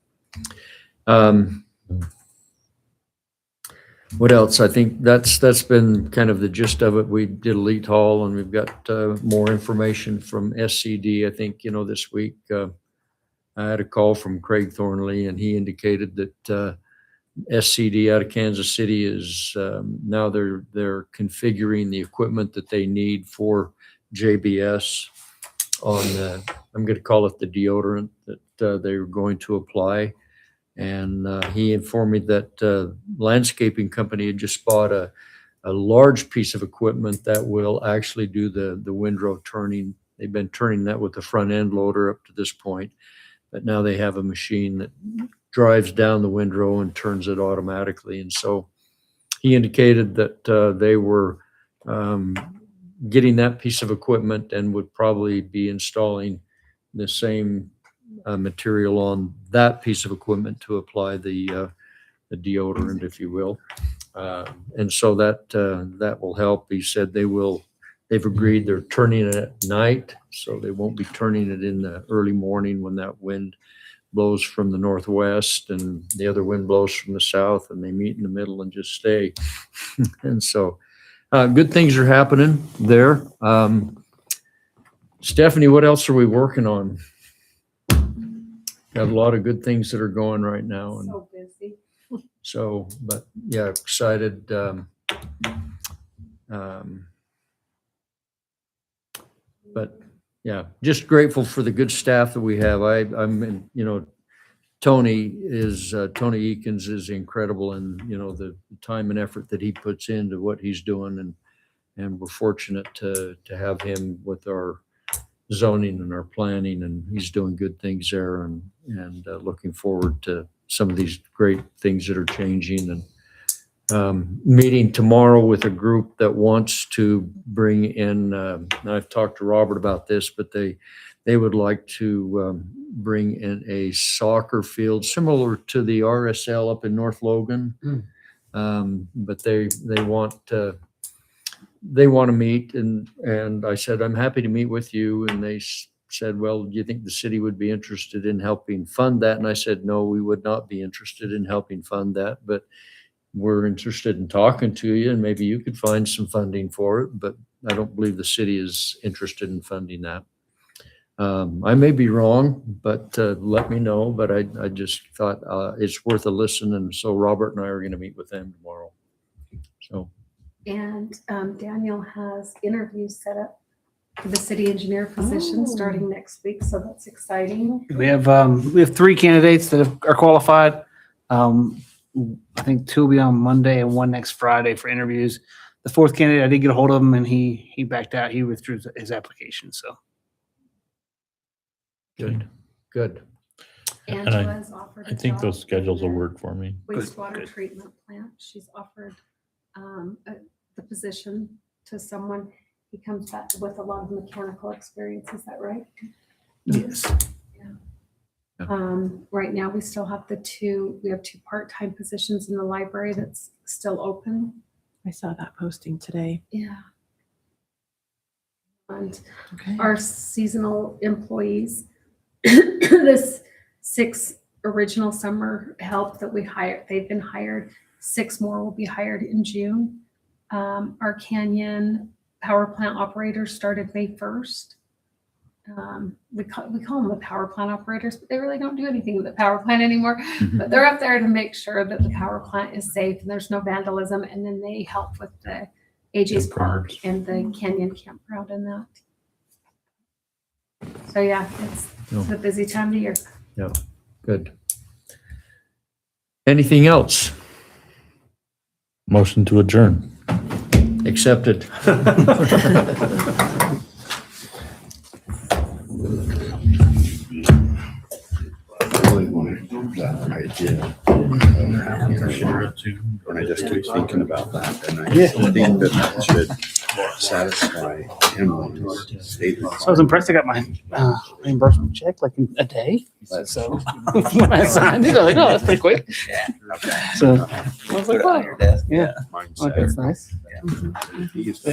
What else? I think that's been kind of the gist of it. We did Elite Hall, and we've got more information from SCD. I think, this week I had a call from Craig Thornley, and he indicated that SCD out of Kansas City is now they're configuring the equipment that they need for JBS on I'm going to call it the deodorant that they're going to apply. And he informed me that landscaping company had just bought a large piece of equipment that will actually do the windrow turning. They've been turning that with the front end loader up to this point, but now they have a machine that drives down the windrow and turns it automatically. And so he indicated that they were getting that piece of equipment and would probably be installing the same material on that piece of equipment to apply the deodorant, if you will. And so that will help. He said they've agreed they're turning it at night, so they won't be turning it in the early morning when that wind blows from the northwest and the other wind blows from the south, and they meet in the middle and just stay. And so good things are happening there. Stephanie, what else are we working on? Got a lot of good things that are going right now. And So busy. so, but yeah, excited. But yeah, just grateful for the good staff that we have. I'm, Tony Eakins is incredible, and the time and effort that he puts into what he's doing, and we're fortunate to have him with our zoning and our planning, and he's doing good things there, and looking forward to some of these great things that are changing. And meeting tomorrow with a group that wants to bring in, I've talked to Robert about this, but they would like to bring in a soccer field similar to the RSL up in North Logan. But they want to meet, and I said, I'm happy to meet with you. And they said, well, do you think the city would be interested in helping fund that? And I said, no, we would not be interested in helping fund that, but we're interested in talking to you, and maybe you could find some funding for it, but I don't believe the city is interested in funding that. I may be wrong, but let me know. But I just thought it's worth a listen. And so Robert and I are going to meet with them tomorrow. So. And Daniel has interviews set up for the city engineer position starting next week. So that's exciting. We have 3 candidates that are qualified. I think 2 will be on Monday and 1 next Friday for interviews. The 4th candidate, I did get a hold of him, and he backed out. He withdrew his application. So Good. Angela's offered. I a think job those schedules will in the work for me. Wastewater treatment plant. She's offered the position to someone. He comes back with a lot of mechanical experience. Is that right? Yes. Right now, we still have we have two part-time positions in the library that's still open. I saw that posting today. Yeah. And Okay. our seasonal employees, this 6 original summer help that we hired, they've been hired. 6 more will be hired in June. Our Canyon power plant operators started May 1st. We call them the power plant operators, but they really don't do anything with the power plant anymore. But they're up there to make sure that the power plant is safe and there's no vandalism. And then they help with the AJ's Park and the Canyon campground and that. So yeah, it's a busy time of year. Yeah, good. Anything else? Motion to adjourn. Accepted. And I just keep thinking about that, and I think that should satisfy him on his statement. So I was impressed. I got my reimbursement check like in a day. So when I signed it, I was like, oh, that's pretty quick. Yeah. Okay. So I was Put like, it on wow. your desk. Yeah. Mindset. Okay, that's nice. He is-